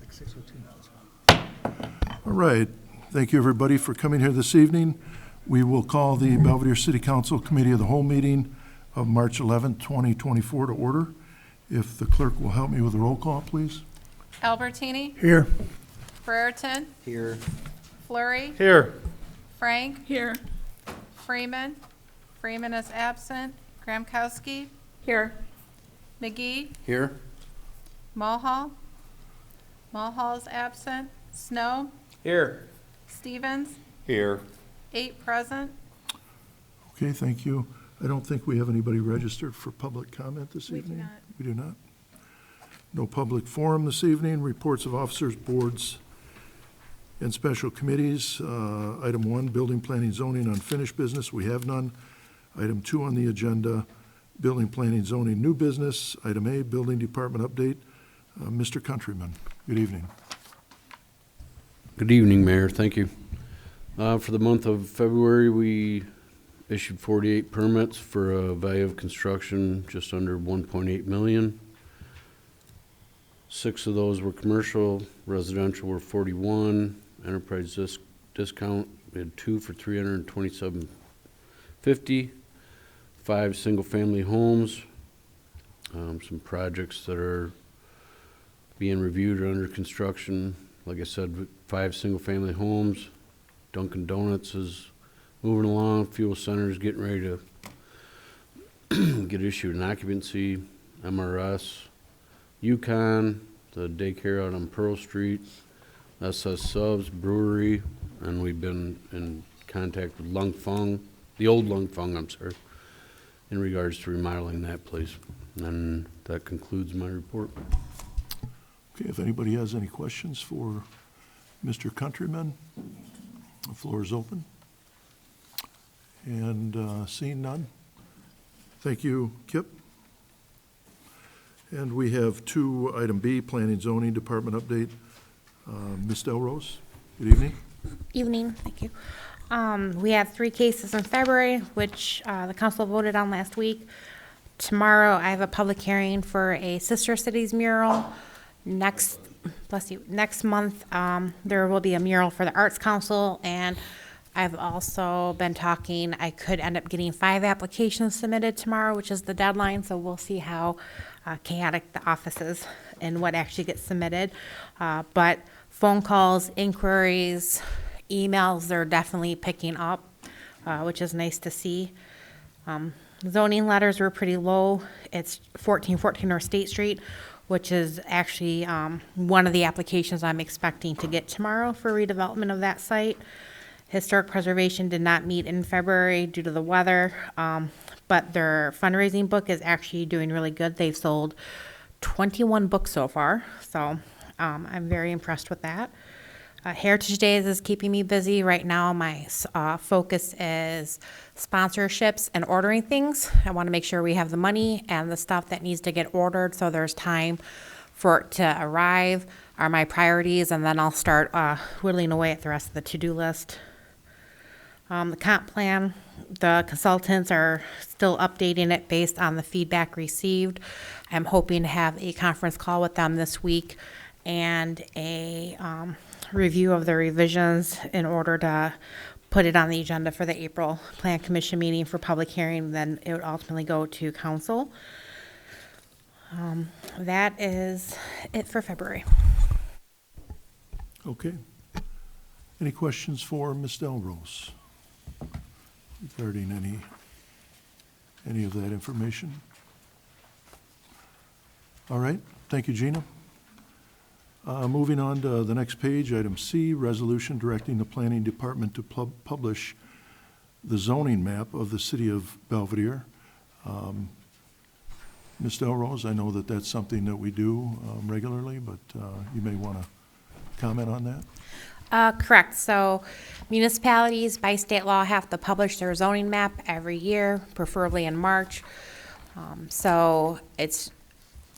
like 6:02 now. All right. Thank you, everybody, for coming here this evening. We will call the Belvedere City Council Committee of the Whole meeting of March 11th, 2024 to order. If the clerk will help me with the roll call, please. Albertini, Here. Brereton, Here. Flurry, Here. Frank, Here. Freeman. Freeman is absent. Gramkowski, Here. McGee, Here. Mulhall. Mulhall is absent. Snow, Here. Stevens, Here. 8 present. Okay, thank you. I don't think we have anybody registered for public comment this We do evening. not. We do not. No public forum this evening. Reports of officers, boards, and special committees. Item 1, building, planning, zoning, unfinished business. We have none. Item 2 on the agenda, building, planning, zoning, new business. Item A, building department update. Mr. Countryman, good evening. Good evening, Mayor. Thank you. For the month of February, we issued 48 permits for a value of construction just under 1.8 million. 6 of those were commercial, residential were 41, enterprise discount, we had 2 for $327.50, 5 single-family homes, some projects that are being reviewed or under construction. Like I said, 5 single-family homes. Dunkin' Donuts is moving along. Fuel Center is getting ready to get issued an occupancy. MRS, Yukon, the daycare out on Pearl Street, SS Subs, Brewery, and we've been in contact with Lung Fung, the old Lung Fung, I'm sorry, in regards to remodeling that place. And that concludes my report. Okay, if anybody has any questions for Mr. Countryman, the floor is open. And seeing none, thank you, Kip. And we have 2, item B, planning zoning department update. Ms. Delrose, good evening. Evening, thank you. We had 3 cases in February, which the council voted on last week. Tomorrow, I have a public hearing for a Sister Cities mural. Next month, there will be a mural for the Arts Council, and I've also been talking, I could end up getting 5 applications submitted tomorrow, which is the deadline, so we'll see how chaotic the office is and what actually gets submitted. But phone calls, inquiries, emails, they're definitely picking up, which is nice to see. Zoning letters were pretty low. It's 1414 North State Street, which is actually one of the applications I'm expecting to get tomorrow for redevelopment of that site. Historic Preservation did not meet in February due to the weather, but their fundraising book is actually doing really good. They've sold 21 books so far, so I'm very impressed with that. Heritage Days is keeping me busy. Right now, my focus is sponsorships and ordering things. I want to make sure we have the money and the stuff that needs to get ordered so there's time for it to arrive are my priorities, and then I'll start whittling away at the rest of the to-do list. The comp plan, the consultants are still updating it based on the feedback received. I'm hoping to have a conference call with them this week and a review of the revisions in order to put it on the agenda for the April Plan Commission meeting for public hearing. Then it would ultimately go to council. That is it for February. Okay. Any questions for Ms. Delrose regarding any of that information? All right, thank you, Gina. Moving on to the next page, item C, resolution directing the planning department to publish the zoning map of the city of Belvedere. Ms. Delrose, I know that that's something that we do regularly, but you may want to comment on that. Correct. So municipalities by state law have to publish their zoning map every year, preferably in March. So it's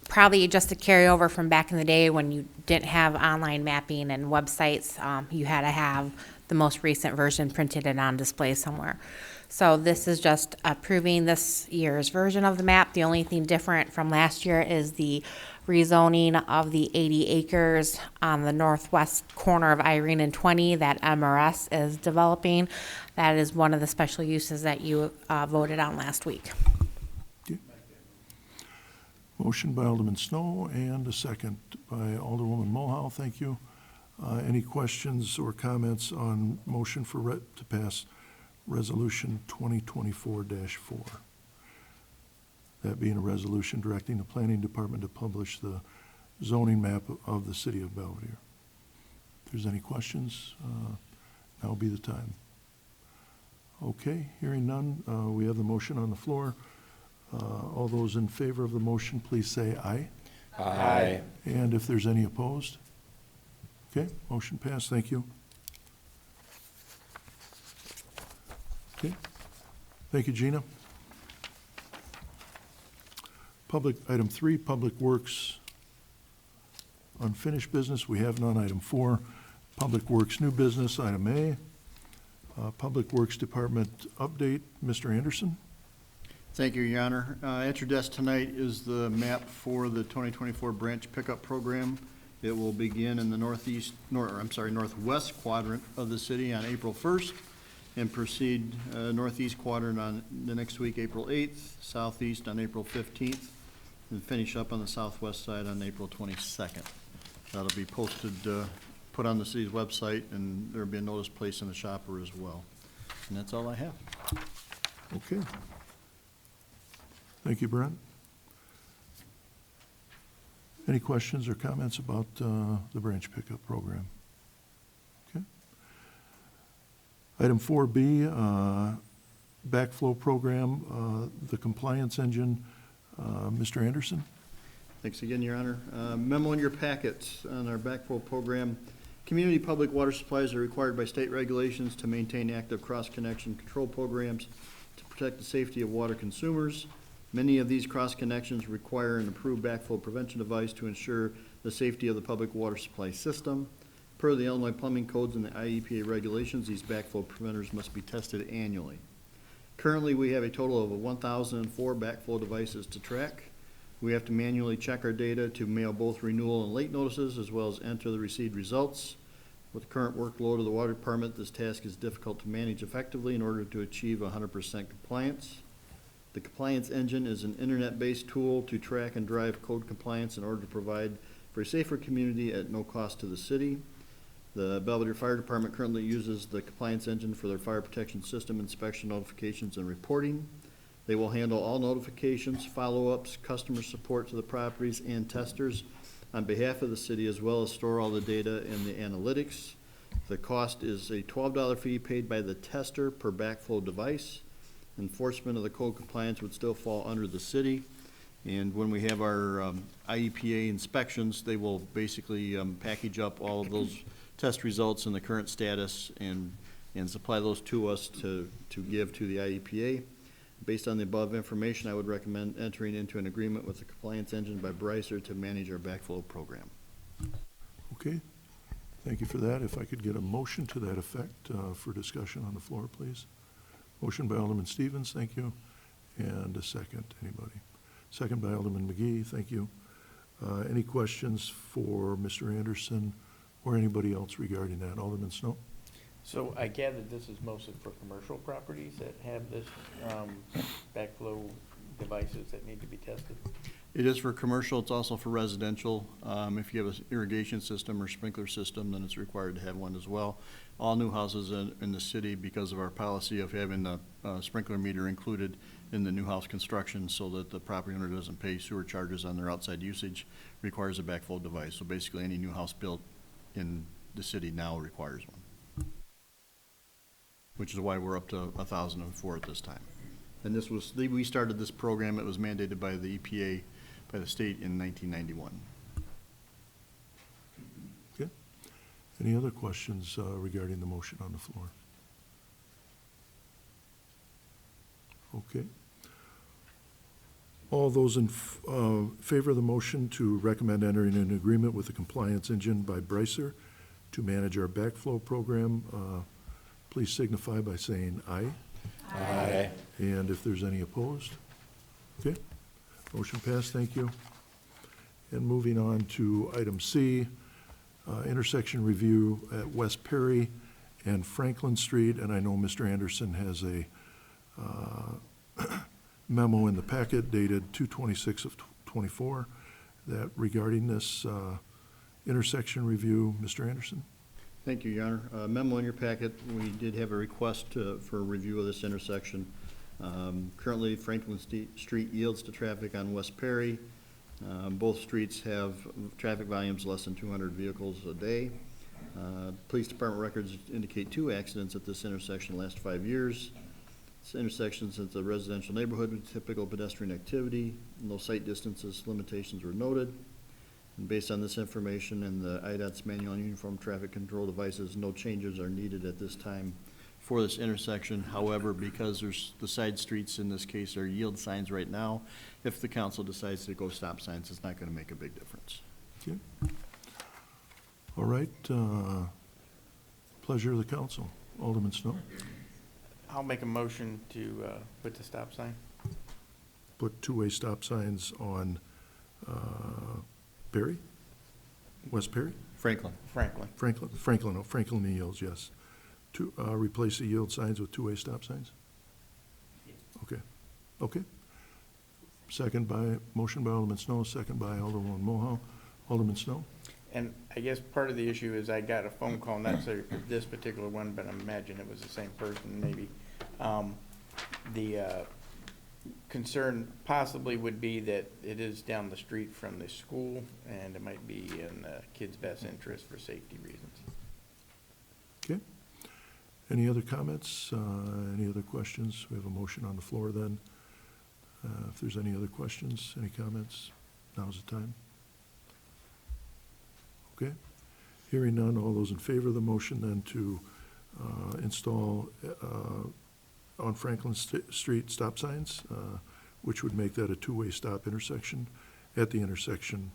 probably just a carryover from back in the day when you didn't have online mapping and websites. You had to have the most recent version printed and on display somewhere. So this is just approving this year's version of the map. The only thing different from last year is the rezoning of the 80 acres on the northwest corner of Irene and 20 that MRS is developing. That is one of the special uses that you voted on last week. Motion by Alderman Snow and a second by Alderwoman Mulhall. Thank you. Any questions or comments on motion to pass Resolution 2024-4? That being a resolution directing the Planning Department to publish the zoning map of the city of Belvedere. If there's any questions, now would be the time. Okay, hearing none, we have the motion on the floor. All those in favor of the motion, please say aye. Aye. And if there's any opposed? Okay, motion passed, thank you. Okay, thank you, Gina. Item 3, Public Works unfinished business, we have none. Item 4, Public Works new business, item A. Public Works Department update, Mr. Anderson. Thank you, Your Honor. At your desk tonight is the map for the 2024 branch pickup program. It will begin in the northwest quadrant of the city on April 1st and proceed northeast quadrant on the next week, April 8th, southeast on April 15th, and finish up on the southwest side on April 22nd. That'll be posted, put on the city's website, and there'll be a notice placed in the shopper as well. And that's all I have. Okay. Thank you, Brent. Any questions or comments about the branch pickup program? Okay. Item 4B, backflow program, the compliance engine, Mr. Anderson. Thanks again, Your Honor. Memo in your packet on our backflow program. Community public water supplies are required by state regulations to maintain active cross-connection control programs to protect the safety of water consumers. Many of these cross-connections require an approved backflow prevention device to ensure the safety of the public water supply system. Per the Illinois Plumbing Codes and the IEPA regulations, these backflow preventers must be tested annually. Currently, we have a total of 1,004 backflow devices to track. We have to manually check our data to mail both renewal and late notices, as well as enter the received results. With the current workload of the water department, this task is difficult to manage effectively in order to achieve 100% compliance. The compliance engine is an internet-based tool to track and drive code compliance in order to provide for a safer community at no cost to the city. The Belvedere Fire Department currently uses the compliance engine for their fire protection system inspection notifications and reporting. They will handle all notifications, follow-ups, customer support to the properties and testers on behalf of the city, as well as store all the data and the analytics. The cost is a $12 fee paid by the tester per backflow device. Enforcement of the code compliance would still fall under the city. And when we have our IEPA inspections, they will basically package up all of those test results and the current status and supply those to us to give to the IEPA. Based on the above information, I would recommend entering into an agreement with the compliance engine by Brycer to manage our backflow program. Okay, thank you for that. If I could get a motion to that effect for discussion on the floor, please. Motion by Alderman Stevens, thank you. And a second, anybody? Second by Alderman McGee, thank you. Any questions for Mr. Anderson or anybody else regarding that? Alderman Snow? So I gather this is mostly for commercial properties that have this backflow devices that need to be tested? It is for commercial, it's also for residential. If you have an irrigation system or sprinkler system, then it's required to have one as well. All new houses in the city, because of our policy of having the sprinkler meter included in the new house construction so that the property owner doesn't pay sewer charges on their outside usage, requires a backflow device. So basically any new house built in the city now requires one, which is why we're up to 1,004 at this time. And this was, we started this program, it was mandated by the EPA, by the state in 1991. Okay. Any other questions regarding the motion on the floor? Okay. All those in favor of the motion to recommend entering an agreement with the compliance engine by Brycer to manage our backflow program, please signify by saying aye. Aye. And if there's any opposed? Okay, motion passed, thank you. And moving on to item C, intersection review at West Perry and Franklin Street. And I know Mr. Anderson has a memo in the packet dated 2/26 of '24 that regarding this intersection review. Mr. Anderson? Thank you, Your Honor. Memo in your packet, we did have a request for a review of this intersection. Currently, Franklin Street yields to traffic on West Perry. Both streets have traffic volumes less than 200 vehicles a day. Police department records indicate 2 accidents at this intersection in the last 5 years. This intersection is a residential neighborhood with typical pedestrian activity. No sight distances limitations were noted. And based on this information and the IDOT's manual and uniform traffic control devices, no changes are needed at this time for this intersection. However, because there's the side streets in this case are yield signs right now, if the council decides to go stop signs, it's not going to make a big difference. Okay. All right, pleasure of the council. Alderman Snow? I'll make a motion to put the stop sign. Put two-way stop signs on Perry? West Perry? Franklin. Franklin. Franklin yields, yes. To replace the yield signs with two-way stop signs? Okay. Motion by Alderman Snow, second by Alderman Mohawk. Alderman Snow? And I guess part of the issue is I got a phone call, not for this particular one, but I imagine it was the same person, maybe. The concern possibly would be that it is down the street from the school, and it might be in the kids' best interest for safety reasons. Okay. Any other comments? Any other questions? We have a motion on the floor then. If there's any other questions, any comments, now's the time. Okay. Hearing none, all those in favor of the motion then to install on Franklin Street stop signs, which would make that a two-way stop intersection at the intersection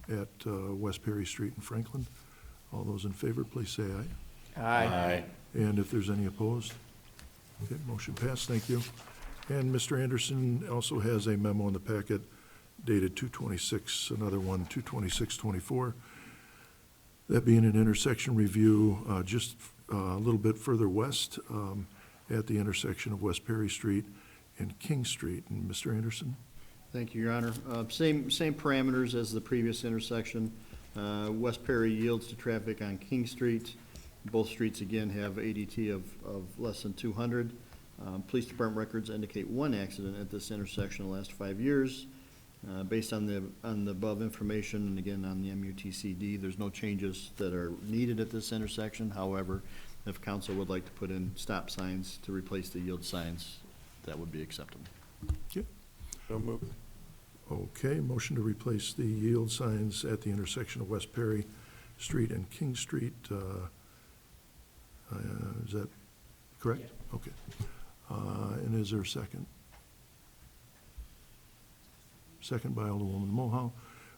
at West Perry Street and Franklin. All those in favor, please say aye. Aye. And if there's any opposed? Okay, motion passed, thank you. And Mr. Anderson also has a memo in the packet dated 2/26, another one, 2/26/24. That being an intersection review just a little bit further west at the intersection of West Perry Street and King Street. And Mr. Anderson? Thank you, Your Honor. Same parameters as the previous intersection. West Perry yields to traffic on King Street. Both streets, again, have ADT of less than 200. Police department records indicate 1 accident at this intersection in the last 5 years. Based on the above information, and again, on the MUTCD, there's no changes that are needed at this intersection. However, if council would like to put in stop signs to replace the yield signs, that would be acceptable. Okay. So moved. Okay, motion to replace the yield signs at the intersection of West Perry Street and King Street. Is that correct? Yeah. Okay. And is there a second? Second by Alderwoman Mohawk.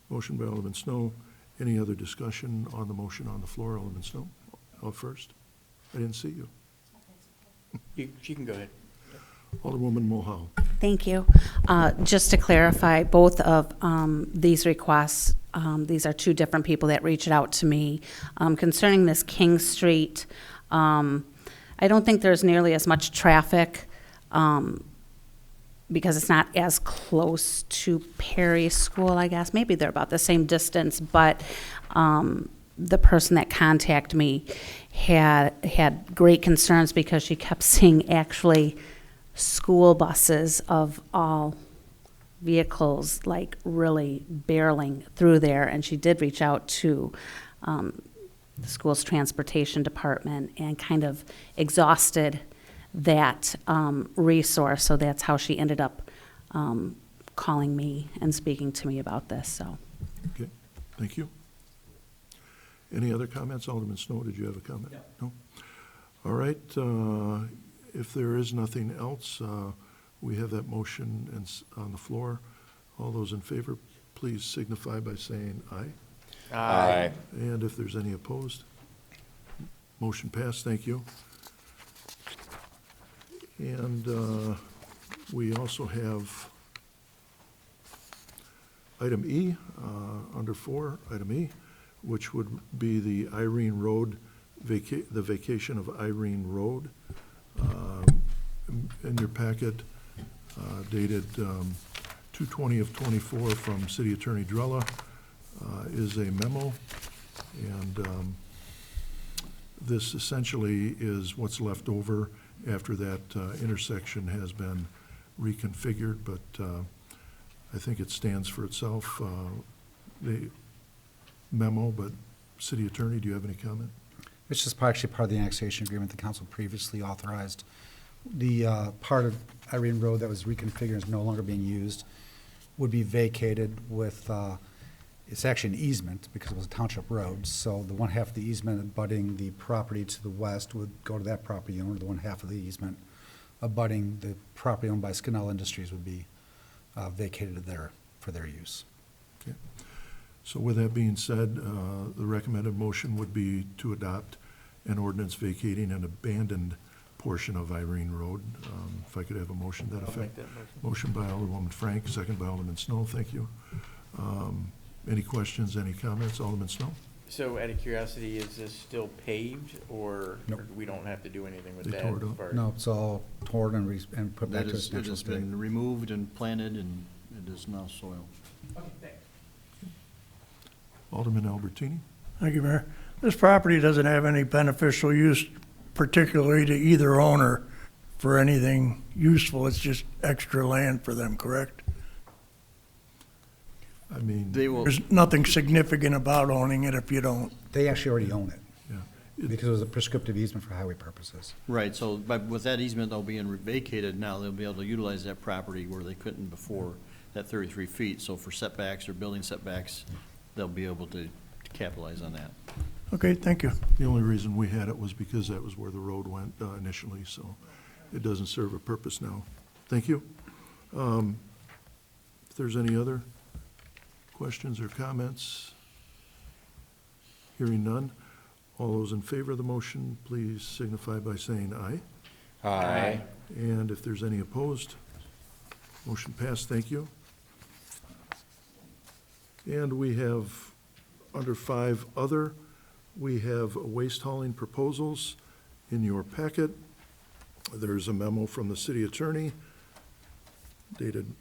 Motion by Alderman Snow. Any other discussion on the motion on the floor? Alderman Snow, up first. I didn't see you. She can go ahead. Alderwoman Mohawk. Thank you. Just to clarify, both of these requests, these are 2 different people that reached out to me. Concerning this King Street, I don't think there's nearly as much traffic because it's not as close to Perry School, I guess. Maybe they're about the same distance, but the person that contacted me had great concerns because she kept seeing actually school buses of all vehicles like really barreling through there, and she did reach out to the school's transportation department and kind of exhausted that resource, so that's how she ended up calling me and speaking to me about this. So Okay, thank you. Any other comments? Alderman Snow, did you have a comment? No? All right, if there is nothing else, we have that motion on the floor. All those in favor, please signify by saying aye. Aye. And if there's any opposed, motion passed, thank you. And we also have item E, under 4, item E, which would be the Irene Road, the vacation of Irene Road. In your packet, dated 2/20 of '24 from City Attorney Drella, is a memo. And this essentially is what's left over after that intersection has been reconfigured, but I think it stands for itself, the memo. But City Attorney, do you have any comment? It's just actually part of the annexation agreement the council previously authorized. The part of Irene Road that was reconfigured is no longer being used, would be vacated with, it's actually an easement because it was a township road. So the one half of the easement abutting the property to the west would go to that property owner. The one half of the easement abutting the property owned by Scanell Industries would be vacated there for their use. Okay. So with that being said, the recommended motion would be to adopt an ordinance vacating an abandoned portion of Irene Road. If I could have a motion to that I'll effect. make that motion. Motion by Alderwoman Frank, second by Alderman Snow. Thank you. Any questions, any comments? Alderman Snow? So out of curiosity, is this still paved, or Nope. or we don't have to do anything with They that? tore it as up. far as- No, it's all torn and put back That to is, its it natural has state. been removed and planted, and it is now soil. Alderman Albertini? Thank you, Mayor. This property doesn't have any beneficial use, particularly to either owner, for anything useful. It's just extra land for them, correct? I mean, They will, There's nothing significant about owning it if you don't. They actually already own it yeah. because it was a prescriptive easement for highway purposes. right, so with that easement though being vacated now, they'll be able to utilize that property where they couldn't before, that 33 feet. So for setbacks or building setbacks, they'll be able to capitalize on that. Okay, thank you. The only reason we had it was because that was where the road went initially, so it doesn't serve a purpose now. Thank you. If there's any other questions or comments? Hearing none. All those in favor of the motion, please signify by saying aye. Aye. And if there's any opposed, motion passed. Thank you. And we have, under 5 other, we have waste hauling proposals in your packet. There's a memo from the city attorney dated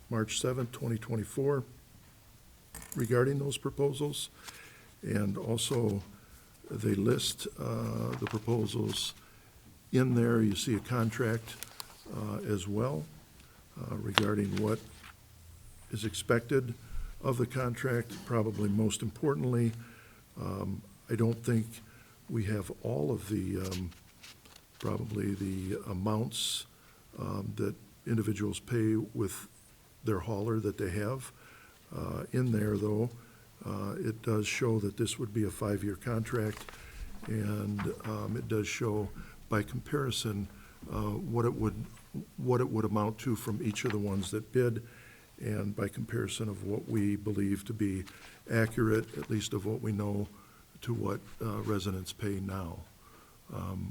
March 7th, 2024, regarding those proposals. And also, they list the proposals in there. You see a contract as well regarding what is expected of the contract. Probably most importantly, I don't think we have all of the, probably the amounts that individuals pay with their hauler that they have. In there, though, it does show that this would be a 5-year contract, and it does show, by comparison, what it would amount to from each of the ones that bid, and by comparison of what we believe to be accurate, at least of what we know, to what residents pay now.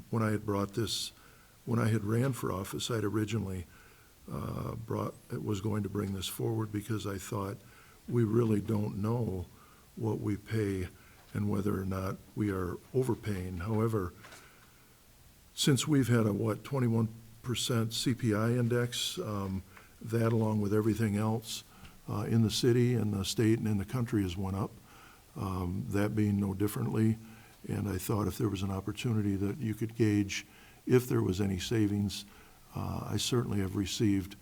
When I had brought this, when I had ran for office, I'd originally was going to bring this forward because I thought we really don't know what we pay and whether or not we are overpaying. However, since we've had a, 21% CPI index, that along with everything else in the city and the state and in the country has went up, that being no differently. And I thought if there was an opportunity that you could gauge if there was any savings, I certainly have received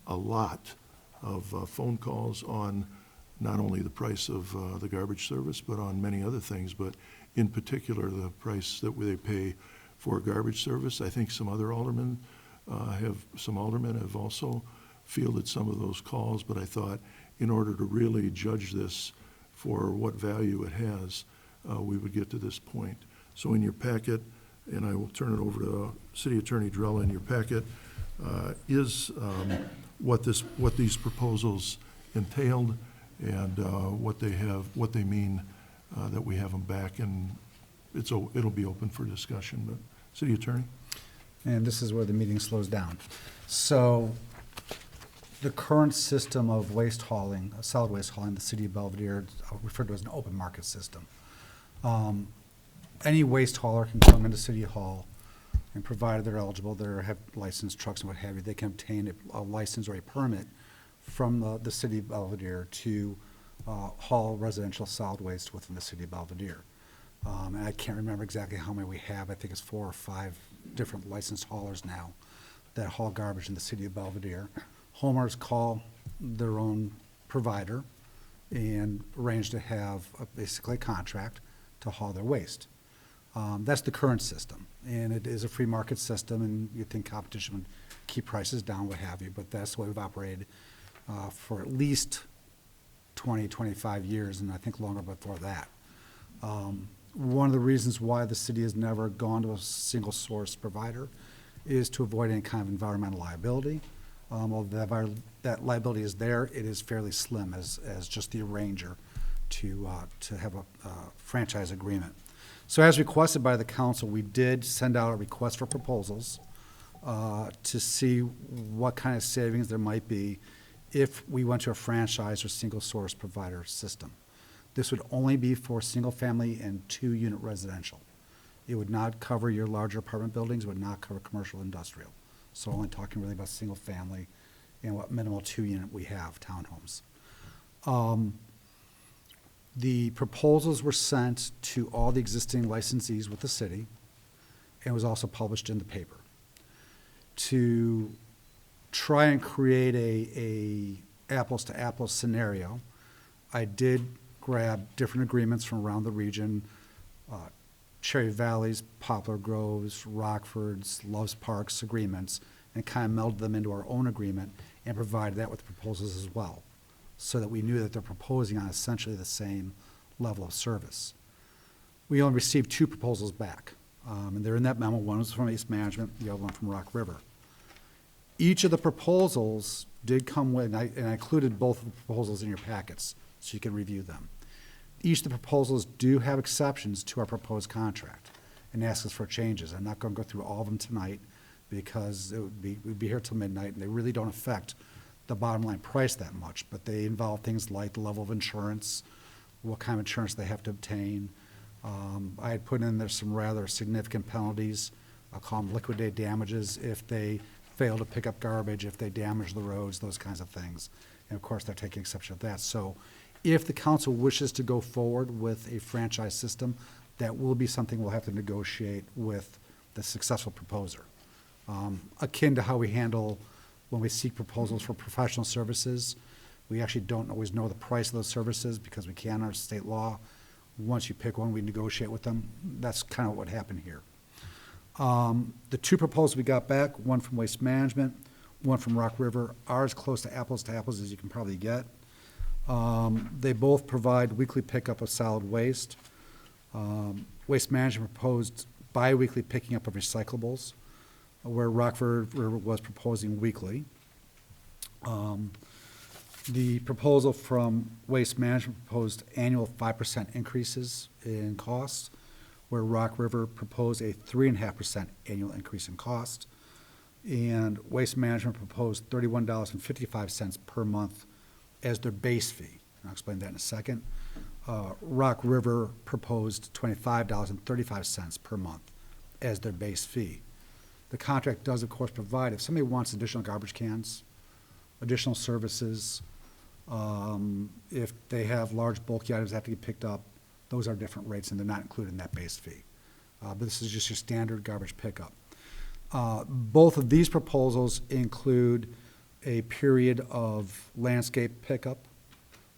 a lot of phone calls on not only the price of the garbage service, but on many other things, but in particular, the price that they pay for garbage service. I think some other aldermen have also fielded some of those calls, but I thought in order to really judge this for what value it has, we would get to this point. So in your packet, and I will turn it over to City Attorney Drella, in your packet is what these proposals entailed and what they mean that we have them back, and it'll be open for discussion. But City Attorney? and this is where the meeting slows down. So the current system of waste hauling, solid waste hauling, the city of Belvedere, referred to as an open market system. Any waste hauler can come into City Hall, and provided they're eligible, they have licensed trucks and what have you, they can obtain a license or a permit from the city of Belvedere to haul residential solid waste within the city of Belvedere. And I can't remember exactly how many we have. I think it's 4 or 5 different licensed haulers now that haul garbage in the city of Belvedere. Homeowners call their own provider and arrange to have basically a contract to haul their waste. That's the current system, and it is a free market system, and you'd think competition would keep prices down, what have you, but that's the way we've operated for at least 20, 25 years, and I think longer before that. One of the reasons why the city has never gone to a single source provider is to avoid any kind of environmental liability. Although that liability is there, it is fairly slim as just the arranger to have a franchise agreement. So as requested by the council, we did send out a request for proposals to see what kind of savings there might be if we went to a franchise or single source provider system. This would only be for single family and 2-unit residential. It would not cover your larger apartment buildings, it would not cover commercial industrial. So only talking really about single family and what minimal 2-unit we have, townhomes. The proposals were sent to all the existing licensees with the city, and was also published in the paper. To try and create a apples-to-apples scenario, I did grab different agreements from around the region, Cherry Valley's, Poplar Grove's, Rockford's, Loves Park's agreements, and kind of melded them into our own agreement and provided that with proposals as well, so that we knew that they're proposing on essentially the same level of service. We only received 2 proposals back, and they're in that memo. One was from Waste Management, the other one from Rock River. Each of the proposals did come with, and I included both of the proposals in your packets, so you can review them. Each of the proposals do have exceptions to our proposed contract and ask us for changes. I'm not going to go through all of them tonight because we'd be here till midnight, and they really don't affect the bottom line price that much, but they involve things like the level of insurance, what kind of insurance they have to obtain. I had put in there some rather significant penalties. I'll call them liquidated damages if they fail to pick up garbage, if they damage the roads, those kinds of things. And of course, they're taking exception to that. So if the council wishes to go forward with a franchise system, that will be something we'll have to negotiate with the successful proposer. Akin to how we handle when we seek proposals for professional services, we actually don't always know the price of those services because we can't under state law. Once you pick one, we negotiate with them. That's kind of what happened here. The 2 proposals we got back, one from Waste Management, one from Rock River, are as close to apples as you can probably get. They both provide weekly pickup of solid waste. Waste Management proposed bi-weekly picking up of recyclables, where Rock River was proposing weekly. The proposal from Waste Management proposed annual 5% increases in costs, where Rock River proposed a 3.5% annual increase in cost. And Waste Management proposed $31.55 per month as their base fee. I'll explain that in a second. Rock River proposed $25.35 per month as their base fee. The contract does, of course, provide if somebody wants additional garbage cans, additional services, if they have large bulky items that have to get picked up, those are different rates and they're not included in that base fee. But this is just your standard garbage pickup. Both of these proposals include a period of landscape pickup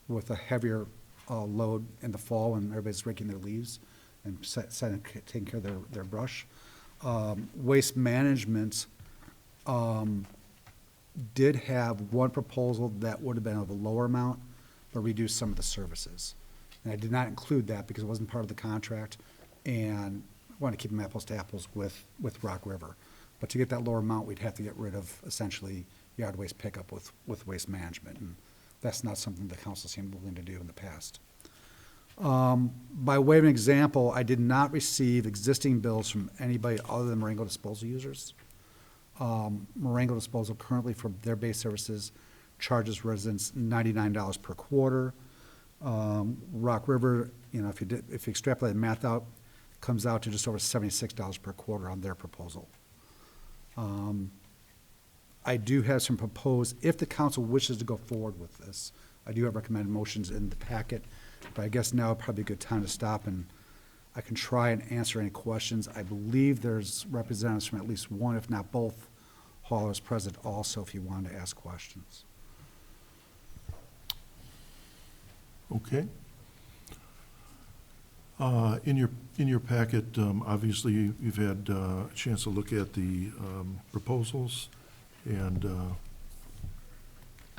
with a heavier load in the fall when everybody's raking their leaves and taking care of their brush. Waste Management did have one proposal that would have been of a lower amount, but reduced some of the services. And I did not include that because it wasn't part of the contract, and I wanted to keep them apples to apples with Rock River. But to get that lower amount, we'd have to get rid of essentially yard waste pickup with Waste Management, and that's not something the council seemed willing to do in the past. By way of an example, I did not receive existing bills from anybody other than Marengo disposal users. Marengo Disposal currently for their base services charges residents $99 per quarter. Rock River, you know, if you extrapolate the math out, comes out to just over $76 per quarter on their proposal. I do have some proposed, if the council wishes to go forward with this, I do have recommended motions in the packet, but I guess now would probably be a good time to stop and I can try and answer any questions. I believe there's representatives from at least one, if not both, haulers present also if you wanted to ask questions. Okay. In your packet, obviously, you've had a chance to look at the proposals and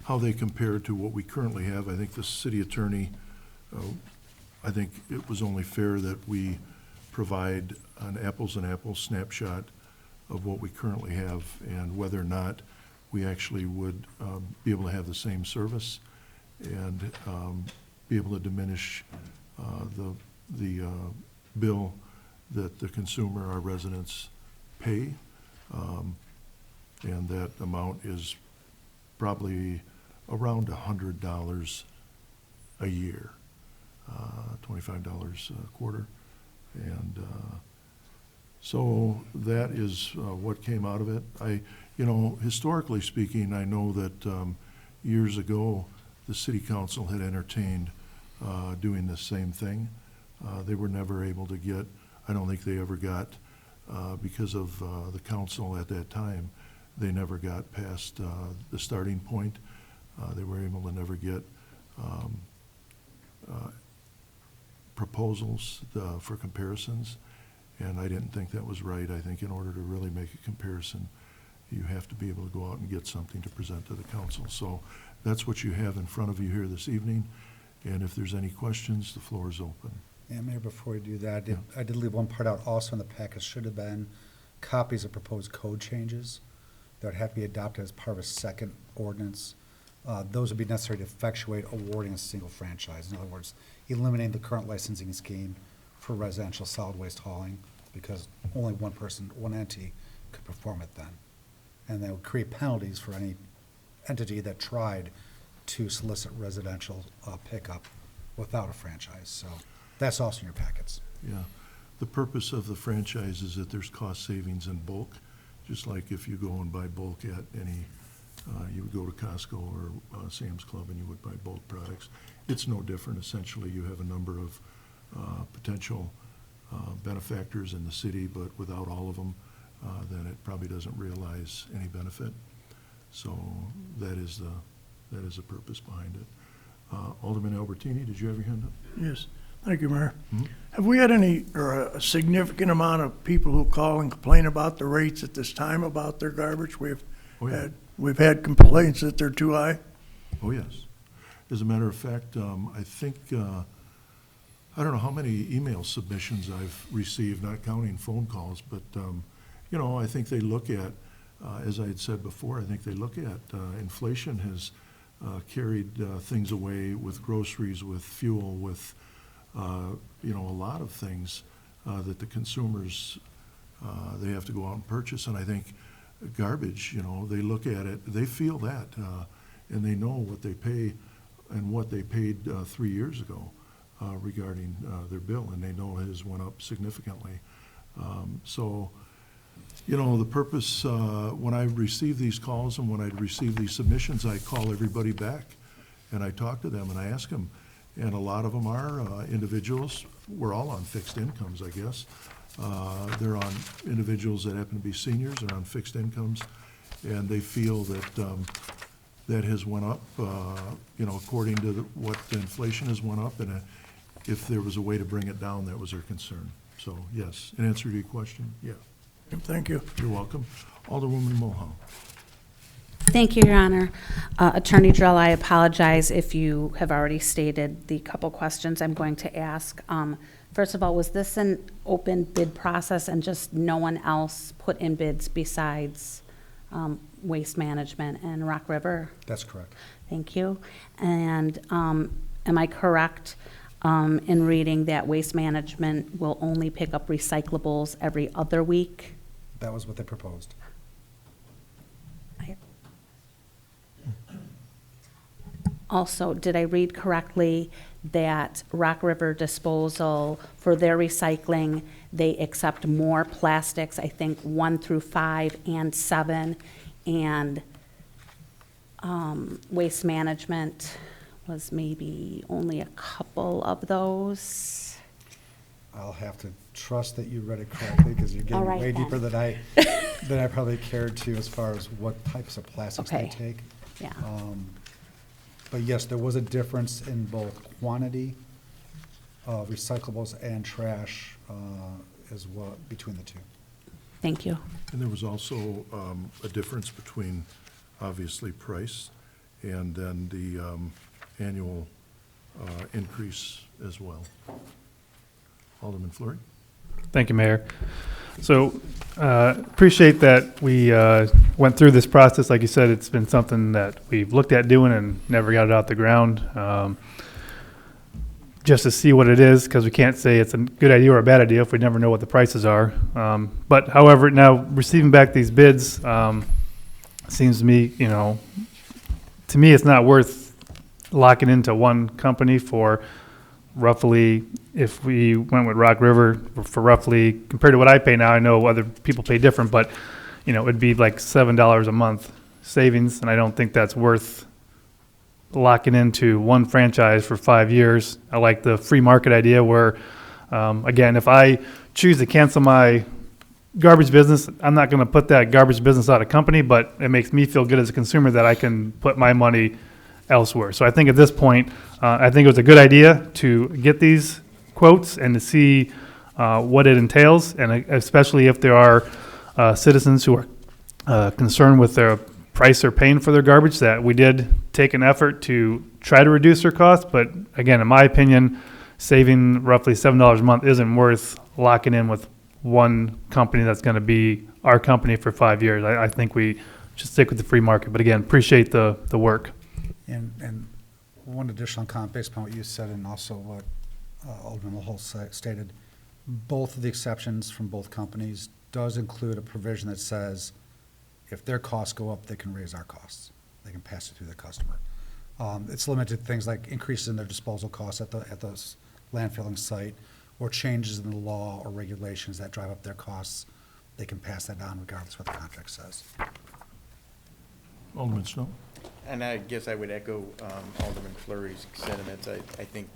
how they compare to what we currently have. I think the city attorney, I think it was only fair that we provide an apples and apples snapshot of what we currently have and whether or not we actually would be able to have the same service and be able to diminish the bill that the consumer, our residents, pay. And that amount is probably around $100 a year, $25 a quarter. And so that is what came out of it. Historically speaking, I know that years ago, the city council had entertained doing the same thing. They were never able to get, I don't think they ever got, because of the council at that time, they never got past the starting point. They were able to never get proposals for comparisons, and I didn't think that was right. I think in order to really make a comparison, you have to be able to go out and get something to present to the council. So that's what you have in front of you here this evening, and if there's any questions, the floor is open. Yeah, Mayor, before you do that, I did leave one part out also in the package. Should have been copies of proposed code changes that would have to be adopted as part of a second ordinance. Those would be necessary to effectuate awarding a single franchise. In other words, eliminating the current licensing scheme for residential solid waste hauling, because only one person, one entity could perform it then. And that would create penalties for any entity that tried to solicit residential pickup without a franchise. So that's also in your packets. Yeah. The purpose of the franchise is that there's cost savings in bulk, just like if you go and buy bulk at any, you would go to Costco or Sam's Club and you would buy bulk products. It's no different. Essentially, you have a number of potential benefactors in the city, but without all of them, then it probably doesn't realize any benefit. So that is the purpose behind it. Alderman Albertini, did you have your hand up? Yes, thank you, Mayor. Have we had a significant amount of people who call and complain about the rates at this time about their garbage? We've had complaints that they're too high? Oh, yes. As a matter of fact, I think, I don't know how many email submissions I've received, not counting phone calls, but, I think they look at, as I had said before, I think they look at inflation has carried things away with groceries, with fuel, with, a lot of things that the consumers, they have to go out and purchase. And I think garbage, they look at it, they feel that, and they know what they pay and what they paid 3 years ago regarding their bill, and they know it has went up significantly. The purpose, when I receive these calls and when I receive these submissions, I call everybody back and I talk to them and I ask them, and a lot of them are individuals. We're all on fixed incomes, I guess. They're on individuals that happen to be seniors, they're on fixed incomes, and they feel that that has went up, according to what the inflation has went up, and if there was a way to bring it down, that was their concern. So, yes, in answer to your question, yeah. Thank you. You're welcome. Alderwoman Mulhall. Thank you, Your Honor. Attorney Drell, I apologize if you have already stated the couple questions I'm going to ask. First of all, was this an open bid process and just no one else put in bids besides Waste Management and Rock River? That's correct. Thank you. And am I correct in reading that Waste Management will only pick up recyclables every other week? That was what they proposed. Also, did I read correctly that Rock River Disposal, for their recycling, they accept more plastics, I think 1 through 5 and 7, and Waste Management was maybe only a couple of those? I'll have to trust that you read it correctly, because you're All getting right, way then. deeper than I probably cared to as far as what types of plastics they Okay. take. Yeah. But yes, there was a difference in both quantity of recyclables and trash as well, between the two. Thank you. And there was also a difference between, obviously, price and then the annual increase as well. Alderman Fleury? Thank you, Mayor. So appreciate that we went through this process. Like you said, it's been something that we've looked at doing and never got it out the ground. Just to see what it is, because we can't say it's a good idea or a bad idea if we never know what the prices are. But however, now receiving back these bids seems to me, to me, it's not worth locking into one company for roughly, if we went with Rock River for roughly, compared to what I pay now, I know other people pay different, but, it'd be like $7 a month savings, and I don't think that's worth locking into one franchise for 5 years. I like the free market idea where, again, if I choose to cancel my garbage business, I'm not going to put that garbage business out of company, but it makes me feel good as a consumer that I can put my money elsewhere. So I think at this point, I think it was a good idea to get these quotes and to see what it entails, and especially if there are citizens who are concerned with their price they're paying for their garbage, that we did take an effort to try to reduce their costs. But again, in my opinion, saving roughly $7 a month isn't worth locking in with one company that's going to be our company for 5 years. I think we should stick with the free market. But again, appreciate the work. And one additional comment based upon what you said and also what Alderman Mulhall stated, both of the exceptions from both companies does include a provision that says if their costs go up, they can raise our costs. They can pass it through the customer. It's limited to things like increases in their disposal costs at the landfilling site, or changes in the law or regulations that drive up their costs. They can pass that on regardless of what the contract says. Alderman Snow? And I guess I would echo Alderman Fleury's sentiments. I think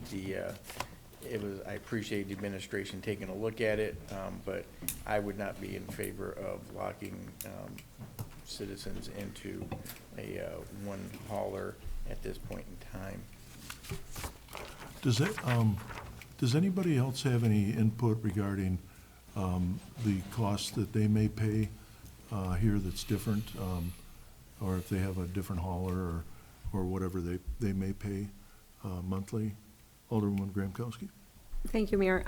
I appreciate the administration taking a look at it, but I would not be in favor of locking citizens into a one hauler at this point in time. Does anybody else have any input regarding the costs that they may pay here that's different? Or if they have a different hauler or whatever they may pay monthly? Alderwoman Gramkowski? Thank you, Mayor.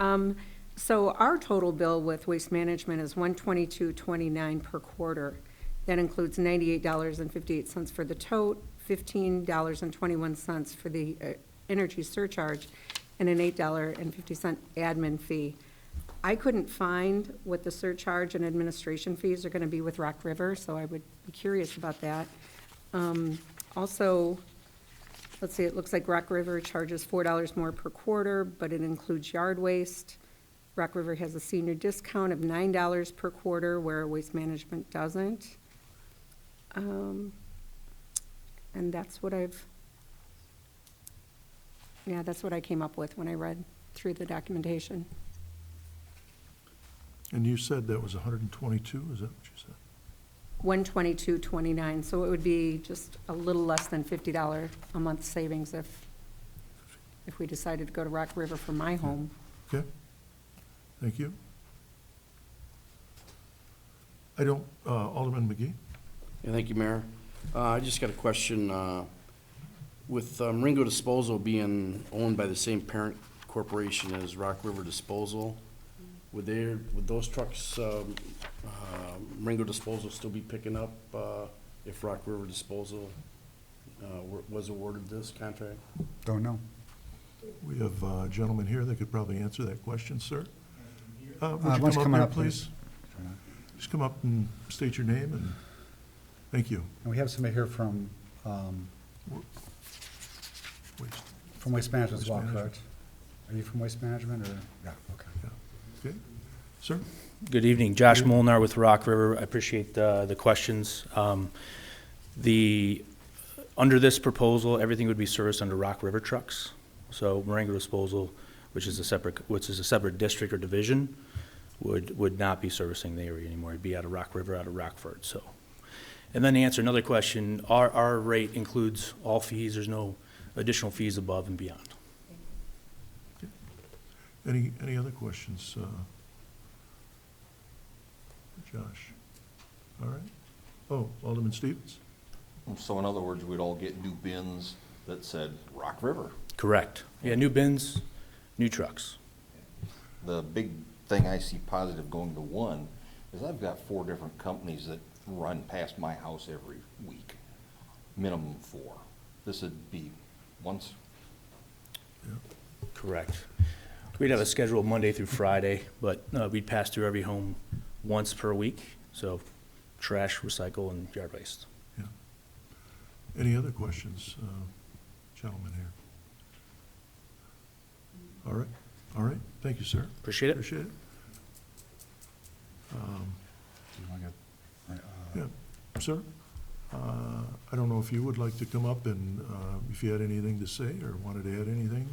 So our total bill with Waste Management is $122.29 per quarter. That includes $98.58 for the tote, $15.21 for the energy surcharge, and an $8.50 admin fee. I couldn't find what the surcharge and administration fees are going to be with Rock River, so I would be curious about that. Also, let's see, it looks like Rock River charges $4 more per quarter, but it includes yard waste. Rock River has a senior discount of $9 per quarter, where Waste Management doesn't. And that's what that's what I came up with when I read through the documentation. And you said that was 122, is that what you said? $122.29, so it would be just a little less than $50 a month savings if we decided to go to Rock River for my home. Okay, thank you. Alderman McGee? Yeah, thank you, Mayor. I just got a question. With Ringo Disposal being owned by the same parent corporation as Rock River Disposal, would those trucks, Ringo Disposal, still be picking up if Rock River Disposal was awarded this contract? Don't know. We have a gentleman here that could probably answer that question, sir. Would Why you don't you come come up on here, up, please? Just come up and state your name, and thank you. And we have somebody here from Waste. From Waste Management as Waste well, Management. correct? Are you from Waste Management, or? Yeah, okay. Okay, sir? Good evening, Josh Molnar with Rock River. I appreciate the questions. Under this proposal, everything would be serviced under Rock River trucks. So Marengo Disposal, which is a separate district or division, would not be servicing the area anymore. It'd be out of Rock River, out of Rockford, so. And then to answer another question, our rate includes all fees. There's no additional fees above and beyond. Any other questions? Josh? All right. Oh, Alderman Stevens? So in other words, we'd all get new bins that said Rock River. Correct. Yeah, new bins, new trucks. The big thing I see positive going to one is I've got 4 different companies that run past my house every week, minimum 4. This would be once. Correct. We'd have a schedule Monday through Friday, but we'd pass through every home once per week, so trash, recycle, and yard waste. Yeah. Any other questions, gentlemen here? All right, thank you, sir. Appreciate it. Appreciate it. Do you want to get, Yeah, sir? I don't know if you would like to come up and, if you had anything to say or wanted to add anything,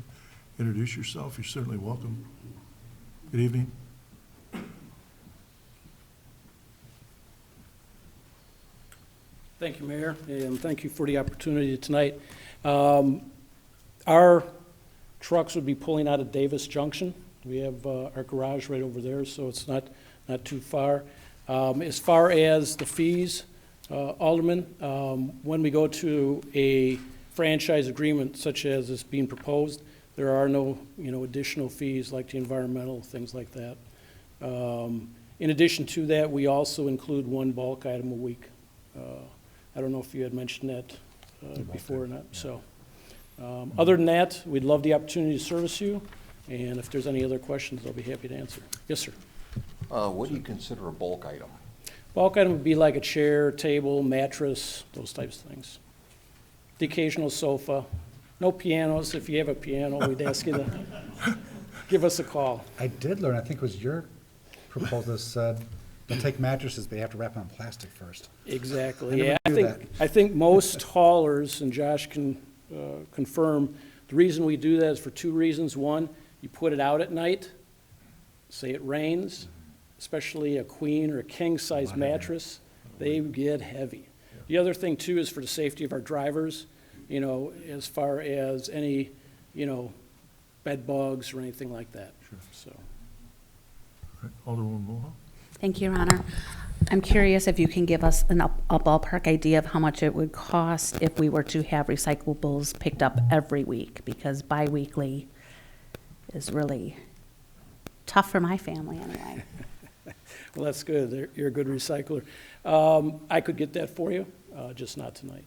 introduce yourself, you're certainly welcome. Good evening. Thank you, Mayor, and thank you for the opportunity tonight. Our trucks would be pulling out of Davis Junction. We have our garage right over there, so it's not too far. As far as the fees, Alderman, when we go to a franchise agreement such as is being proposed, there are no, additional fees like the environmental, things like that. In addition to that, we also include 1 bulk item a week. I don't know if you had mentioned that before or not, so. Other than that, we'd love the opportunity to service you, and if there's any other questions, I'll be happy to answer. Yes, sir. What do you consider a bulk item? Bulk item would be like a chair, table, mattress, those types of things. The occasional sofa. No pianos. If you have a piano, we'd ask you to give us a call. I did learn, I think it was your proposal that said, don't take mattresses, but you have to wrap them in plastic first. Exactly. I never Yeah, knew I think most haulers, and Josh can confirm, the reason we do that is for 2 reasons. One, you put it out at night, say it rains, especially a queen or a king-size mattress, they get heavy. The other thing, too, is for the safety of our drivers, as far as any, bed bugs or anything like that. Sure. So. All right, Alderwoman Mohawk? Thank you, Your Honor. I'm curious if you can give us a ballpark idea of how much it would cost if we were to have recyclables picked up every week, because bi-weekly is really tough for my family anyway. Well, that's good. You're a good recycler. I could get that for you, just not tonight.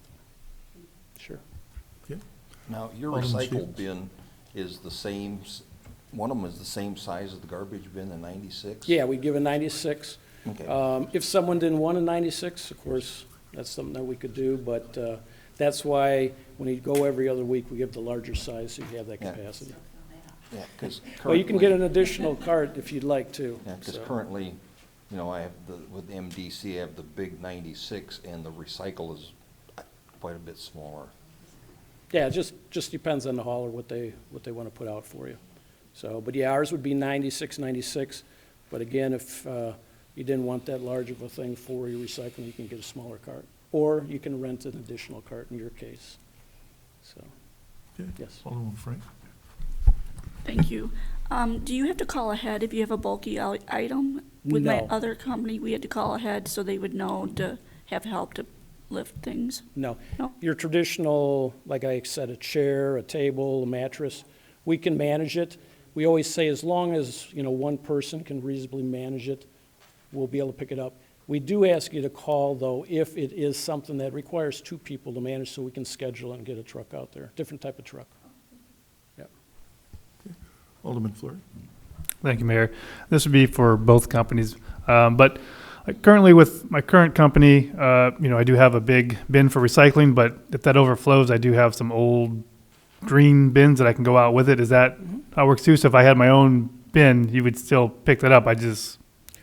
Sure. Okay. Now, your Alderman recycle Stevens. bin is the same, one of them is the same size as the garbage bin, the 96? Yeah, we give a 96. Okay. If someone didn't want a 96, of course, that's something that we could do, but that's why when you go every other week, we give the larger size so you have that Yeah. capacity. Yeah, because Well, you can get an additional cart if you'd like to. Yeah, because so. currently, I have with MDC, I have the big 96, and the recycle is quite a bit smaller. Yeah, it just depends on the hauler, what they want to put out for you. So, but yeah, ours would be 96, but again, if you didn't want that large of a thing for your recycling, you can get a smaller cart. Or you can rent an additional cart in your case. So, Okay. yes. Alderwoman Frank? Thank you. Do you have to call ahead if you have a bulky item? With my No. other company, we had to call ahead so they would know to have help to lift things. No. No? Your traditional, like I said, a chair, a table, a mattress, we can manage it. We always say as long as, one person can reasonably manage it, we'll be able to pick it up. We do ask you to call, though, if it is something that requires 2 people to manage so we can schedule and get a truck out there, different type of truck. Yep. Alderman Fleury? Thank you, Mayor. This would be for both companies, but currently with my current company, I do have a big bin for recycling, but if that overflows, I do have some old green bins that I can go out with it. Is that how it works too? So if I had my own bin, you would still pick that up?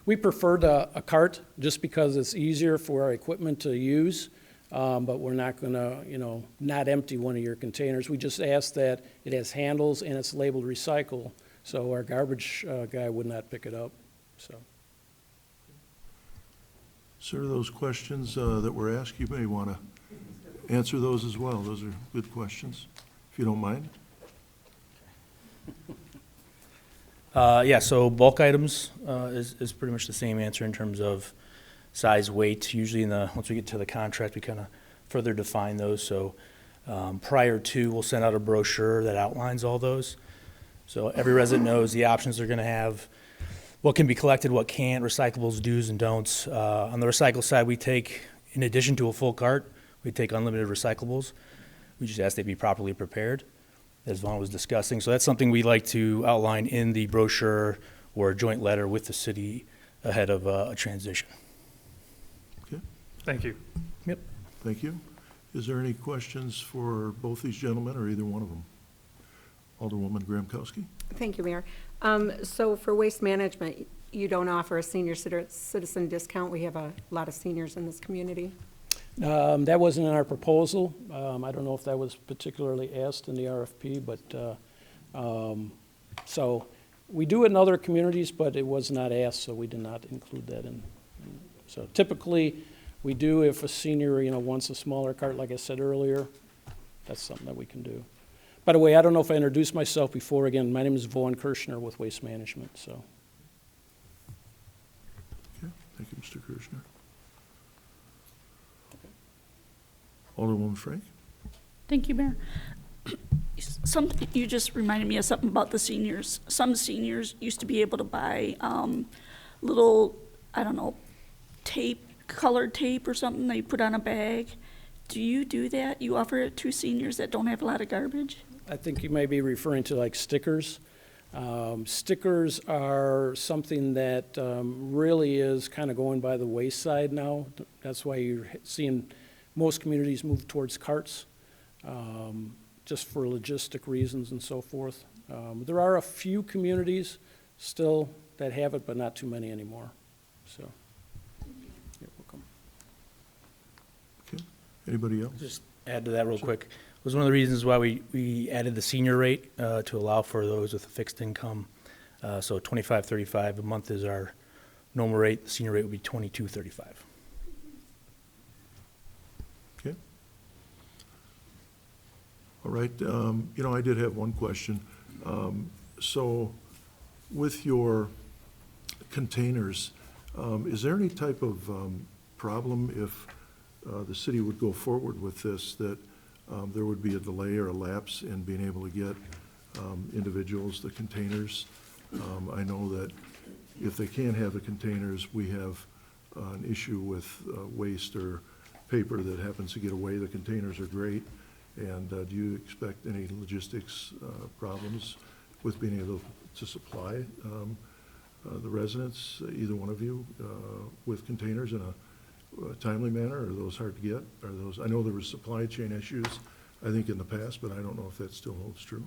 We preferred a cart just because it's easier for our equipment to use, but we're not going to, not empty one of your containers. We just ask that it has handles and it's labeled recycle, so our garbage guy would not pick it up, so. Sir, those questions that were asked, you may want to answer those as well. Those are good questions, if you don't mind. Yeah, so bulk items is pretty much the same answer in terms of size, weight. Usually once we get to the contract, we kind of further define those. So prior to, we'll send out a brochure that outlines all those. So every resident knows the options they're going to have, what can be collected, what can't, recyclables, do's and don'ts. On the recycle side, we take, in addition to a full cart, we take unlimited recyclables. We just ask they be properly prepared, as Vaughn was discussing. So that's something we like to outline in the brochure or a joint letter with the city ahead of a transition. Okay, Thank you. Yep. thank you. Is there any questions for both these gentlemen or either one of them? Alderwoman Gramkowski? Thank you, Mayor. So for waste management, you don't offer a senior citizen discount? We have a lot of seniors in this community. That wasn't in our proposal. I don't know if that was particularly asked in the RFP, but, so we do it in other communities, but it was not asked, so we did not include that in. So typically, we do if a senior, wants a smaller cart, like I said earlier, that's something that we can do. By the way, I don't know if I introduced myself before. Again, my name is Vaughn Kirschner with Waste Management, so. Okay, thank you, Mr. Kirshner. Alderwoman Frank? Thank you, Mayor. You just reminded me of something about the seniors. Some seniors used to be able to buy little, I don't know, tape, colored tape or something they put on a bag. Do you do that? You offer it to seniors that don't have a lot of garbage? I think you may be referring to like stickers. Stickers are something that really is kind of going by the wayside now. That's why you're seeing most communities move towards carts, just for logistic reasons and so forth. There are a few communities still that have it, but not too many anymore. So, you're welcome. Okay, anybody else? Just add to that real quick. It was one of the reasons why we added the senior rate to allow for those with a fixed income. So $25.35 a month is our normal rate. The senior rate would be $22.35. Okay. All right, I did have one question. So with your containers, is there any type of problem if the city would go forward with this, that there would be a delay or a lapse in being able to get individuals the containers? I know that if they can't have the containers, we have an issue with waste or paper that happens to get away. The containers are great. And do you expect any logistics problems with being able to supply the residents, either one of you, with containers in a timely manner? Are those hard to get? Are those, I know there were supply chain issues, I think, in the past, but I don't know if that still holds true.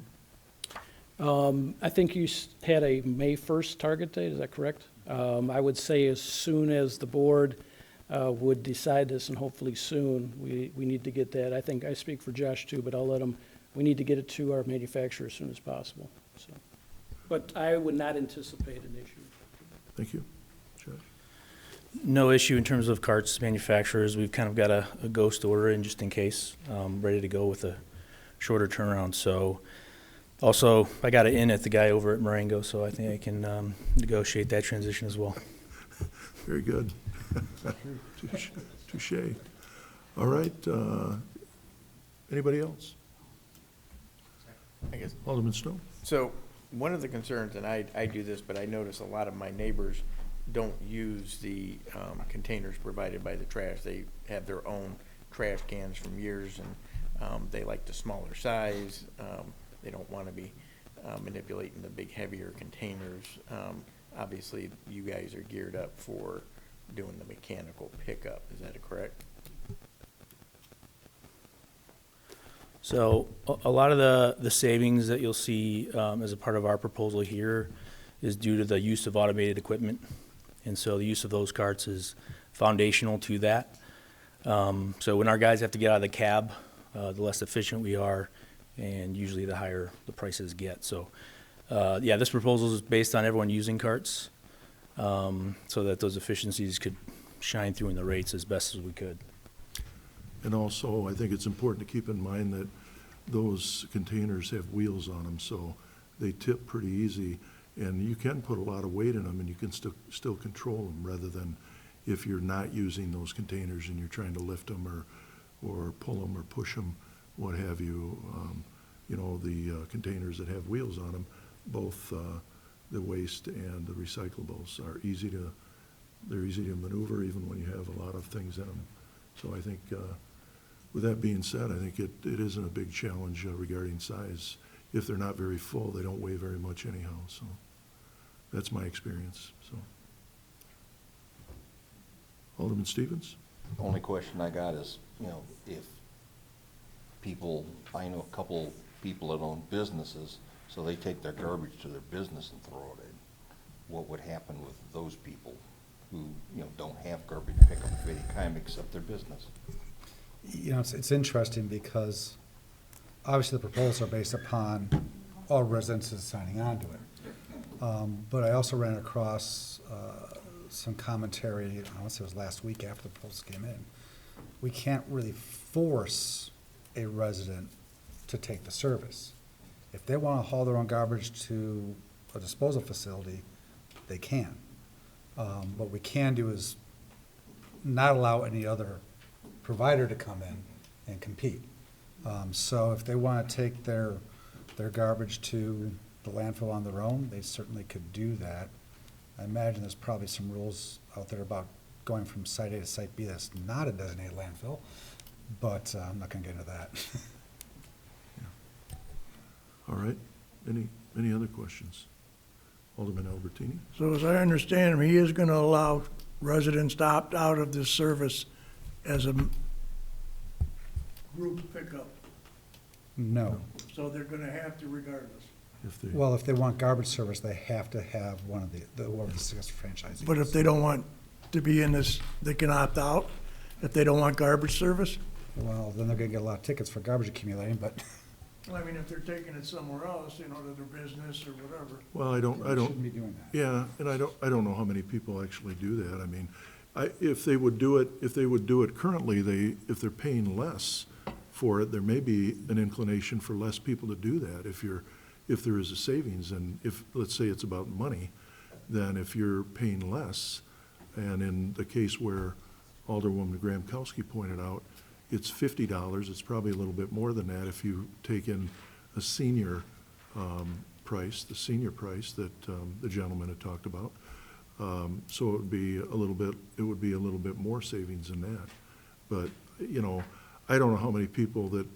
I think you had a May 1st target date, is that correct? I would say as soon as the board would decide this, and hopefully soon, we need to get that. I think I speak for Josh too, but I'll let him, we need to get it to our manufacturer as soon as possible, so. But I would not anticipate an issue. Thank you. Josh? No issue in terms of carts manufacturers. We've kind of got a ghost order in just in case, ready to go with a shorter turnaround. So also, I got it in at the guy over at Marengo, so I think I can negotiate that transition as well. Very good. Touche. All right. Anybody else? I guess. Alderman Snow? So one of the concerns, and I do this, but I notice a lot of my neighbors don't use the containers provided by the trash. They have their own trash cans from years, and they like the smaller size. They don't want to be manipulating the big, heavier containers. Obviously, you guys are geared up for doing the mechanical pickup. Is that correct? So a lot of the savings that you'll see as a part of our proposal here is due to the use of automated equipment. And so the use of those carts is foundational to that. So when our guys have to get out of the cab, the less efficient we are, and usually the higher the prices get. So, yeah, this proposal is based on everyone using carts, so that those efficiencies could shine through in the rates as best as we could. And also, I think it's important to keep in mind that those containers have wheels on them, so they tip pretty easy. And you can put a lot of weight in them, and you can still control them, rather than if you're not using those containers and you're trying to lift them or pull them or push them, what have you. You know, the containers that have wheels on them, both the waste and the recyclables are they're easy to maneuver even when you have a lot of things in them. So I think, with that being said, I think it isn't a big challenge regarding size. If they're not very full, they don't weigh very much anyhow, so that's my experience, so. Alderman Stevens? The only question I got is, you know, if people, I know a couple people that own businesses, so they take their garbage to their business and throw it in. What would happen with those people who, you know, don't have garbage pickup of any kind except their business? You know, it's interesting because obviously the proposals are based upon all residences signing on to it. But I also ran across some commentary, I want to say it was last week after the proposals came in. We can't really force a resident to take the service. If they want to haul their own garbage to a disposal facility, they can. What we can do is not allow any other provider to come in and compete. So if they want to take their garbage to the landfill on their own, they certainly could do that. I imagine there's probably some rules out there about going from site A to site B that's not a designated landfill, but I'm not going to get into that. All right, any other questions? Alderman Albertini? So as I understand him, he is going to allow residents to opt out of this service as a group pickup. No. So they're going to have to regardless. Well, if they want garbage service, they have to have one of whoever the successful franchisee. But if they don't want to be in this, they can opt out if they don't want garbage service? Well, then they're gonna get a lot of tickets for garbage accumulating, but. Well, I mean, if they're taking it somewhere else, you know, to their business or whatever. Well, I don't. Shouldn't be doing that. Yeah, and I don't know how many people actually do that. I mean, if they would do it currently, if they're paying less for it, there may be an inclination for less people to do that. If there is a savings, and if, let's say it's about money, then if you're paying less, and in the case where Alderwoman Graham-Kowski pointed out, it's $50, it's probably a little bit more than that if you take in a senior price, the senior price that the gentleman had talked about. So it would be a little bit more savings than that. But, you know, I don't know how many people that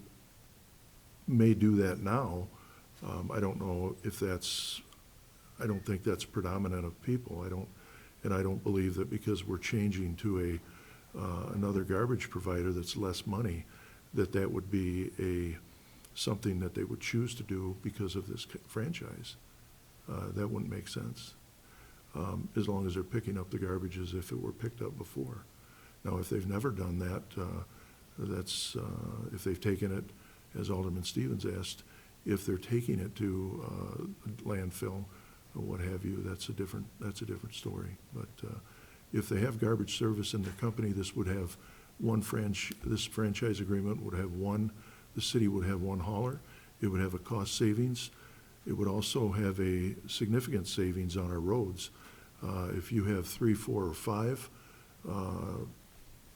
may do that now. I don't know if I don't think that's predominant of people. I don't believe that because we're changing to another garbage provider that's less money, that would be something that they would choose to do because of this franchise. That wouldn't make sense, as long as they're picking up the garbage as if it were picked up before. Now, if they've never done that, if they've taken it, as Alderman Stevens asked, if they're taking it to landfill or what have you, that's a different story. But if they have garbage service in their company, this franchise agreement would have the city would have one hauler. It would have a cost savings. It would also have a significant savings on our roads. If you have 3, 4, or 5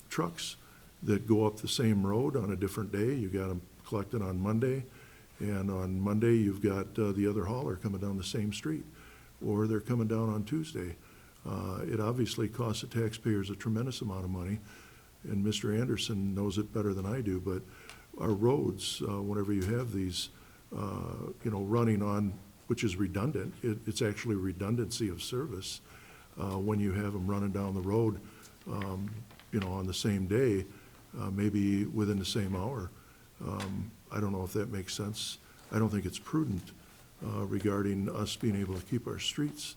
trucks that go up the same road on a different day, you got them collected on Monday, and on Monday you've got the other hauler coming down the same street, or they're coming down on Tuesday. It obviously costs the taxpayers a tremendous amount of money, and Mr. Anderson knows it better than I do, but our roads, whenever you have these, running on, which is redundant, it's actually redundancy of service. When you have them running down the road, on the same day, maybe within the same hour, I don't know if that makes sense. I don't think it's prudent regarding us being able to keep our streets,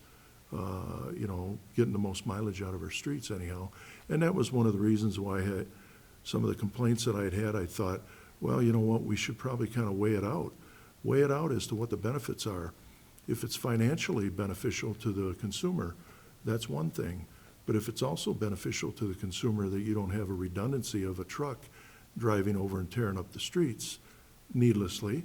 getting the most mileage out of our streets anyhow. And that was one of the reasons why I had some of the complaints that I had. I thought, well, you know what, we should probably kind of weigh it out as to what the benefits are. If it's financially beneficial to the consumer, that's one thing. But if it's also beneficial to the consumer that you don't have a redundancy of a truck driving over and tearing up the streets needlessly,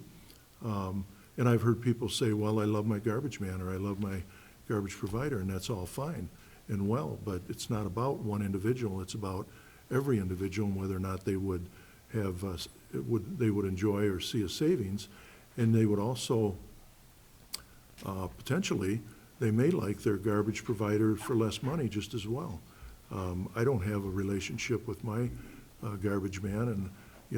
and I've heard people say, well, I love my garbage man or I love my garbage provider, and that's all fine and well, but it's not about one individual, it's about every individual and whether or not they would have, they would enjoy or see a savings, and they would also, potentially, they may like their garbage provider for less money just as well. I don't have a relationship with my garbage man, and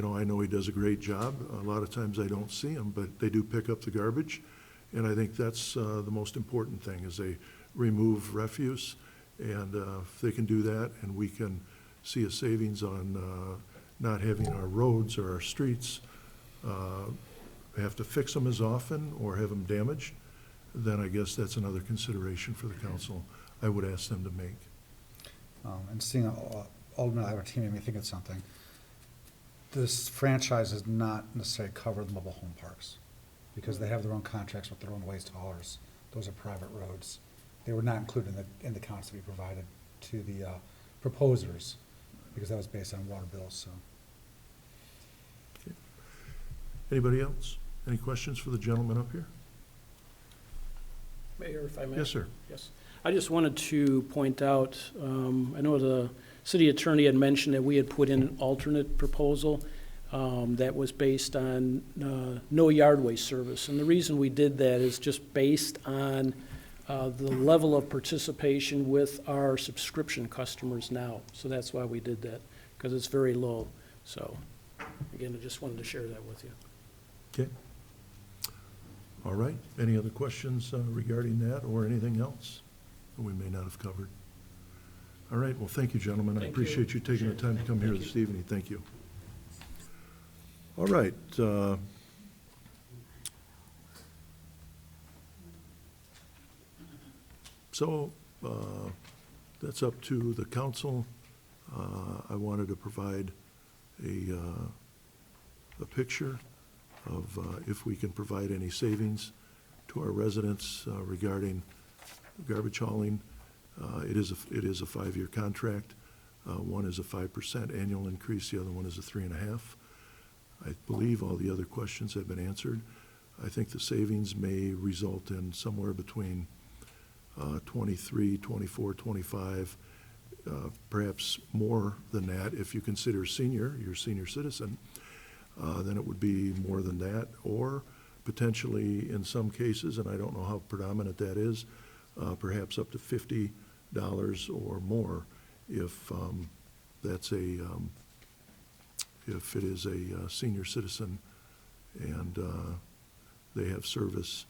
I know he does a great job. A lot of times I don't see him, but they do pick up the garbage, and I think that's the most important thing, is they remove refuse, and if they can do that, and we can see a savings on not having our roads or our streets have to fix them as often or have them damaged, then I guess that's another consideration for the council I would ask them to make. And seeing Alderman Albertini made me think of something. This franchise does not necessarily cover the mobile home parks because they have their own contracts with their own waste haulers. Those are private roads. They were not included in the counts that we provided to the proposers because that was based on water bills. So, okay. Anybody else? Any questions for the gentleman up here? Mayor, if I may? Yes, sir. Yes. I just wanted to point out, I know the city attorney had mentioned that we had put in an alternate proposal that was based on no yard waste service. And the reason we did that is just based on the level of participation with our subscription customers now. So that's why we did that, because it's very low. So, again, I just wanted to share that with you. Okay. All right. Any other questions regarding that or anything else that we may not have covered? All right. Well, thank you, gentlemen. I appreciate you taking the time to come here this evening. Thank you. All right. So that's up to the council. I wanted to provide a picture of if we can provide any savings to our residents regarding garbage hauling. It is a 5-year contract. One is a 5% annual increase. The other one is a 3.5%. I believe all the other questions have been answered. I think the savings may result in somewhere between 23, 24, 25, perhaps more than that. If you consider you're a senior citizen, then it would be more than that, or potentially in some cases, and I don't know how predominant that is, perhaps up to $50 or more if if it is a senior citizen and they have service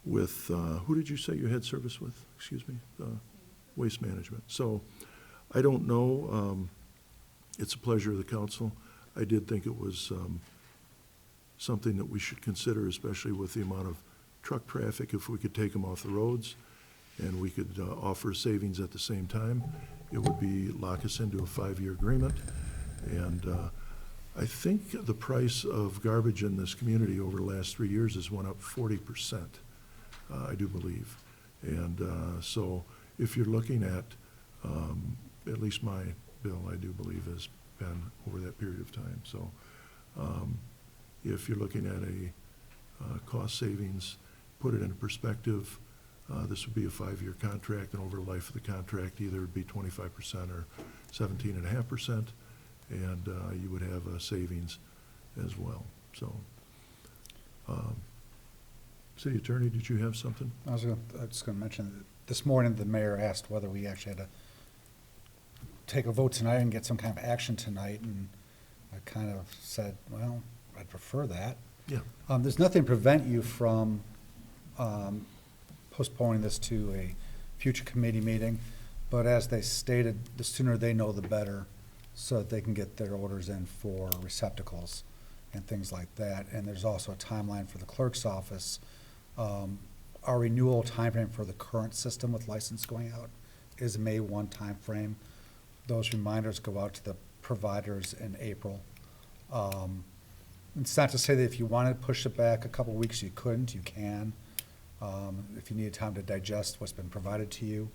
with, who did you say you had service with? Excuse me, Waste Management. So I don't know. It's a pleasure of the council. I did think it was something that we should consider, especially with the amount of truck traffic. If we could take them off the roads and we could offer savings at the same time, it would be lock us into a 5-year agreement. And I think the price of garbage in this community over the last 3 years has went up 40%, I do believe. And so if you're looking at least my bill, I do believe has been over that period of time. So if you're looking at a cost savings, put it into perspective, this would be a 5-year contract, and over the life of the contract, either it'd be 25% or 17.5%, and you would have a savings as well. So, City Attorney, did you have something? I was just going to mention that this morning the mayor asked whether we actually had to take a vote tonight and get some kind of action tonight, and I kind of said, well, I'd prefer that. Yeah. There's nothing to prevent you from postponing this to a future committee meeting, but as they stated, the sooner they know, the better so that they can get their orders in for receptacles and things like that. And there's also a timeline for the clerk's office. Our renewal timeframe for the current system with license going out is May 1 timeframe. Those reminders go out to the providers in April. It's not to say that if you wanted to push it back a couple weeks, you couldn't, you can. If you need time to digest what's been provided to you.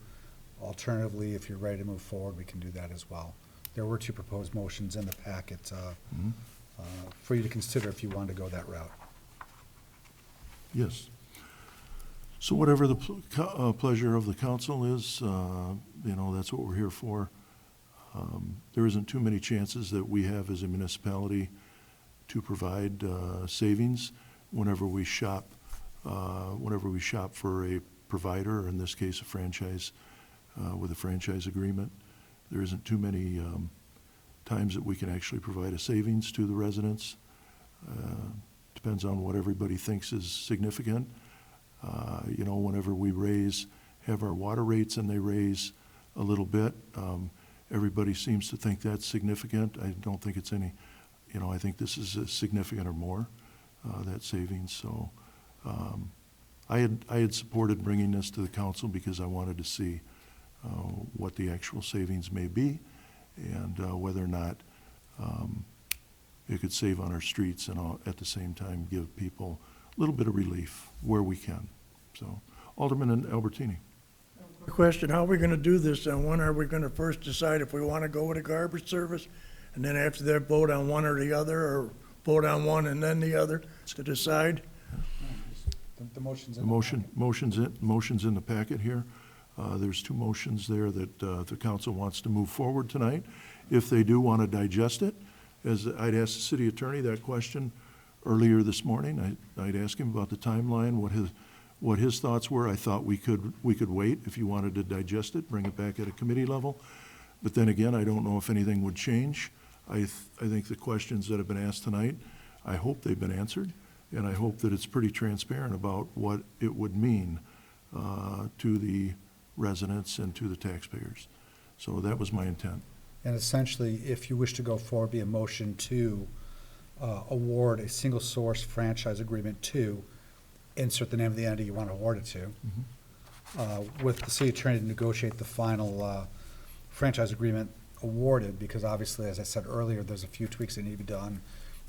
Alternatively, if you're ready to move forward, we can do that as well. There were 2 proposed motions in the packet for you to consider if you wanted to go that route. Yes. So whatever the pleasure of the council is, that's what we're here for. There isn't too many chances that we have as a municipality to provide savings whenever we shop for a provider, or in this case, a franchise with a franchise agreement. There isn't too many times that we can actually provide a savings to the residents. Depends on what everybody thinks is significant. Whenever we have our water rates and they raise a little bit, everybody seems to think that's significant. I don't think it's any, I think this is significant or more, that savings. So I had supported bringing this to the council because I wanted to see what the actual savings may be and whether or not it could save on our streets and at the same time give people a little bit of relief where we can. So, Alderman and Albertini. Question, how are we gonna do this, and when are we gonna first decide if we wanna go with a garbage service? And then after that, vote on one or the other, or vote on one and then the other to decide? The motion's The in. motion's in the packet here. There's 2 motions there that the council wants to move forward tonight. If they do want to digest it, as I'd asked the city attorney that question earlier this morning, I'd ask him about the timeline, what his thoughts were. I thought we could wait if you wanted to digest it, bring it back at a committee level. But then again, I don't know if anything would change. I think the questions that have been asked tonight, I hope they've been answered, and I hope that it's pretty transparent about what it would mean to the residents and to the taxpayers. So that was my intent. And essentially, if you wish to go forward, be a motion to award a single source franchise agreement to, insert the name of the entity you want to award it to, with the city attorney to negotiate the final franchise agreement awarded, because obviously, as I said earlier, there's a few tweaks that need to be done,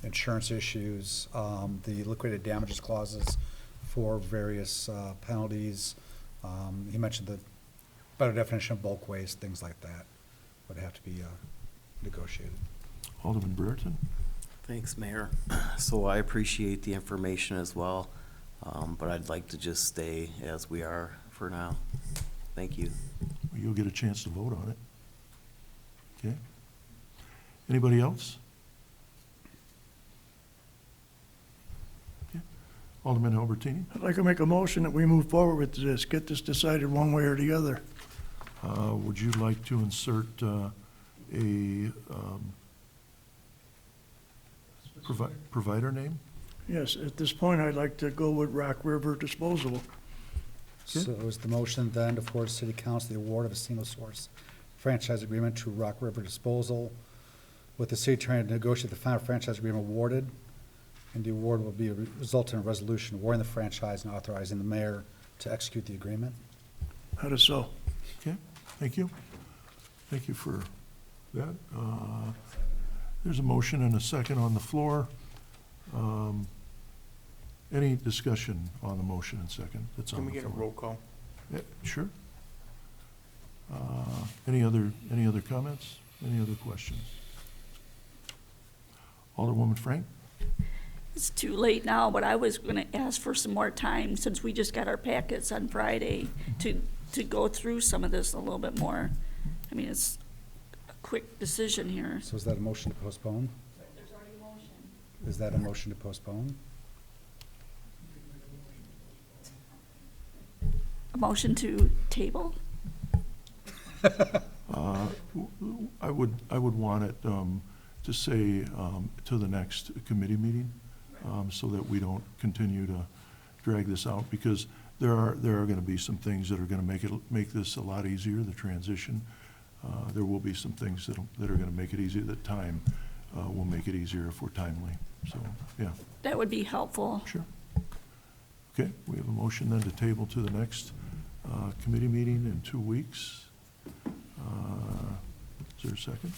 insurance issues, the liquidated damages clauses for various penalties. He mentioned the better definition of bulk waste, things like that would have to be negotiated. Alderman Brereton. Thanks, Mayor. So I appreciate the information as well, but I'd like to just stay as we are for now. Thank you. You'll get a chance to vote on it. Okay. Anybody else? Okay. Alderman Albertini. I'd like to make a motion that we move forward with this, get this decided one way or the other. Would you like to insert provider name? Yes, at this point, I'd like to go with Rock River Disposal. So is the motion then to forward City Council the award of a single source franchise agreement to Rock River Disposal, with the city attorney to negotiate the final franchise agreement awarded, and the award will be result in a resolution awarding the franchise and authorizing the mayor to execute the agreement? How does so? Okay, thank you. Thank you for that. There's a motion and a second on the floor. Any discussion on the motion and second that's on Can the we floor? get a roll call? Yeah, sure. Any other comments? Any other questions? Alderwoman Frank? It's too late now, but I was gonna ask for some more time, since we just got our packets on Friday, to go through some of this a little bit more. I mean, it's a quick decision here. So is that a motion to postpone? There's already a motion. Is that a motion to postpone? A motion to table? I would want it to say to the next committee meeting, so that we don't continue to drag this out, because there are going to be some things that are going to make this a lot easier, the transition. there will be some things that are going to make it easier. That time will make it easier if we're timely. So, yeah. That would be helpful. Sure. Okay, we have a motion then to table to the next committee meeting in 2 weeks. Is there a second?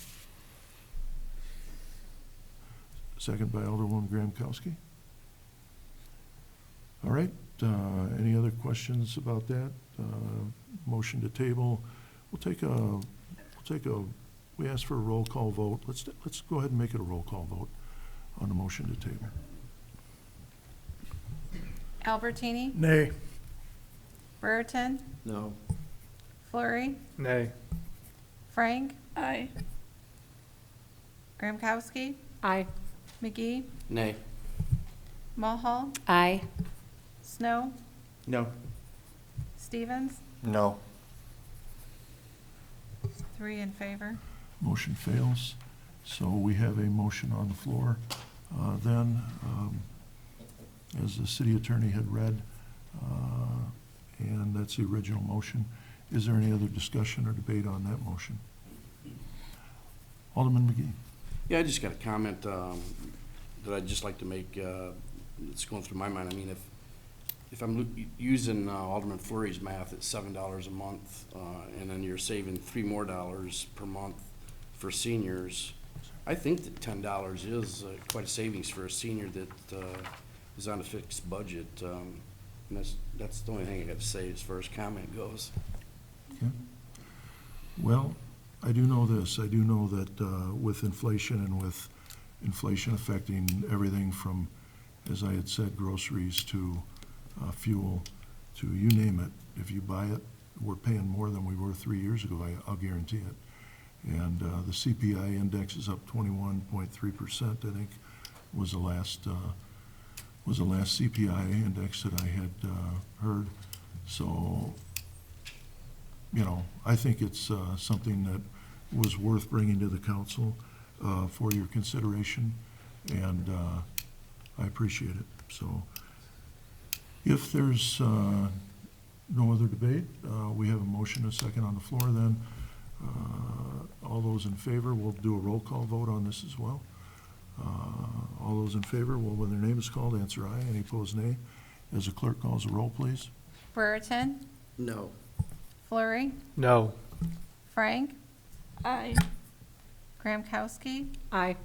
Second by Alderwoman Graham-Kowski. All right, any other questions about that? Motion to table. We asked for a roll call vote. Let's go ahead and make it a roll call vote on the motion to table. Albertini? Nay. Brereton? No. Flurry? Nay. Frank? Aye. Gramkowski? Aye. McGee? Nay. Mulhall? Aye. Snow? No. Stevens? No. 3 in favor. Motion fails. So we have a motion on the floor. Then, as the city attorney had read, and that's the original motion. Is there any other discussion or debate on that motion? Alderman McGee. Yeah, I just got a comment that I'd just like to make. It's going through my mind. I mean, if I'm using Alderman Fleury's math, it's $7 a month, and then you're saving $3 more per month for seniors. I think that $10 is quite a savings for a senior that is on a fixed budget. And that's the only thing I got to say as far as comment goes. Okay. Well, I do know this. I do know that with inflation and with inflation affecting everything from, as I had said, groceries to fuel to you name it, if you buy it, we're paying more than we were 3 years ago, I'll guarantee it. And the CPI index is up 21.3%, I think, was the last CPI index that I had heard. So, you know, I think it's something that was worth bringing to the council for your consideration, and I appreciate it. So, if there's no other debate, we have a motion and a second on the floor then. All those in favor, we'll do a roll call vote on this as well. All those in favor, well, when their name is called, answer aye. Any opposed, nay. As the clerk calls the roll, please. Brereton? No. Flurry? No. Frank? Aye. Gramkowski? Aye.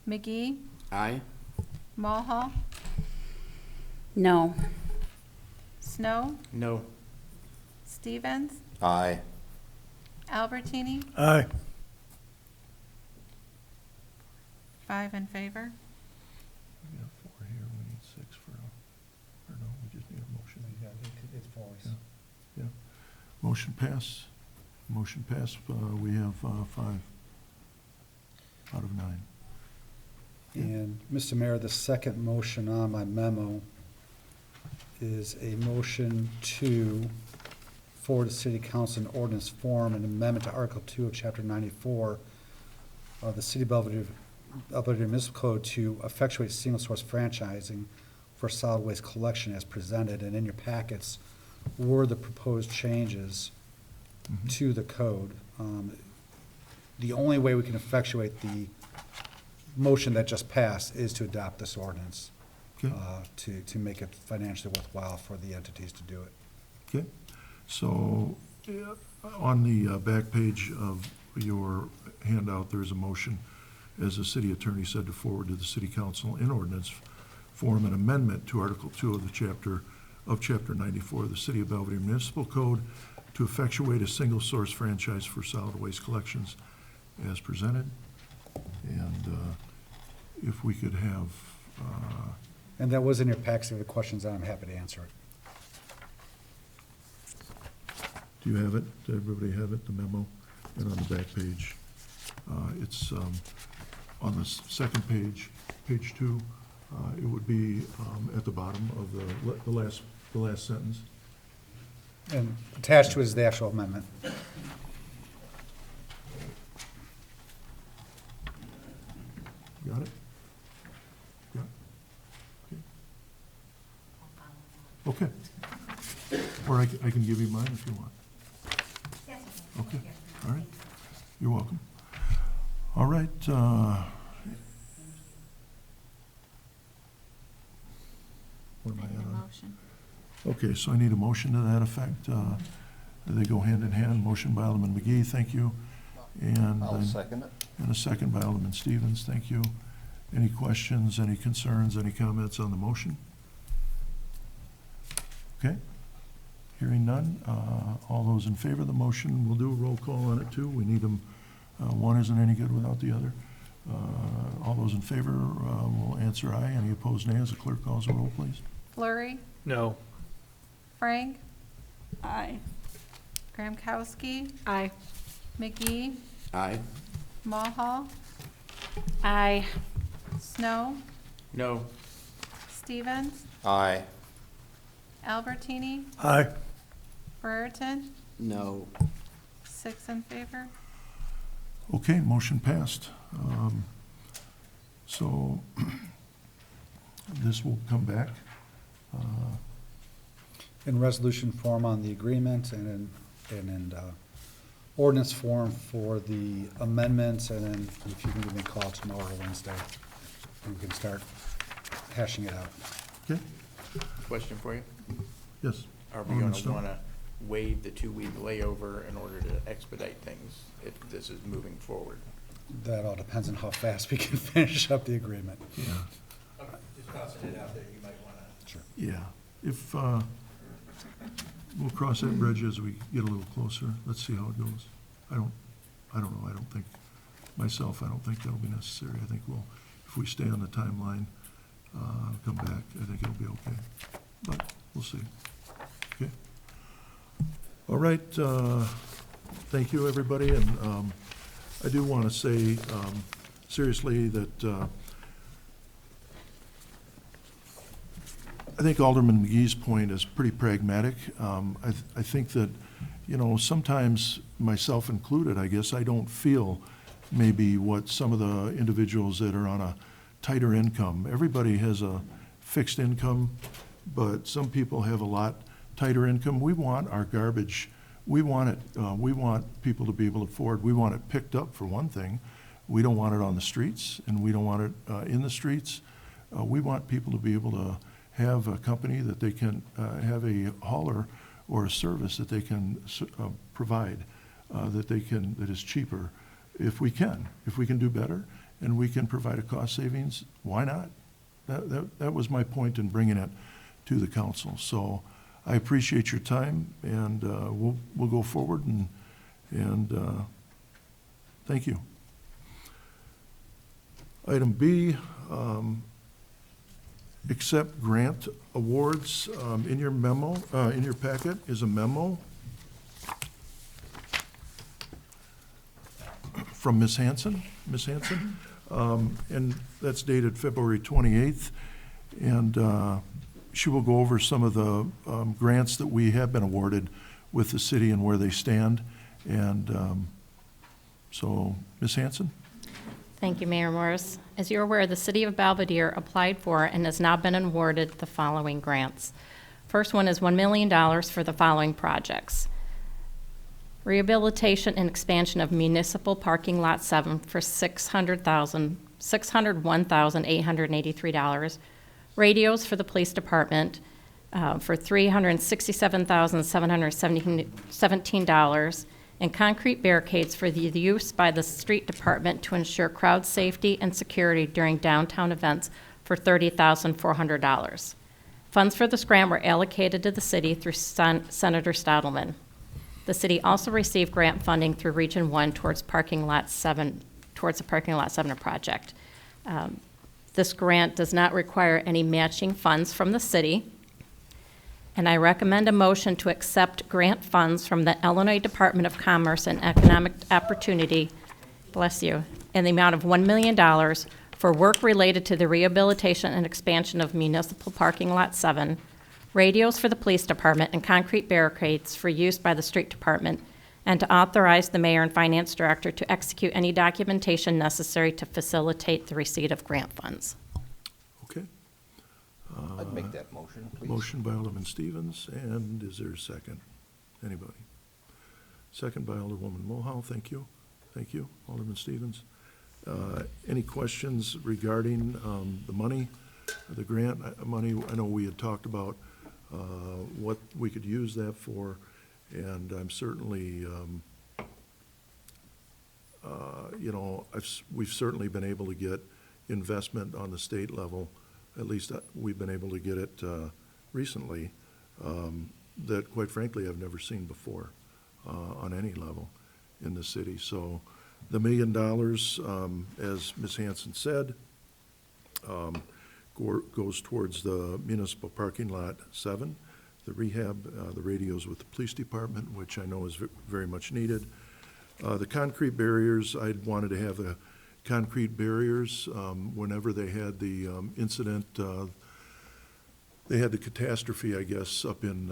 McGee? Aye. Mulhall? No. Snow? No. Stevens? Aye. Albertini? Aye. 5 in favor. We got 4 here, we need 6 for, or no, we just need a motion. Yeah, it's voice. Yeah. Motion passed. Motion passed. We have 5 out of 9. And, Mr. Mayor, the second motion on my memo is a motion to forward to City Council in ordinance form an amendment to Article 2 of Chapter 94 of the City of Belvedere Municipal Code to effectuate single-source franchising for solid waste collection as presented. And in your packets were the proposed changes to the code. The only way we can effectuate the motion that just passed is to adopt this ordinance, Okay. to make it financially worthwhile for the entities to do it. Okay. So on the back page of your handout, there's a motion, as the city attorney said, to forward to the city council in ordinance form an amendment to Article 2 of Chapter 94 of the City of Belvedere Municipal Code to effectuate a single-source franchise for solid waste collections as presented. And if we could have... And that was in your packets. If you have questions, I'm happy to answer it. Do you have it? Does everybody have it, the memo? And on the back page, it's on the second page, page 2, it would be at the bottom of the last sentence. And attached to it is the actual amendment. Got it? Yeah. Okay. Or I can give you mine if you want. Okay, all right. You're welcome. All right. Where am I at? Motion. Okay, so I need a motion to that effect. They go hand in hand. Motion by Alderman McGee, thank you. And I'll then- second it. And a second by Alderman Stevens, thank you. Any questions, any concerns, any comments on the motion? Okay, hearing none. All those in favor of the motion, we'll do a roll call on it too. We need them, one isn't any good without the other. All those in favor will answer aye. Any opposed, nay, as the clerk calls the roll, please. Flurry, No. Frank, Aye. Gramkowski, Aye. McGee, Aye. Mulhall, Aye. Snow, No. Stevens, Aye. Albertini, Aye. Brereton, No. 6 in favor. Okay, motion passed. So this will come back. In resolution form on the agreement and in ordinance form for the amendments, and then if you can give me a call tomorrow or Wednesday, we can start hashing it out. Okay, Question for you. yes. Are we Alderman gonna Snow. wanna waive the 2-week layover in order to expedite things if this is moving forward? That all depends on how fast we can finish up the agreement. Yeah. Just tossing it out there, you might wanna. Sure. Yeah, if, we'll cross that bridge as we get a little closer. Let's see how it goes. I don't know, I don't think, myself, I don't think that'll be necessary. I think we'll, if we stay on the timeline, come back, I think it'll be okay. But we'll see. Okay? All right, thank you, everybody, and I do want to say seriously that I think Alderman McGee's point is pretty pragmatic. I think that, you know, sometimes, myself included, I guess, I don't feel maybe what some of the individuals that are on a tighter income. Everybody has a fixed income, but some people have a lot tighter income. We want our garbage, we want people to be able to afford, we want it picked up for one thing. We don't want it on the streets, and we don't want it in the streets. We want people to be able to have a company that they can have a hauler or a service that they can provide, that is cheaper. If we can do better and we can provide a cost savings, why not? That was my point in bringing it to the council. So I appreciate your time, and we'll go forward, and thank you. Item B, accept grant awards. In your memo, in your packet is a memo from Ms. Hanson, and that's dated February 28th. And she will go over some of the grants that we have been awarded with the city and where they stand. And so, Ms. Hanson? Thank you, Mayor Morris. As you're aware, the City of Belvedere applied for and has now been awarded the following grants. First one is $1 million for the following projects. Rehabilitation and expansion of Municipal Parking Lot 7 for $601,883. Radios for the Police Department for $367,717. And concrete barricades for the use by the street department to ensure crowd safety and security during downtown events for $30,400. Funds for this grant were allocated to the city through Senator Stottlemyre. The city also received grant funding through Region 1 towards the Parking Lot 7 project. This grant does not require any matching funds from the city. And I recommend a motion to accept grant funds from the Illinois Department of Commerce and Economic Opportunity, bless you, in the amount of $1 million for work related to the rehabilitation and expansion of Municipal Parking Lot 7, radios for the police department, and concrete barricades for use by the street department, and to authorize the mayor and finance director to execute any documentation necessary to facilitate the receipt of grant funds. Okay. I'd make that motion, please. Motion by Alderman Stevens, and is there a second? Anybody? Second by Alderwoman Mohau, thank you. Thank you, Alderman Stevens. Any questions regarding the money, the grant money? I know we had talked about what we could use that for, and I'm certainly, we've certainly been able to get investment on the state level, at least we've been able to get it recently, that quite frankly I've never seen before on any level in the city. So the $1 million, as Ms. Hanson said, goes towards the municipal parking lot 7, the rehab, the radios with the police department, which I know is very much needed. The concrete barriers, I wanted to have the concrete barriers whenever they had the incident. They had the catastrophe, I guess, up in,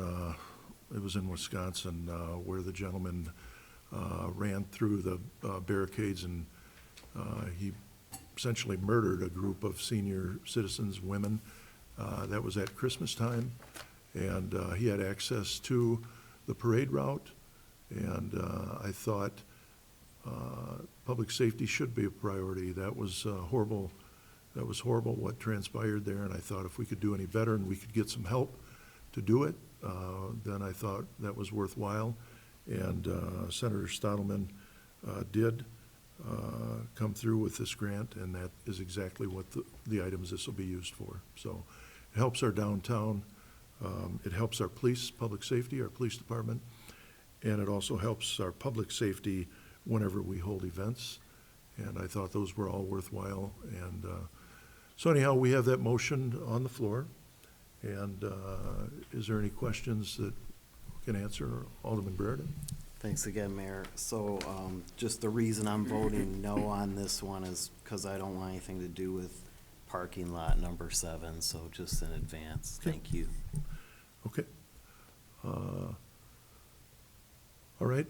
it was in Wisconsin, where the gentleman ran through the barricades and he essentially murdered a group of senior citizens, women. That was at Christmas time, and he had access to the parade route, and I thought public safety should be a priority. That was horrible. That was horrible what transpired there, and I thought if we could do any better and we could get some help to do it, then I thought that was worthwhile. And Senator Stottlemyre did come through with this grant, and that is exactly what the items this will be used for. So it helps our downtown, it helps our police, public safety, our police department, and it also helps our public safety whenever we hold events. And I thought those were all worthwhile. And so anyhow, we have that motion on the floor. And is there any questions that we can answer? Alderman Brereton? Thanks again, Mayor. So just the reason I'm voting no on this one is because I don't want anything to do with parking lot number 7, so just in advance. Okay. Thank you. Okay. All right.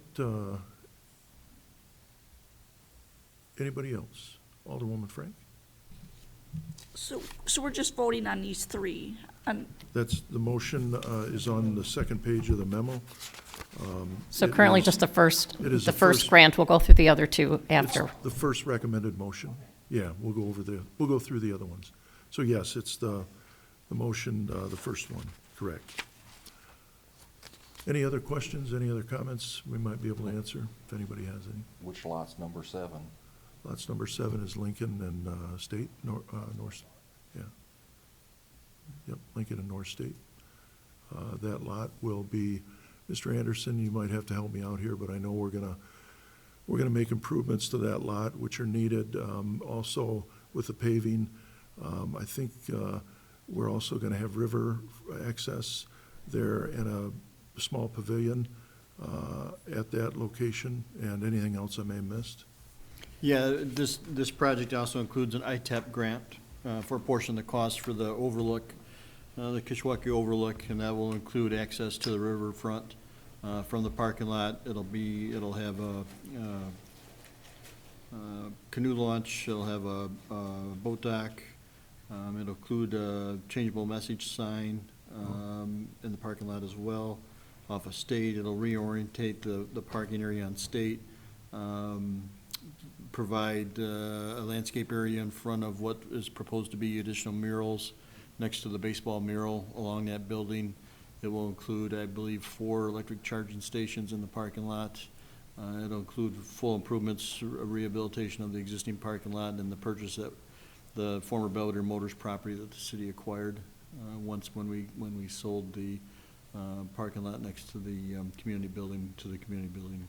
Anybody else? Alderwoman Frank? So we're just voting on these 3. That's, the motion is on the second page of the memo. So It currently is- just the first, it is the first grant, we'll go through the other 2 after. It's the first recommended motion. Yeah, we'll go through the other ones. So yes, it's the motion, the first one, correct. Any other questions, any other comments we might be able to answer, if anybody has any? Which lot's number 7? Lots number 7 is Lincoln and State, North, yeah. Yep, Lincoln and North State. That lot will be, Mr. Anderson, you might have to help me out here, but I know we're gonna make improvements to that lot, which are needed. Also with the paving, I think we're also gonna have river access there and a small pavilion at that location, and anything else I may have missed. Yeah, this project also includes an ITEP grant for a portion of the cost for the overlook, the Kishwaukee Overlook, and that will include access to the riverfront from the parking lot. It'll have a canoe launch, it'll have a boat dock, it'll include a changeable message sign in the parking lot as well. Off of State, it'll reorientate the parking area on State, provide a landscape area in front of what is proposed to be additional murals next to the baseball mural along that building. It will include, I believe, 4 electric charging stations in the parking lot. It'll include full improvements, rehabilitation of the existing parking lot, and the purchase of the former Belvedere Motors property that the city acquired when we sold the parking lot next to the community building to the community building.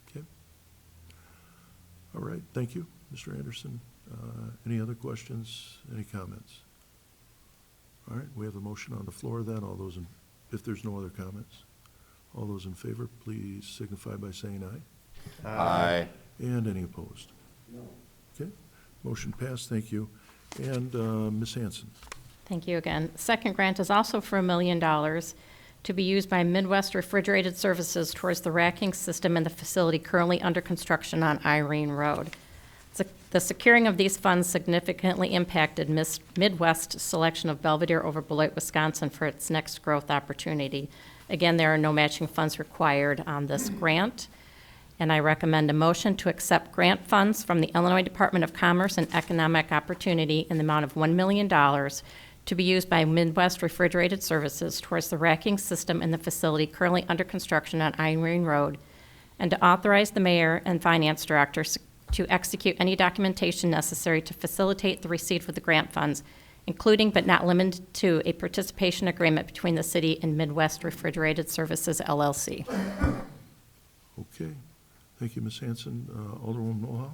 Okay. All right, thank you, Mr. Anderson. Any other questions, any comments? All right, we have a motion on the floor then. All those if there's no other comments, all those in favor, please signify by saying aye. Aye. And any opposed? No. Okay, motion passed, thank you. And Ms. Hanson? Thank you again. Second grant is also for $1 million to be used by Midwest Refrigerated Services towards the racking system in the facility currently under construction on Irene Road. The securing of these funds significantly impacted Midwest's selection of Belvedere over Beloit, Wisconsin for its next growth opportunity. Again, there are no matching funds required on this grant. and I recommend a motion to accept grant funds from the Illinois Department of Commerce and Economic Opportunity in the amount of $1 million to be used by Midwest Refrigerated Services towards the racking system in the facility currently under construction on Irene Road, and to authorize the mayor and finance director to execute any documentation necessary to facilitate the receipt of the grant funds, including but not limited to a participation agreement between the city and Midwest Refrigerated Services LLC. Okay. Thank you, Ms. Hanson. Alderwoman Mohal?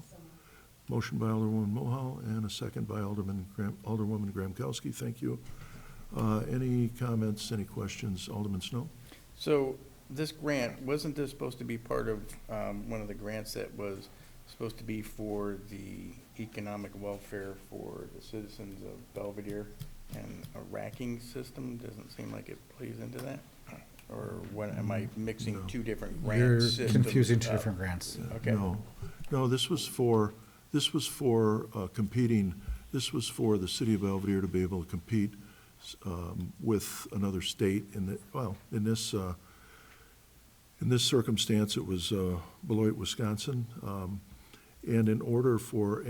Motion by Alderwoman Mohal and a second by Alderwoman Gramkowski. Thank you. Any comments, any questions? Alderman Snow? So this grant, wasn't this supposed to be part of one of the grants that was supposed to be for the economic welfare for the citizens of Belvedere? And a racking system doesn't seem like it plays into that? Or what, am I mixing No. two different grant You're systems? confusing two up? different grants. Okay. No, this was for competing, this was for the city of Belvedere to be able to compete with another state in this circumstance, it was Beloit, Wisconsin. And in order for,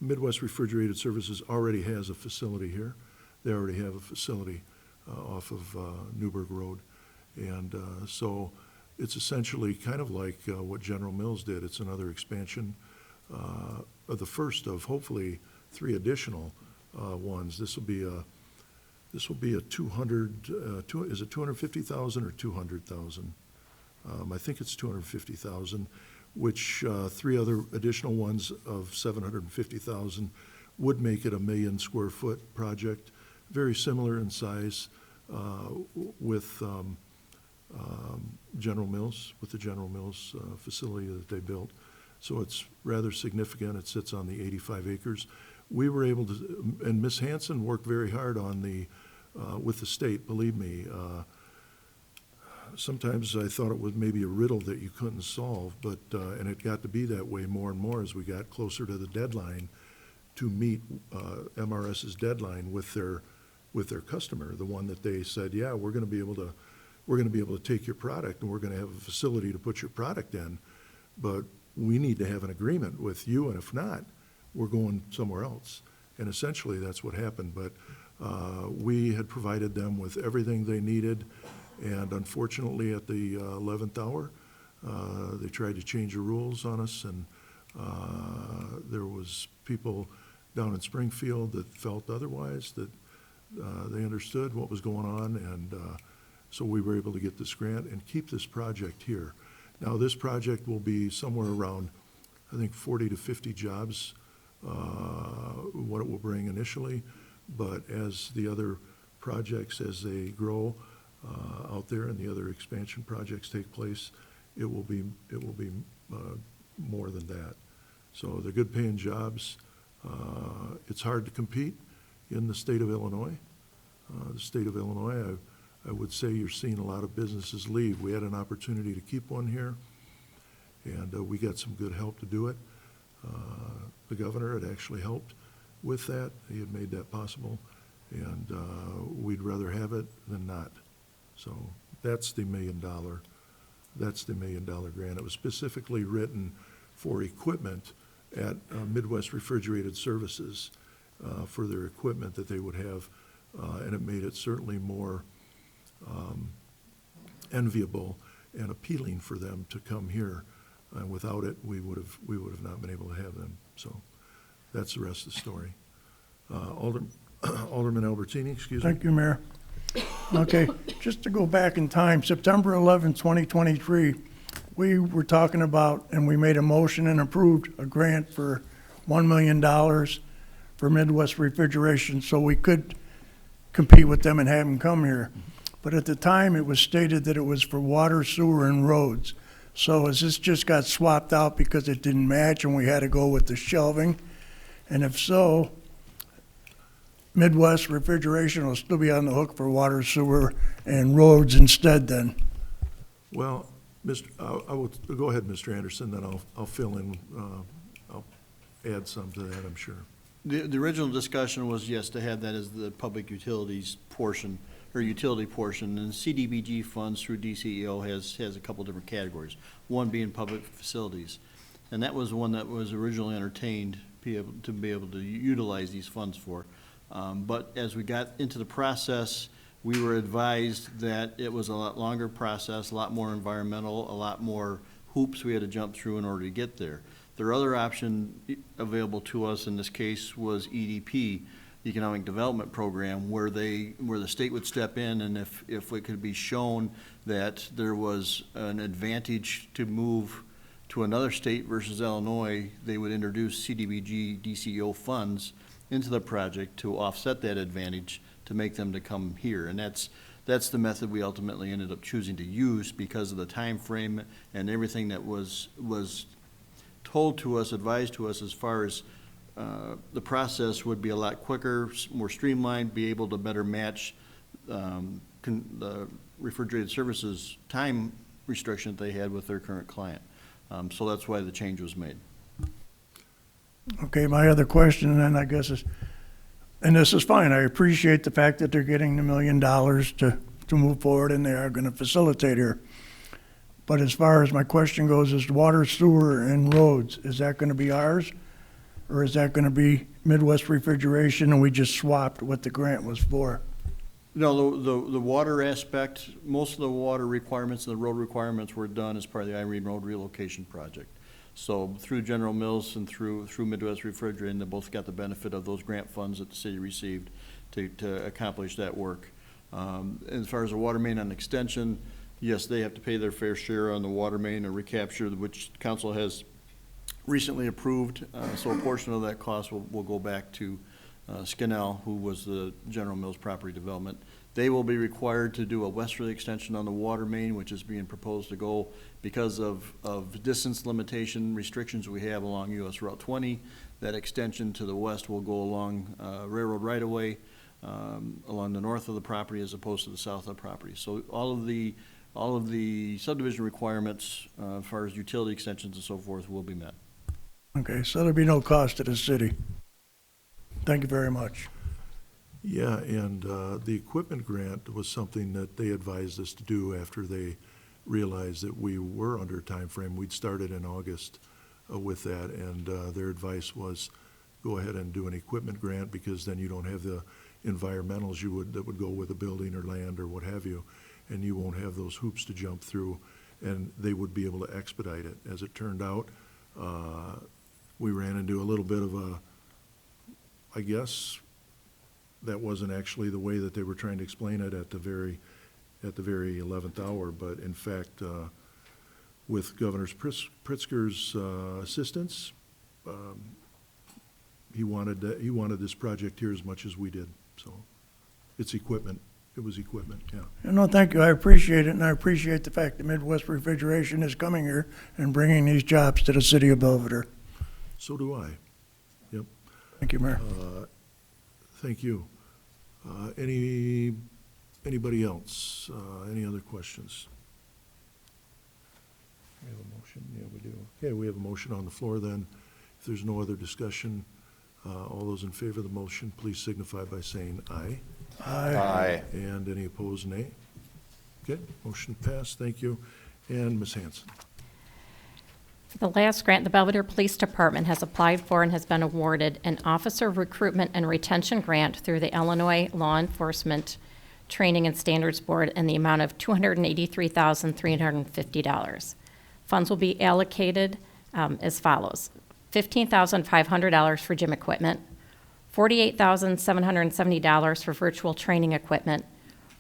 Midwest Refrigerated Services already has a facility here. They already have a facility off of Newburgh Road. And so it's essentially kind of like what General Mills did. It's another expansion of the first of hopefully 3 additional ones. This will be a 200, is it 250,000 or 200,000? I think it's 250,000, which 3 other additional ones of 750,000 would make it a 1 million square foot project, very similar in size with General Mills, with the General Mills facility that they built. So it's rather significant. It sits on the 85 acres. We were able to, and Ms. Hanson worked very hard on with the state, believe me. Sometimes I thought it was maybe a riddle that you couldn't solve, but, and it got to be that way more and more as we got closer to the deadline to meet MRS's deadline with their customer, the one that they said, yeah, we're going to be able to take your product and we're going to have a facility to put your product in, but we need to have an agreement with you, and if not, we're going somewhere else. And essentially that's what happened, but we had provided them with everything they needed, and unfortunately at the 11th hour, they tried to change the rules on us, and there was people down in Springfield that felt otherwise, that they understood what was going on, and so we were able to get this grant and keep this project here. Now, this project will be somewhere around, I think, 40 to 50 jobs, what it will bring initially, but as the other projects, as they grow out there and the other expansion projects take place, it will be more than that. So they're good paying jobs. It's hard to compete in the state of Illinois. The state of Illinois, I would say you're seeing a lot of businesses leave. We had an opportunity to keep one here, and we got some good help to do it. The governor had actually helped with that. He had made that possible, and we'd rather have it than not. So that's the $1 million. That's the $1 million grant. It was specifically written for equipment at Midwest Refrigerated Services for their equipment that they would have, and it made it certainly more enviable and appealing for them to come here. And without it, we would have not been able to have them. So that's the rest of the story. Alderman Albertini, excuse me. Thank you, Mayor. Okay, just to go back in time, September 11, 2023, we were talking about, and we made a motion and approved a grant for $1 million for Midwest Refrigeration so we could compete with them and have them come here. But at the time, it was stated that it was for water, sewer, and roads. So has this just got swapped out because it didn't match and we had to go with the shelving? And if so, Midwest Refrigeration will still be on the hook for water, sewer, and roads instead then? Well, I will go ahead, Mr. Anderson, then I'll fill in, I'll add some to that, I'm sure. The original discussion was, yes, to have that as the public utilities portion or utility portion, and CDBG funds through DCEO has a couple different categories, one being public facilities. And that was one that was originally entertained to be able to utilize these funds for. But as we got into the process, we were advised that it was a lot longer process, a lot more environmental, a lot more hoops we had to jump through in order to get there. Their other option available to us in this case was EDP, Economic Development Program, where the state would step in, and if it could be shown that there was an advantage to move to another state versus Illinois, they would introduce CDBG DCO funds into the project to offset that advantage to make them to come here. And that's the method we ultimately ended up choosing to use because of the time frame and everything that was told to us, advised to us as far as the process would be a lot quicker, more streamlined, be able to better match the refrigerated services time restriction that they had with their current client. So that's why the change was made. Okay, my other question then I guess is, and this is fine, I appreciate the fact that they're getting $1 million to move forward and they are gonna facilitate here. But as far as my question goes, is water, sewer, and roads, is that gonna be ours? Or is that gonna be Midwest Refrigeration and we just swapped what the grant was for? No, the water aspect, most of the water requirements and the road requirements were done as part of the Irene Road relocation project. So through General Mills and through Midwest Refrigerating, they both got the benefit of those grant funds that the city received to accomplish that work. As far as the water main on extension, yes, they have to pay their fair share on the water main or recapture, which council has recently approved. So a portion of that cost will go back to Skinnell, who was the General Mills property development. They will be required to do a westerly extension on the water main, which is being proposed to go because of distance limitation restrictions we have along US Route 20. That extension to the west will go along railroad right-of-way along the north of the property as opposed to the south of the property. So all of the subdivision requirements as far as utility extensions and so forth will be met. Okay, so there'll be no cost to the city. Thank you very much. Yeah, and the equipment grant was something that they advised us to do after they realized that we were under time frame. We'd started in August with that, and their advice was go ahead and do an equipment grant because then you don't have the environmentals that would go with a building or land or what have you, and you won't have those hoops to jump through, and they would be able to expedite it. As it turned out, we ran into a little bit of I guess that wasn't actually the way that they were trying to explain it at the very 11th hour, but in fact, with Governor Pritzker's assistance, he wanted this project here as much as we did. So it's equipment. It was equipment, yeah. No, thank you. I appreciate it, and I appreciate the fact that Midwest Refrigeration is coming here and bringing these jobs to the city of Belvedere. So do I. Yep. Thank you, Mayor. Thank you. Anybody else? Any other questions? We have a motion? Yeah, we do. Okay, we have a motion on the floor then. If there's no other discussion, all those in favor of the motion, please signify by saying aye. Aye. Aye. And any opposed, nay? Okay, motion passed. Thank you. And Ms. Hanson. For the last grant, the Belvedere Police Department has applied for and has been awarded an Officer Recruitment and Retention Grant through the Illinois Law Enforcement Training and Standards Board in the amount of $283,350. Funds will be allocated as follows: $15,500 for gym equipment, $48,770 for virtual training equipment,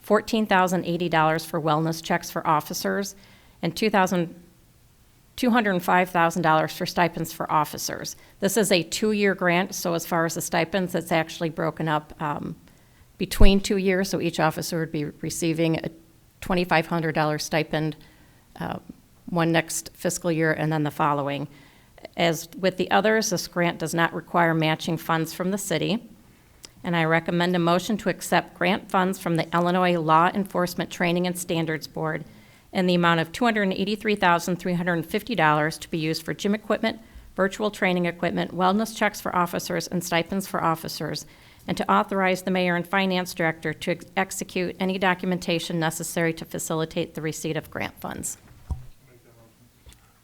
$14,080 for wellness checks for officers, and $205,000 for stipends for officers. This is a 2-year grant, so as far as the stipends, it's actually broken up between 2 years, so each officer would be receiving a $2,500 stipend one next fiscal year and then the following. As with the others, this grant does not require matching funds from the city, and I recommend a motion to accept grant funds from the Illinois Law Enforcement Training and Standards Board in the amount of $283,350 to be used for gym equipment, virtual training equipment, wellness checks for officers, and stipends for officers, and to authorize the mayor and finance director to execute any documentation necessary to facilitate the receipt of grant funds.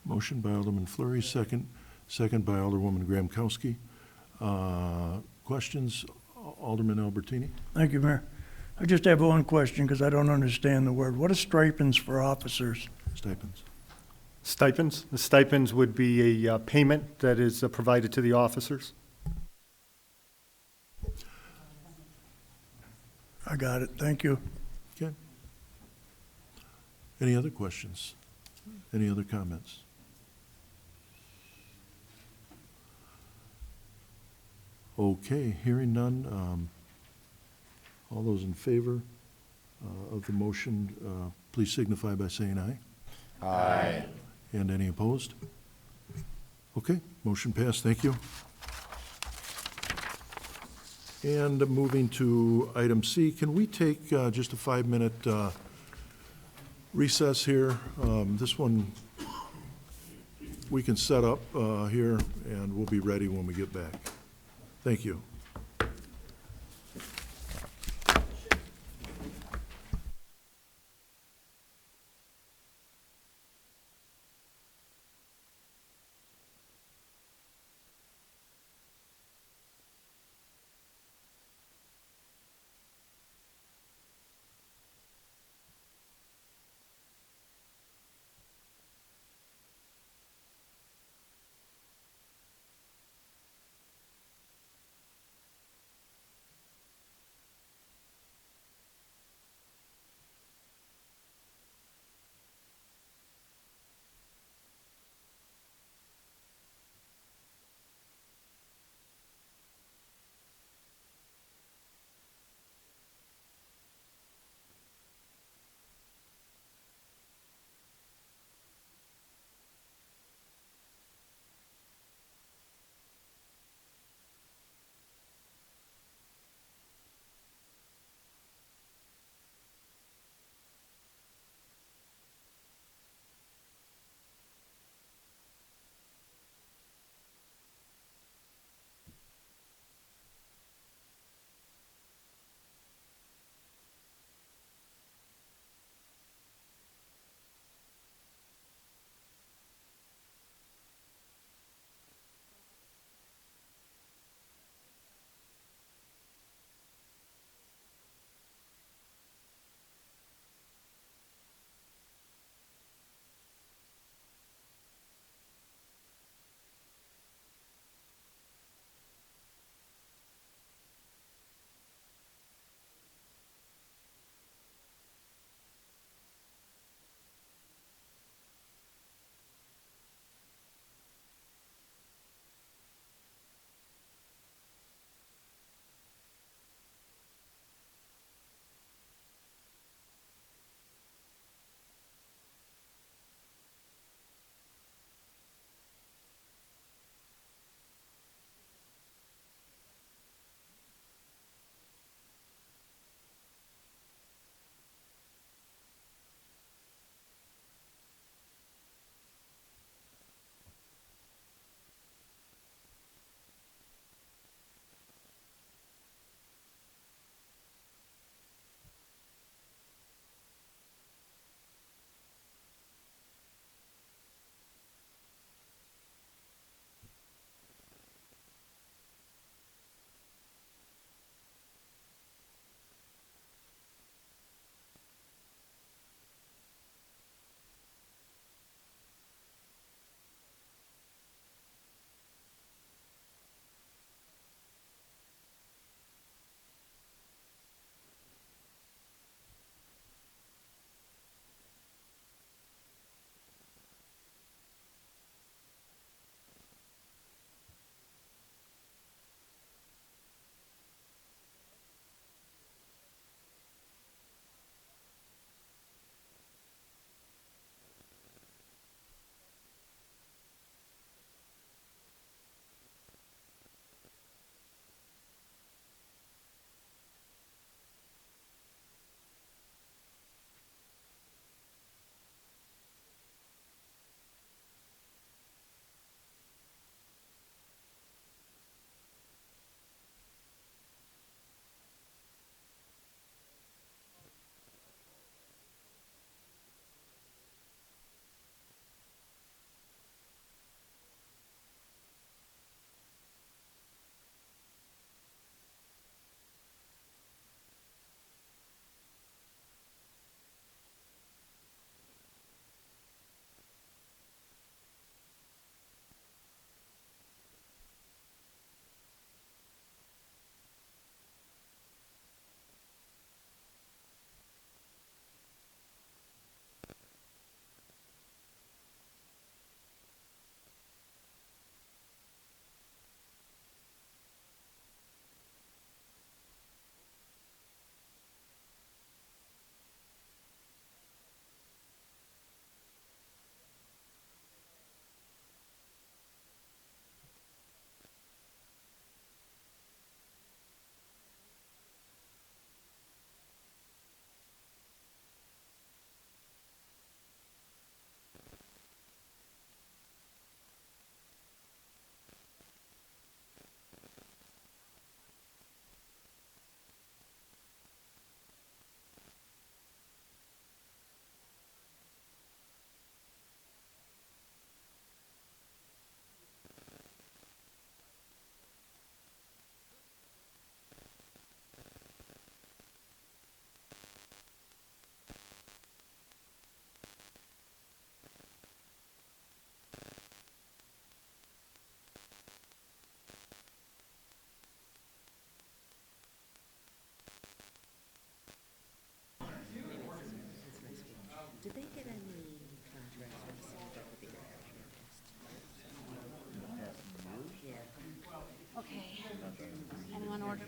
Motion by Alderman Flurry, second by Alderwoman Graham-Kowski. Questions? Alderman Albertini? Thank you, Mayor. I just have one question because I don't understand the word. What is stipends for officers? Stipends. Stipends? The stipends would be a payment that is provided to the officers. I got it. Thank you. Okay. Any other questions? Any other comments? Okay, hearing none. All those in favor of the motion, please signify by saying aye. Aye. And any opposed? Okay, motion passed. Thank you. And moving to item C, can we take just a 5-minute recess here? This one we can set up here, and we'll be ready when we get back. Thank you.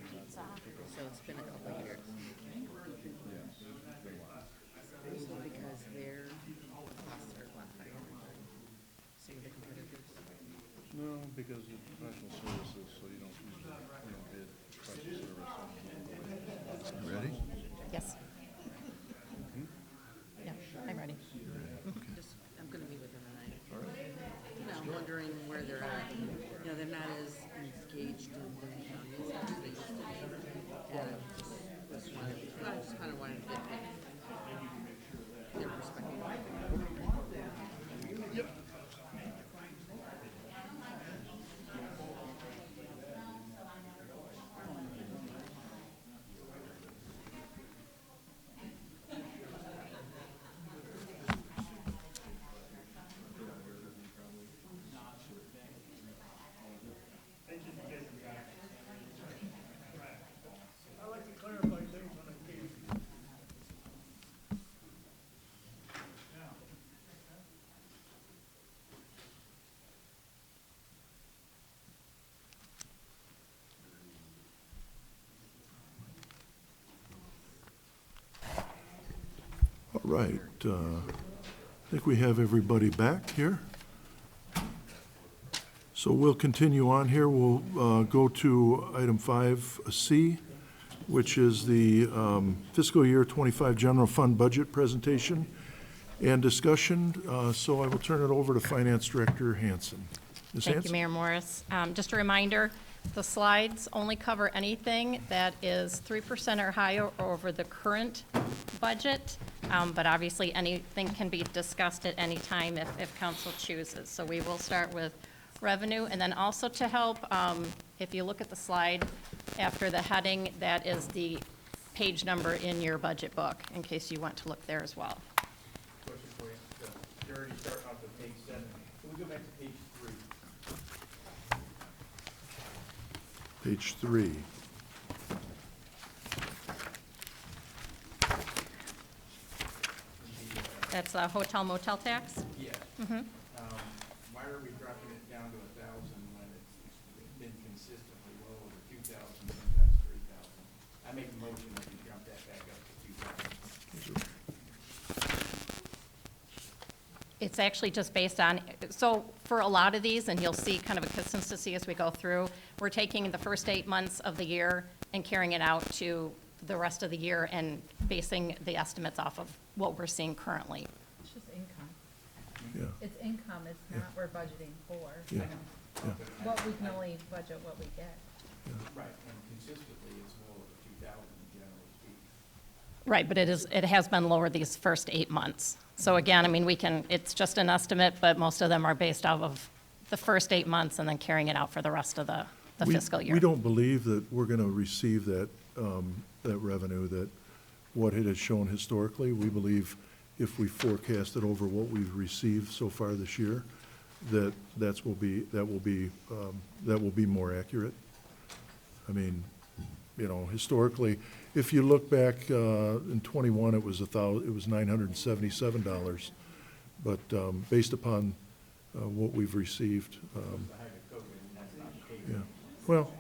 pizza. So it's been a couple of years. So because their costs are a lot higher than some of the competitors. No, because of professional services, so you don't bid price of service. Ready? Yes. Yeah, I'm ready. Just, I'm gonna meet with them tonight. I'm wondering where they're at. They're not as engaged in the county as they used to be. And I just kind of wanted to get their perspective. Yep. I like to clarify things when I can. All right, I think we have everybody back here. So we'll continue on here. We'll go to item 5C, which is the fiscal year 25 general fund budget presentation and discussion. So I will turn it over to Finance Director Hanson. Ms. Thank you, Hanson? Mayor Morris. Just a reminder, the slides only cover anything that is 3% or higher over the current budget, but obviously anything can be discussed at any time if council chooses. So we will start with revenue, and then also to help, if you look at the slide after the heading, that is the page number in your budget book, in case you want to look there as well. Question for you. So you're already starting off with page 7. Can we go back to page 3? Page 3. That's a hotel motel tax? Yeah. Mhm. Why are we dropping it down to 1,000 when it's been consistently well over 2,000, sometimes 3,000? I make a motion that we jump that back up to 2,000. It's actually just based on, so for a lot of these, and you'll see kind of a consistency as we go through, we're taking the first 8 months of the year and carrying it out to the rest of the year and basing the estimates off of what we're seeing currently. It's just income. Yeah. It's income, it's not we're budgeting for. Yeah. Yeah. What we can only budget what we get. Right, and consistently, it's well over 2,000, generally speaking. Right, but it has been lower these first 8 months. So again, I mean, it's just an estimate, but most of them are based off of the first 8 months and then carrying it out for the rest of the fiscal year. We don't believe that we're going to receive that revenue, that what it has shown historically. We believe if we forecast it over what we've received so far this year, that will be more accurate. I mean, historically, if you look back in '21, it was $977, but based upon what we've received, yeah. Well,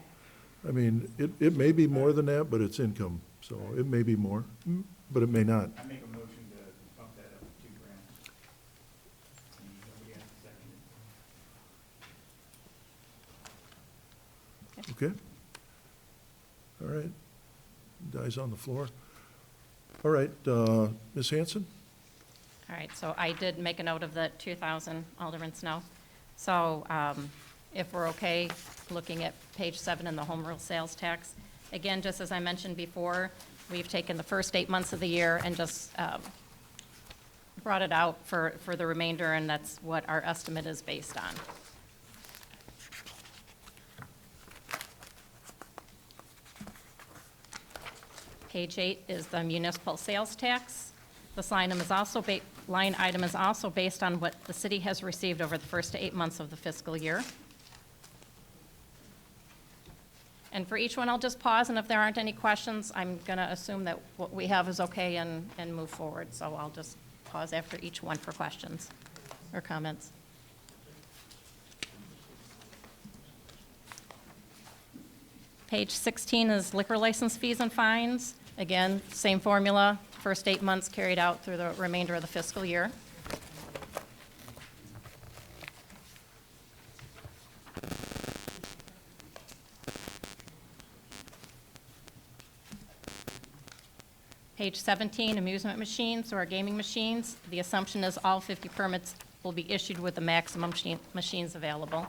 I mean, it may be more than that, but it's income, so it may be more, but it may not. I make a motion to bump that up to $2,000. Nobody has to second it. Okay? All right. Dies on the floor. All right, Ms. Hanson? All right, so I did make a note of the 2,000, Alderman Snow. So if we're okay, looking at page 7 in the home rule sales tax, again, just as I mentioned before, we've taken the first 8 months of the year and just brought it out for the remainder, and that's what our estimate is based on. Page 8 is the municipal sales tax. This line item is also based on what the city has received over the first 8 months of the fiscal year. And for each one, I'll just pause, and if there aren't any questions, I'm going to assume that what we have is okay and move forward. So I'll just pause after each one for questions or comments. Page 16 is liquor license fees and fines. Again, same formula, first 8 months carried out through the remainder of the fiscal year. Page 17, amusement machines or gaming machines. The assumption is all 50 permits will be issued with the maximum machines available.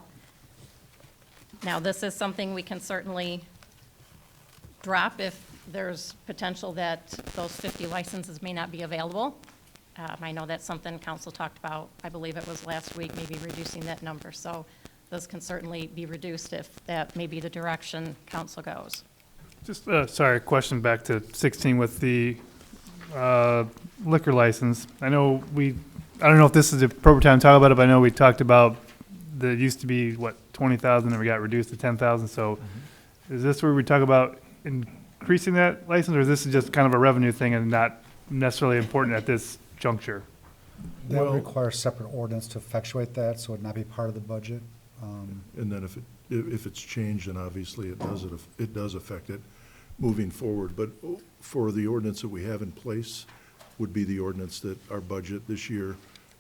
Now, this is something we can certainly drop if there's potential that those 50 licenses may not be available. I know that's something council talked about, I believe it was last week, maybe reducing that number. So this can certainly be reduced if that may be the direction council goes. Just, sorry, question back to 16 with the liquor license. I don't know if this is the appropriate time to talk about it, but I know we talked about there used to be, 20,000, and we got reduced to 10,000. So is this where we talk about increasing that license, or is this just kind of a revenue thing and not necessarily important at this juncture? That would require a separate ordinance to effectuate that, so it would not be part of the budget. And then if it's changed, then obviously it does affect it moving forward. But for the ordinance that we have in place would be the ordinance that our budget this year,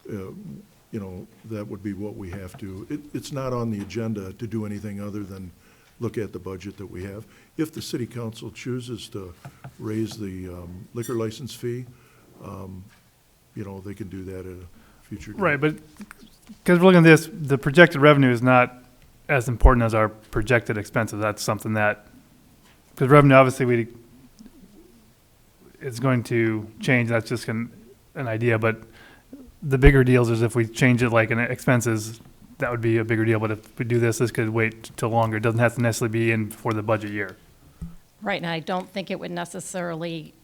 that would be what we have to. It's not on the agenda to do anything other than look at the budget that we have. If the city council chooses to raise the liquor license fee, they can do that at a future date. Right, but because we're looking at this, the projected revenue is not as important as our projected expenses. That's something that, because revenue obviously it's going to change. That's just an idea, but the bigger deals is if we change it like in expenses, that would be a bigger deal. But if we do this could wait till longer. It doesn't have to necessarily be in for the budget year. Right, and I don't think it would necessarily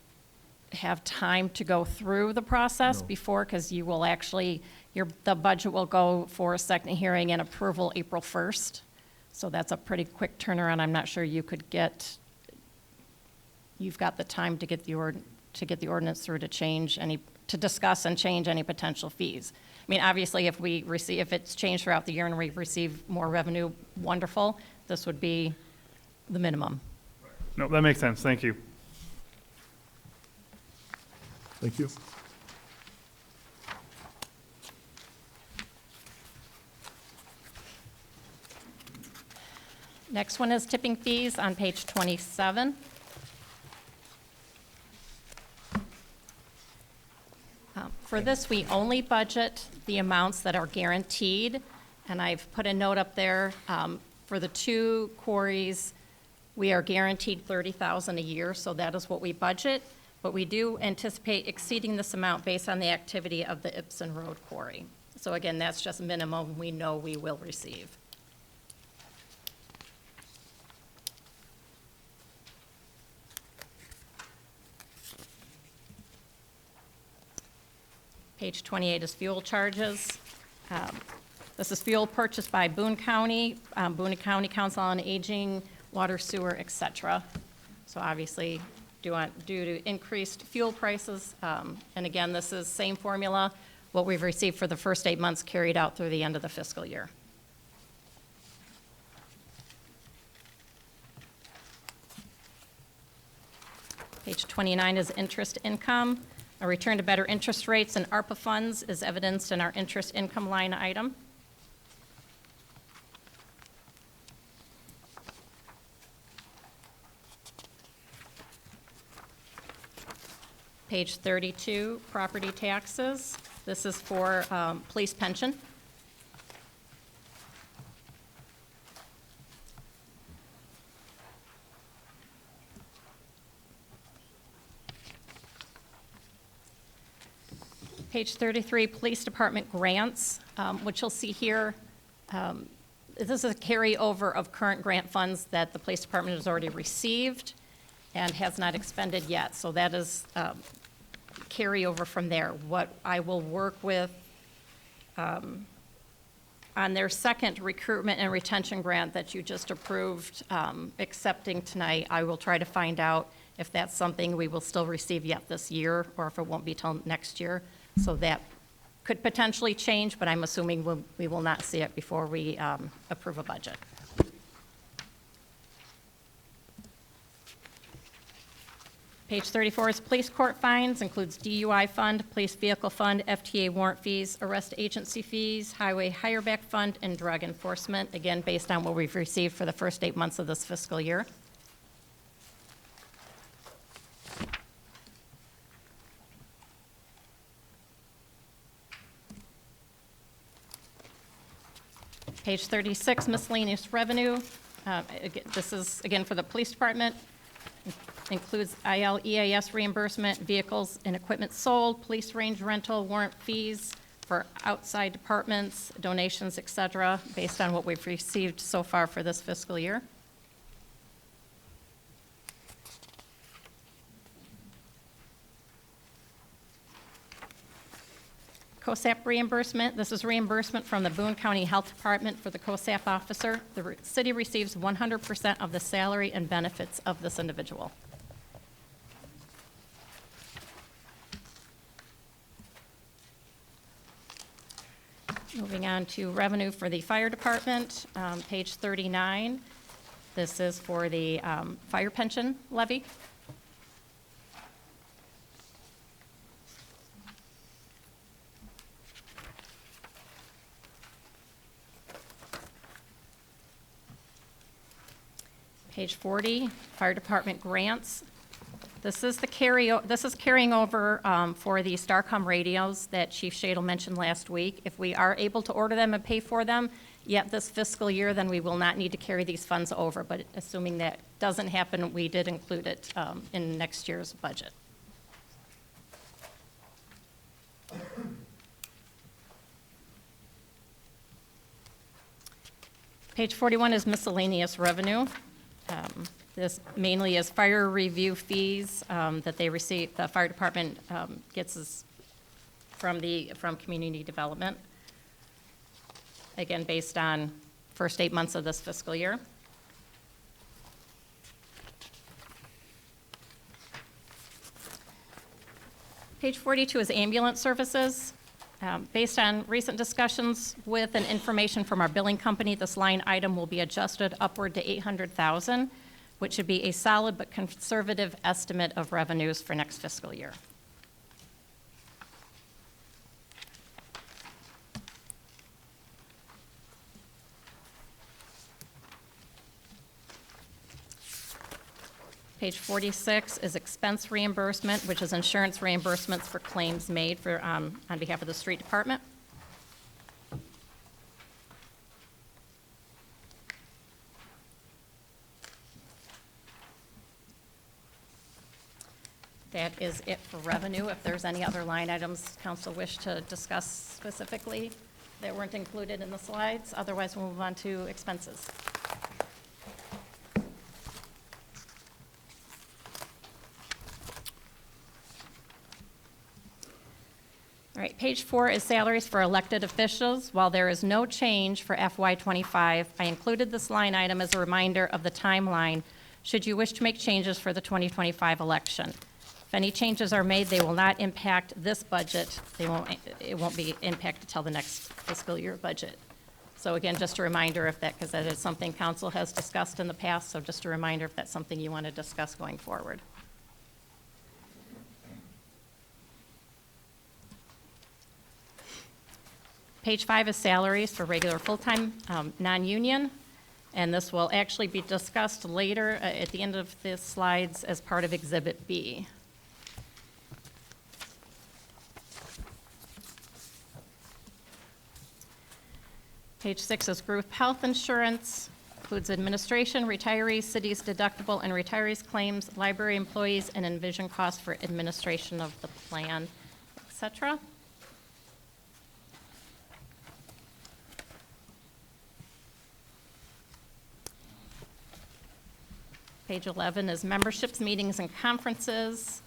have time to go through the process before, because you will actually, the budget will go for a second hearing and approval April 1st. So that's a pretty quick turnaround. I'm not sure you've got the time to get the ordinance through to discuss and change any potential fees. I mean, obviously, if it's changed throughout the year and we receive more revenue, wonderful. This would be the minimum. No, that makes sense. Thank you. Thank you. Next one is tipping fees on page 27. For this, we only budget the amounts that are guaranteed, and I've put a note up there. For the two quarries, we are guaranteed $30,000 a year, so that is what we budget. But we do anticipate exceeding this amount based on the activity of the Ibsen Road quarry. So again, that's just minimum we know we will receive. Page 28 is fuel charges. This is fuel purchased by Boone County Council on Aging, Water, Sewer, et cetera. So obviously, due to increased fuel prices, and again, this is same formula, what we've received for the first 8 months carried out through the end of the fiscal year. Page 29 is interest income. A return to better interest rates and ARPA funds is evidenced in our interest income line item. Page 32, property taxes. This is for police pension. Page 33, Police Department grants, which you'll see here. This is a carryover of current grant funds that the Police Department has already received and has not expended yet. So that is carryover from there. What I will work with on their second recruitment and retention grant that you just approved accepting tonight, I will try to find out if that's something we will still receive yet this year or if it won't be till next year. So that could potentially change, but I'm assuming we will not see it before we approve a budget. Page 34 is police court fines, includes DUI fund, police vehicle fund, FTA warrant fees, arrest agency fees, highway hireback fund, and drug enforcement, again, based on what we've received for the first 8 months of this fiscal year. Page 36, miscellaneous revenue. This is, again, for the police department. Includes ILEAS reimbursement, vehicles and equipment sold, police range rental, warrant fees for outside departments, donations, et cetera, based on what we've received so far for this fiscal year. COSAP reimbursement. This is reimbursement from the Boone County Health Department for the COSAP officer. The city receives 100% of the salary and benefits of this individual. Moving on to revenue for the fire department, page 39. This is for the fire pension levy. Page 40, fire department grants. This is carrying over for the Starcom radios that Chief Shadle mentioned last week. If we are able to order them and pay for them yet this fiscal year, then we will not need to carry these funds over. But assuming that doesn't happen, we did include it in next year's budget. Page 41 is miscellaneous revenue. This mainly is fire review fees that they receive, the fire department gets from community development. Again, based on first 8 months of this fiscal year. Page 42 is ambulance services. Based on recent discussions with and information from our billing company, this line item will be adjusted upward to $800,000, which should be a solid but conservative estimate of revenues for next fiscal year. Page 46 is expense reimbursement, which is insurance reimbursements for claims made for, on behalf of the street department. That is it for revenue. If there's any other line items council wish to discuss specifically that weren't included in the slides, otherwise we'll move on to expenses. All right, page 4 is salaries for elected officials. While there is no change for FY25, I included this line item as a reminder of the timeline should you wish to make changes for the 2025 election. If any changes are made, they will not impact this budget. It won't be impacted until the next fiscal year budget. So again, just a reminder if that, because that is something council has discussed in the past, so just a reminder if that's something you want to discuss going forward. Page 5 is salaries for regular full-time non-union, and this will actually be discussed later at the end of the slides as part of Exhibit B. Page 6 is group health insurance, includes administration, retirees, city's deductible, and retirees claims, library employees, and envision costs for administration of the plan, etc. Page 11 is memberships, meetings, and conferences.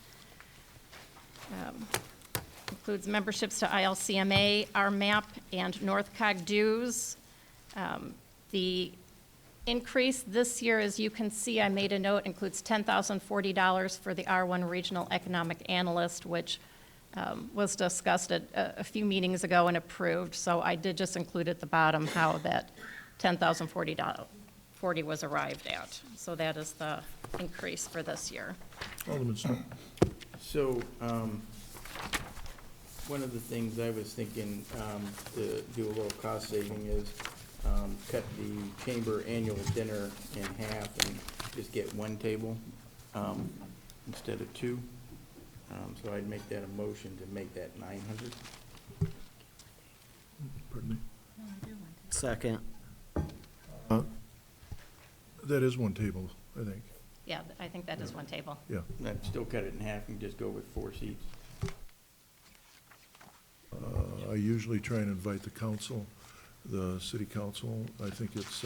Includes memberships to ILCMA, RMAP, and Northcog dues. The increase this year, as you can see, I made a note, includes $10,040 for the R1 Regional Economic Analyst, which was discussed at a few meetings ago and approved. So I did just include at the bottom how that $10,040 40 was arrived at. So that is the increase for this year. Alderman Smith. So, one of the things I was thinking, to do a little cost saving is, cut the chamber annual dinner in half and just get one table, instead of two. So I'd make that a motion to make that 900. Pardon me? Second. That is one table, I think. Yeah, I think that is one table. Yeah. I'd still cut it in half and just go with 4 seats. I usually try and invite the council, the city council. I think it's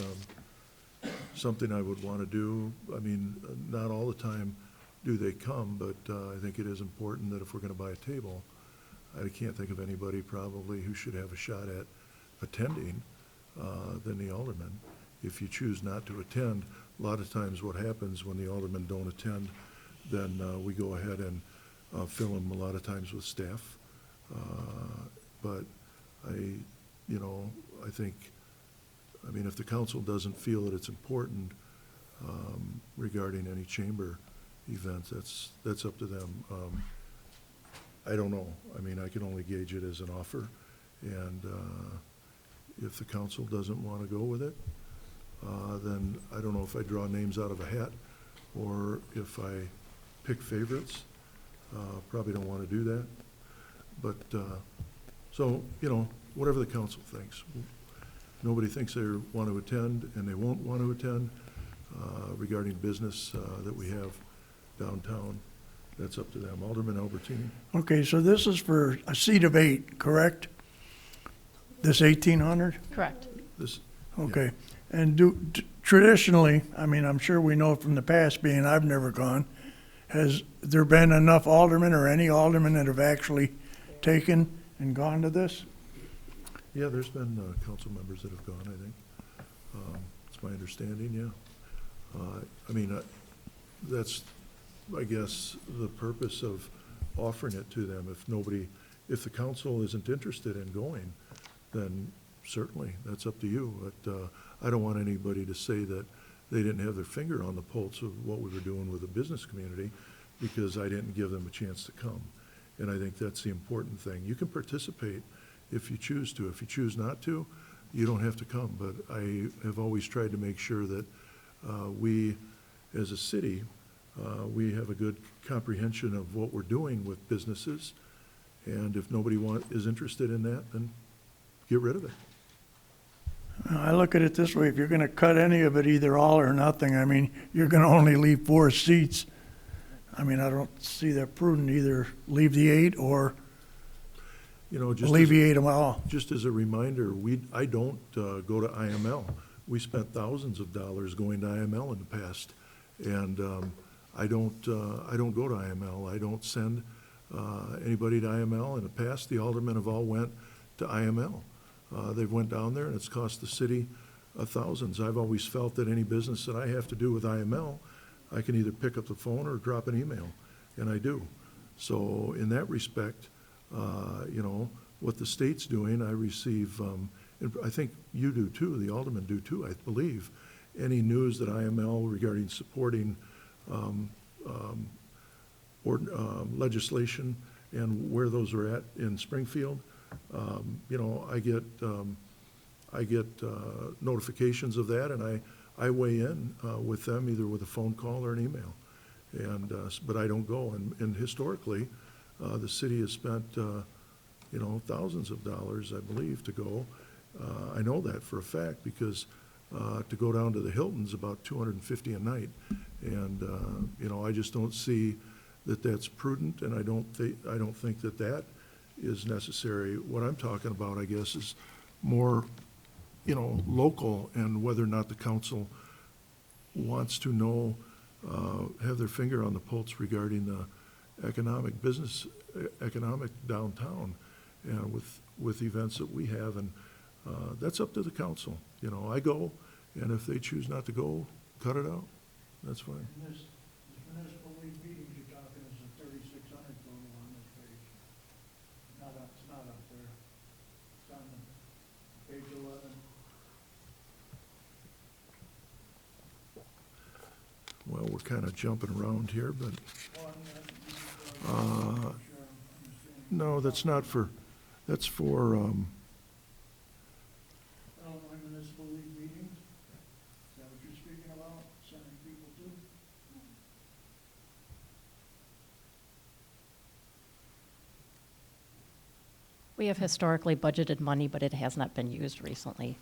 something I would want to do. I mean, not all the time do they come, but I think it is important that if we're going to buy a table, I can't think of anybody probably who should have a shot at attending than the aldermen. If you choose not to attend, a lot of times what happens when the aldermen don't attend, then we go ahead and fill them a lot of times with staff. But I think, I mean, if the council doesn't feel that it's important regarding any chamber events, that's up to them. I don't know. I mean, I can only gauge it as an offer, and if the council doesn't want to go with it, then I don't know if I draw names out of a hat or if I pick favorites. Probably don't want to do that. But, so, whatever the council thinks. Nobody thinks they want to attend, and they won't want to attend regarding business that we have downtown. That's up to them. Alderman Albertini. Okay, so this is for a seat of 8, correct? This 1,800? Correct. This, Okay. And traditionally, I mean, I'm sure we know from the past, being I've never gone, has there been enough aldermen or any aldermen that have actually taken and gone to this? yeah, there's been council members that have gone, I think. It's my understanding, yeah. I mean, that's, I guess, the purpose of offering it to them. If the council isn't interested in going, then certainly, that's up to you. But I don't want anybody to say that they didn't have their finger on the pulse of what we were doing with the business community because I didn't give them a chance to come. And I think that's the important thing. You can participate if you choose to. If you choose not to, you don't have to come. But I have always tried to make sure that we, as a city, we have a good comprehension of what we're doing with businesses. And if nobody is interested in that, then get rid of it. I look at it this way, if you're gonna cut any of it, either all or nothing, I mean, you're gonna only leave 4 seats. I mean, I don't see that prudent, either leave the 8 or Just alleviate them all. Just as a reminder, I don't go to IML. We spent thousands of dollars going to IML in the past, and I don't go to IML. I don't send anybody to IML. In the past, the aldermen have all went to IML. They've went down there, and it's cost the city thousands. I've always felt that any business that I have to do with IML, I can either pick up the phone or drop an email, and I do. So in that respect, what the state's doing, I receive, and I think you do too, the aldermen do too, I believe, any news that IML regarding supporting legislation and where those are at in Springfield, I get notifications of that, and I weigh in with them either with a phone call or an email, and but I don't go. And historically, the city has spent thousands of dollars, I believe, to go. I know that for a fact because to go down to the Hilton's about $250 a night, and I just don't see that that's prudent, and I don't think that is necessary. What I'm talking about, I guess, is more, local, and whether or not the council wants to know, have their finger on the pulse regarding the economic downtown, with events that we have, and that's up to the council. I go, and if they choose not to go, cut it out. That's fine. This municipal league meetings you're talking is the 3,600 total on this page. It's not up there. It's on page 11. we're kind of jumping around here, but, no, that's not for, that's for, Municipal League meetings? Is that what you're speaking about, sending people to? We have historically budgeted money, but it has not been used recently.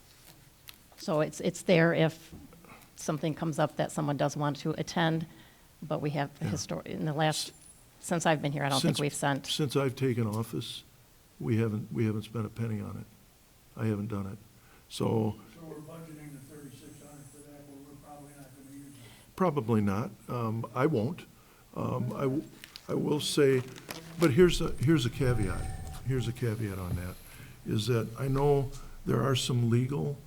So it's there if something comes up that someone does want to attend, but we have in the last, since I've been here, I don't think we've sent. Since I've taken office, we haven't spent a penny on it. I haven't done it. So So we're budgeting the 3,600 for that, but we're probably not gonna use it. probably not. I won't. I will say, but here's a caveat. Here's a caveat on that, is that I know there are some legal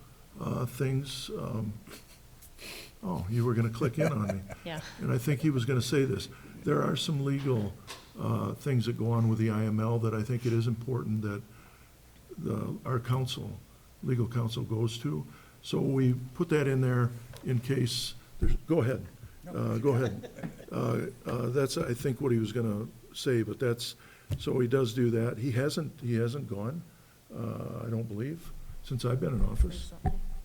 things. Oh, you were going to click in on me. Yeah. And I think he was going to say this. There are some legal things that go on with the IML that I think it is important that our counsel, legal counsel goes to. So we put that in there in case there's, go ahead. Go ahead. That's, I think, what he was going to say, but that's, so he does do that. He hasn't gone, I don't believe, since I've been in office.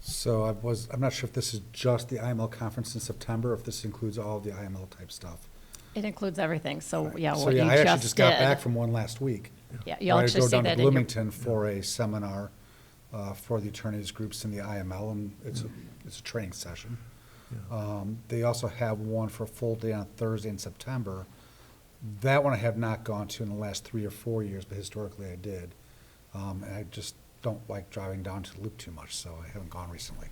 So I'm not sure if this is just the IML conference in September, or if this includes all of the IML type stuff. It includes everything, so, yeah, So what you yeah, I actually just got did. back from one last week. Yeah, you'll where actually see I that go in down your. to Bloomington for a seminar for the attorneys groups in the IML, and it's a training session. They also have one for a full day on Thursday in September. That one I have not gone to in the last 3 or 4 years, but historically I did. And I just don't like driving down to the Loop too much, so I haven't gone recently.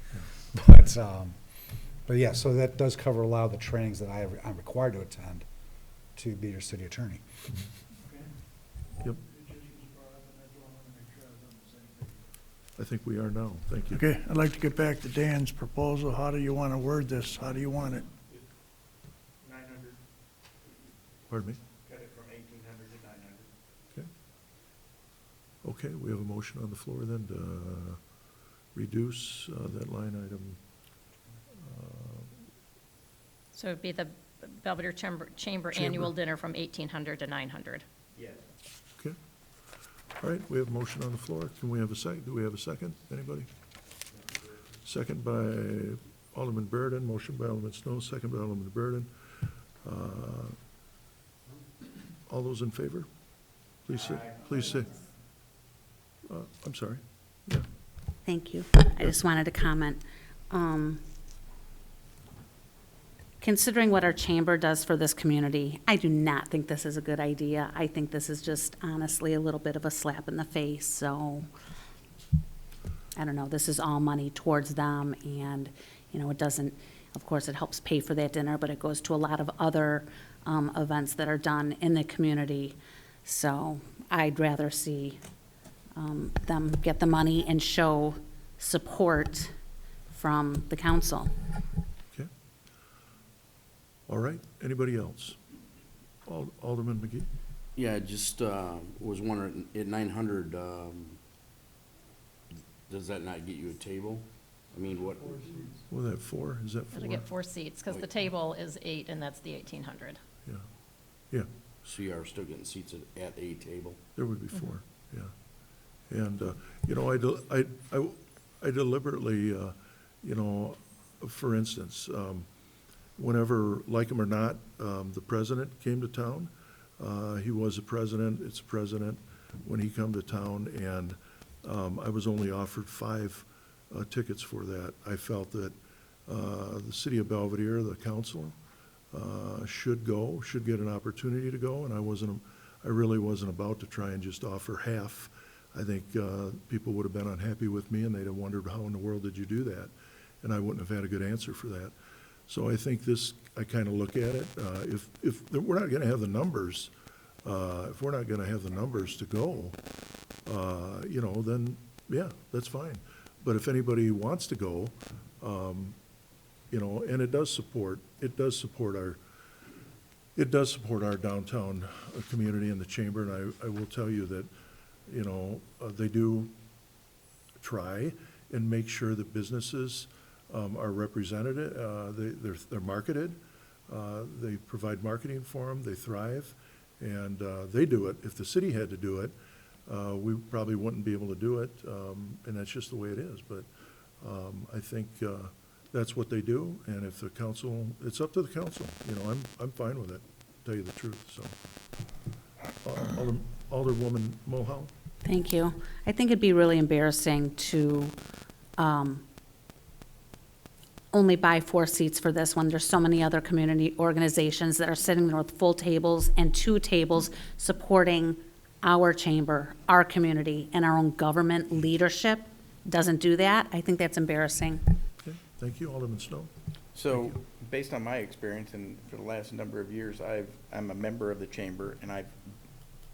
But yeah, so that does cover a lot of the trainings that I'm required to attend to be your city attorney. Yep. I think we are now. Thank you. Okay, I'd like to get back to Dan's proposal. How do you want to word this? How do you want it? 900. Pardon me? Cut it from 1,800 to 900. Okay. Okay, we have a motion on the floor then to reduce that line item. So it'd be the Belvedere Chamber Annual Dinner from 1,800 to 900. Yes. Okay. All right, we have a motion on the floor. Can we have a second? Do we have a second? Anybody? Second by Alderman Burden, motion by Alderman Snow, second by Alderman Burden. All those in favor? Please say, please say. I'm sorry. Yeah. Thank you. I just wanted to comment. Considering what our chamber does for this community, I do not think this is a good idea. I think this is just honestly a little bit of a slap in the face, so I don't know, this is all money towards them, and, you know, it doesn't, of course, it helps pay for that dinner, but it goes to a lot of other events that are done in the community. So I'd rather see them get the money and show support from the council. Okay. All right, anybody else? Alderman McGee? Yeah, I just was wondering, at 900, does that not get you a table? I mean, what? Was that 4? Is that 4? It'll get 4 seats, because the table is 8, and that's the 1,800. Yeah, yeah, So you are still getting seats at a table? there would be 4, yeah. And, you know, I deliberately, you know, for instance, whenever, like him or not, the president came to town, he was a president, it's a president, when he come to town, and I was only offered 5 tickets for that. I felt that the city of Belvedere, the council, should go, should get an opportunity to go, and I really wasn't about to try and just offer half. I think people would have been unhappy with me, and they'd have wondered, how in the world did you do that? And I wouldn't have had a good answer for that. So I think this, I kind of look at it, if we're not going to have the numbers, if we're not going to have the numbers to go, you know, then, yeah, that's fine. But if anybody wants to go, you know, and it does support our downtown community and the chamber, and I will tell you that, you know, they do try and make sure that businesses are represented, they're marketed. They provide marketing for them, they thrive, and they do it. If the city had to do it, we probably wouldn't be able to do it, and that's just the way it is. But I think that's what they do, and if the council, it's up to the council. You know, I'm fine with it, to tell you the truth, so. Alderwoman Mulhall? Thank you. I think it'd be really embarrassing to only buy 4 seats for this one. There's so many other community organizations that are sitting there with full tables and 2 tables supporting our chamber, our community, and our own government leadership. Doesn't do that. I think that's embarrassing. Okay, thank you. Alderman Snow? So, based on my experience, and for the last number of years, I'm a member of the chamber, and I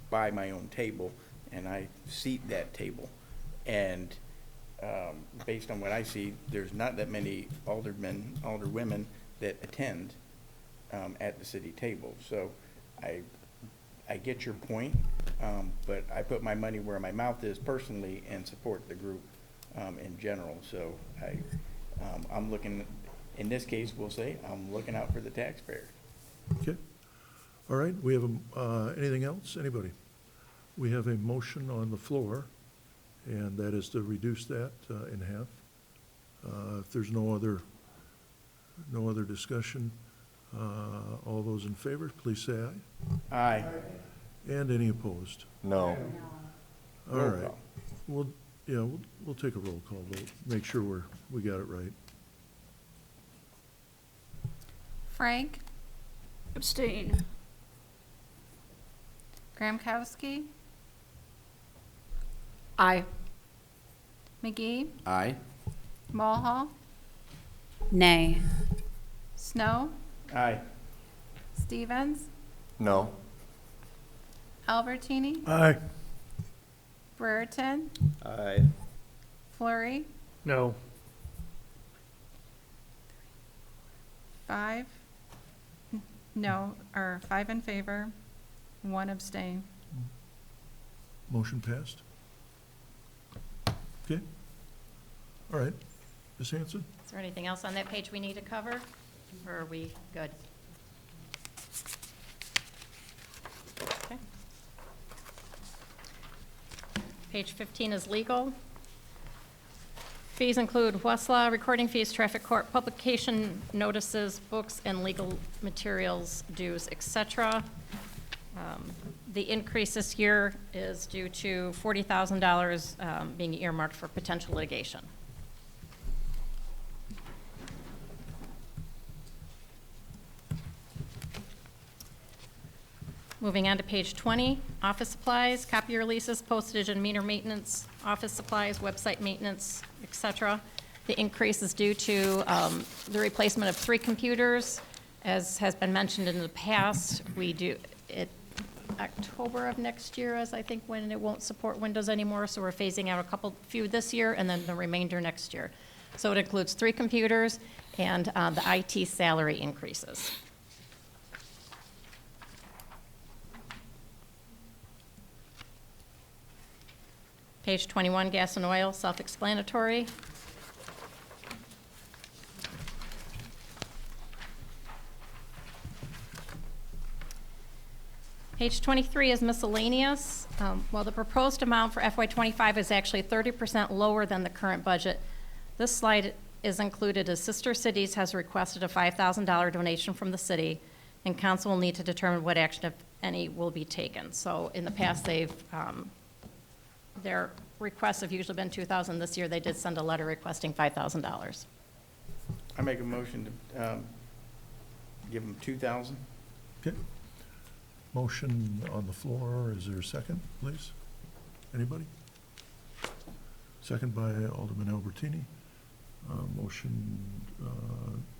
buy my own table, and I seat that table. And based on what I see, there's not that many aldermen, alderwomen that attend at the city table. So I get your point, but I put my money where my mouth is personally and support the group in general. So I'm looking, in this case, we'll say, I'm looking out for the taxpayer. Okay. All right, we have anything else? Anybody? We have a motion on the floor, and that is to reduce that in half. If there's no other discussion, all those in favor, please say aye. Aye. And any opposed? No. All right. We'll take a roll call vote, make sure we got it right. Frank, Abstain. Gramkowski, Aye. McGee, Aye. Mulhall, Nay. Snow, Aye. Stevens, No. Albertini, Aye. Brereton, Aye. Flurry, No. 5 in favor, 1 abstain. Motion passed. Okay. All right. Ms. Hanson? Is there anything else on that page we need to cover, or are we good? Okay. Page 15 is legal. Fees include Westlaw, recording fees, traffic court, publication notices, books, and legal materials, dues, etc. The increase this year is due to $40,000 being earmarked for potential litigation. Moving on to page 20, office supplies, copier leases, postage and meter maintenance, office supplies, website maintenance, etc. The increase is due to the replacement of 3 computers. As has been mentioned in the past, we do it October of next year, as I think, when it won't support Windows anymore, so we're phasing out few this year and then the remainder next year. So it includes 3 computers and the IT salary increases. Page 21, gas and oil, self-explanatory. Page 23 is miscellaneous. While the proposed amount for FY25 is actually 30% lower than the current budget, this slide is included as Sister Cities has requested a $5,000 donation from the city, and council will need to determine what action, if any, will be taken. So in the past, their requests have usually been $2,000. This year, they did send a letter requesting $5,000. I make a motion to give them 2,000. Okay. Motion on the floor. Is there a second, please? Anybody? Second by Alderman Albertini. Motion,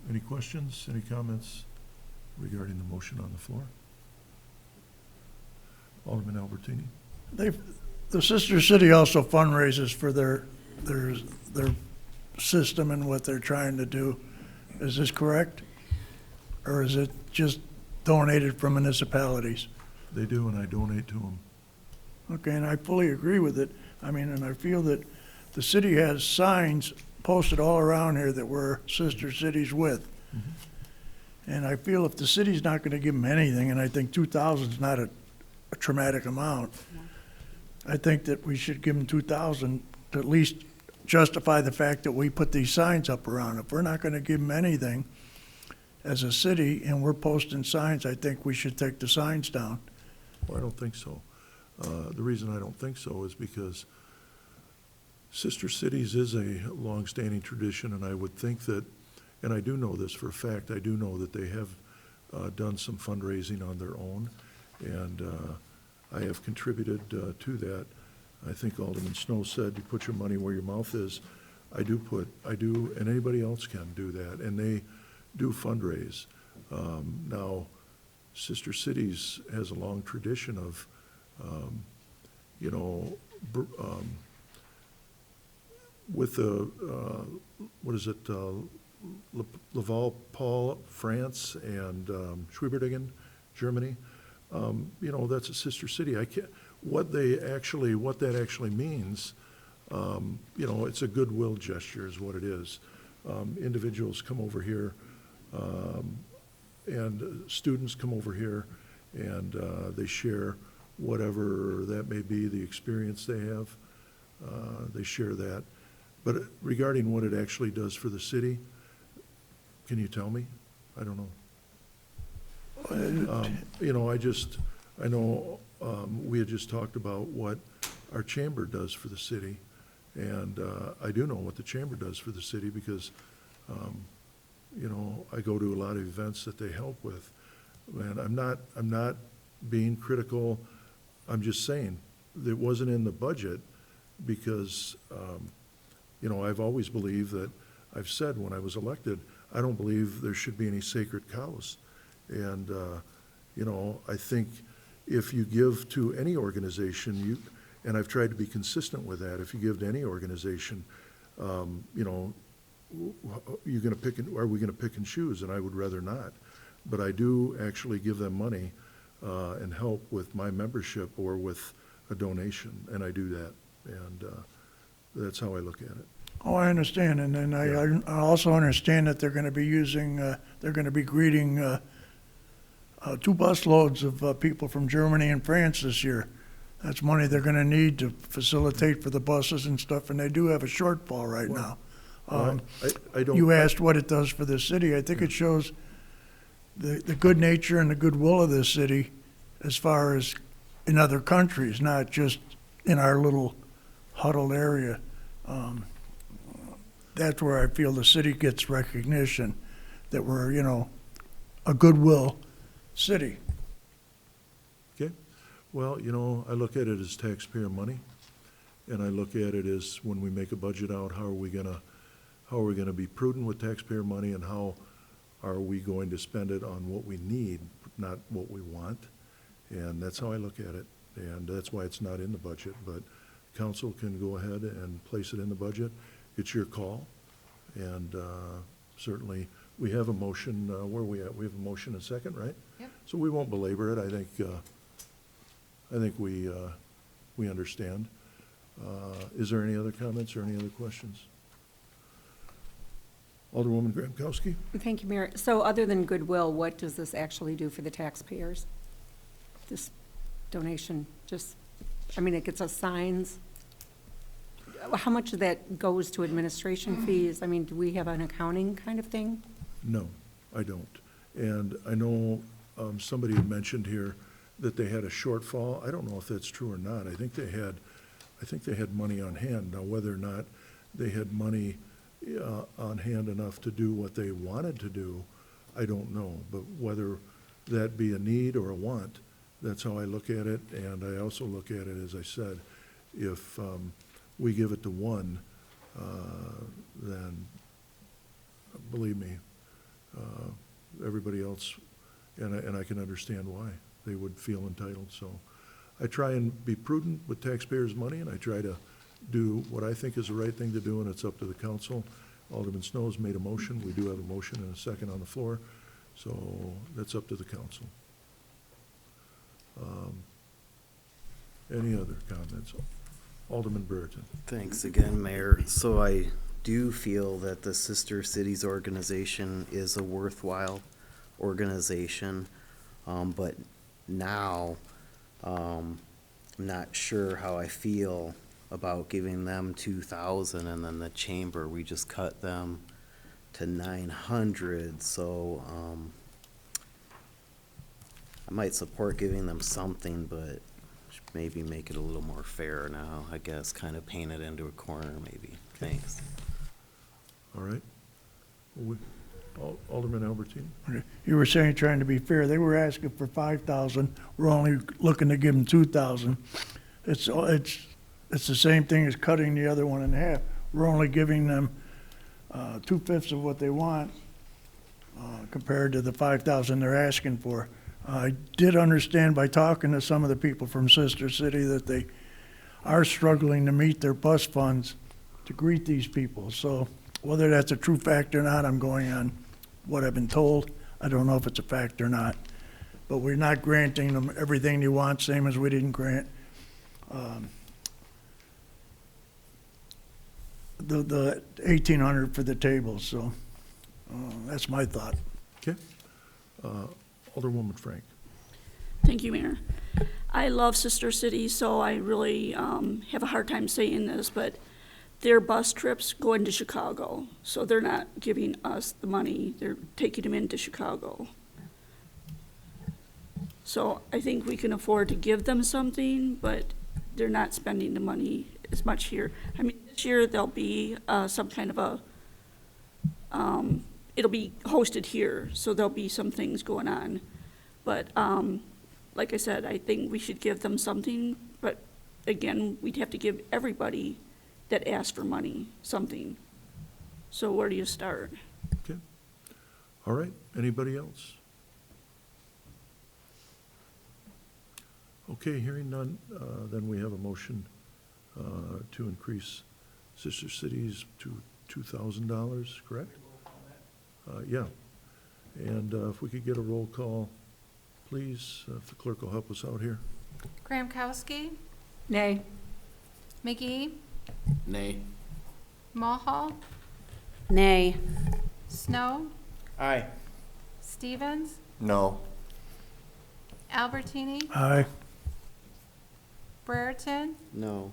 any questions, any comments regarding the motion on the floor? Alderman Albertini. The sister city also fundraises for their system and what they're trying to do. Is this correct? Or is it just donated from municipalities? They do, and I donate to them. Okay, and I fully agree with it. I mean, and I feel that the city has signs posted all around here that we're sister cities with. And I feel if the city's not gonna give them anything, and I think 2,000 is not a traumatic amount, I think that we should give them 2,000 to at least justify the fact that we put these signs up around. If we're not gonna give them anything as a city and we're posting signs, I think we should take the signs down. Well, I don't think so. The reason I don't think so is because Sister Cities is a longstanding tradition, and I would think that, and I do know this for a fact, I do know that they have done some fundraising on their own, and I have contributed to that. I think Alderman Snow said, you put your money where your mouth is. I do, and anybody else can do that, and they do fundraise. Now, Sister Cities has a long tradition of, you know, with the, what is it, Laval, Paul, France, and Schwieberdingen, Germany. You know, that's a sister city. I can't, what that actually means, you know, it's a goodwill gesture is what it is. Individuals come over here, and students come over here, and they share whatever that may be, the experience they have. They share that. But regarding what it actually does for the city, can you tell me? I don't know. You know, I know we had just talked about what our chamber does for the city, and I do know what the chamber does for the city because, you know, I go to a lot of events that they help with. And I'm not being critical. I'm just saying it wasn't in the budget because, you know, I've always believed that, I've said when I was elected, I don't believe there should be any sacred cows. And, you know, I think if you give to any organization, and I've tried to be consistent with that, if you give to any organization, you know, you're gonna pick, are we gonna pick and choose? And I would rather not. But I do actually give them money and help with my membership or with a donation, and I do that. And that's how I look at it. Oh, I understand, and then I also understand that they're gonna be using, they're gonna be greeting 2 busloads of people from Germany and France this year. That's money they're gonna need to facilitate for the buses and stuff, and they do have a shortfall right now. I don't. You asked what it does for the city. I think it shows the good nature and the goodwill of this city as far as in other countries, not just in our little huddled area. That's where I feel the city gets recognition, that we're, you know, a goodwill city. Okay. Well, you know, I look at it as taxpayer money, and I look at it as when we make a budget out, how are we gonna be prudent with taxpayer money, and how are we going to spend it on what we need, not what we want? And that's how I look at it, and that's why it's not in the budget. But council can go ahead and place it in the budget. It's your call, and certainly, we have a motion, where are we at? We have a motion and second, right? Yep. So we won't belabor it. I think we understand. Is there any other comments or any other questions? Alderwoman Gramkowski? Thank you, Mayor. So other than goodwill, what does this actually do for the taxpayers? This donation, just, I mean, it gets us signs. How much of that goes to administration fees? I mean, do we have an accounting kind of thing? No, I don't. And I know somebody had mentioned here that they had a shortfall. I don't know if that's true or not. I think they had money on hand. Now, whether or not they had money on hand enough to do what they wanted to do, I don't know. But whether that be a need or a want, that's how I look at it. And I also look at it, as I said, if we give it to one, then believe me, everybody else, and I can understand why, they would feel entitled. So I try and be prudent with taxpayers' money, and I try to do what I think is the right thing to do, and it's up to the council. Alderman Snow's made a motion. We do have a motion and a second on the floor, so that's up to the council. Any other comments? Alderman Brereton. Thanks again, Mayor. So I do feel that the Sister Cities organization is a worthwhile organization. But now, I'm not sure how I feel about giving them 2,000 and then the chamber, we just cut them to 900, so, I might support giving them something, but maybe make it a little more fair now, I guess, kind of paint it into a corner maybe. Thanks. All right. Alderman Albertine? Okay. You were saying trying to be fair. They were asking for 5,000. We're only looking to give them 2,000. It's the same thing as cutting the other one in half. We're only giving them 2/5 of what they want compared to the 5,000 they're asking for. I did understand by talking to some of the people from Sister City that they are struggling to meet their bus funds to greet these people. So whether that's a true fact or not, I'm going on what I've been told. I don't know if it's a fact or not. But we're not granting them everything they want, same as we didn't grant the 1,800 for the tables. So that's my thought. Okay. Alderwoman Frank. Thank you, Mayor. I love Sister City, so I really have a hard time saying this, but their bus trips go into Chicago, so they're not giving us the money. They're taking them into Chicago. So I think we can afford to give them something, but they're not spending the money as much here. I mean, this year there'll be some kind of a, it'll be hosted here, so there'll be some things going on. But like I said, I think we should give them something, but again, we'd have to give everybody that asked for money something. So where do you start? Okay. All right. Anybody else? Okay, hearing none, then we have a motion to increase Sister Cities to $2,000, correct? Yeah. And if we could get a roll call, please, if the clerk will help us out here. Gramkowski, Nay. McGee, Nay. Mulhall, Nay. Snow, Aye. Stevens, No. Albertini, Aye. Brereton, No.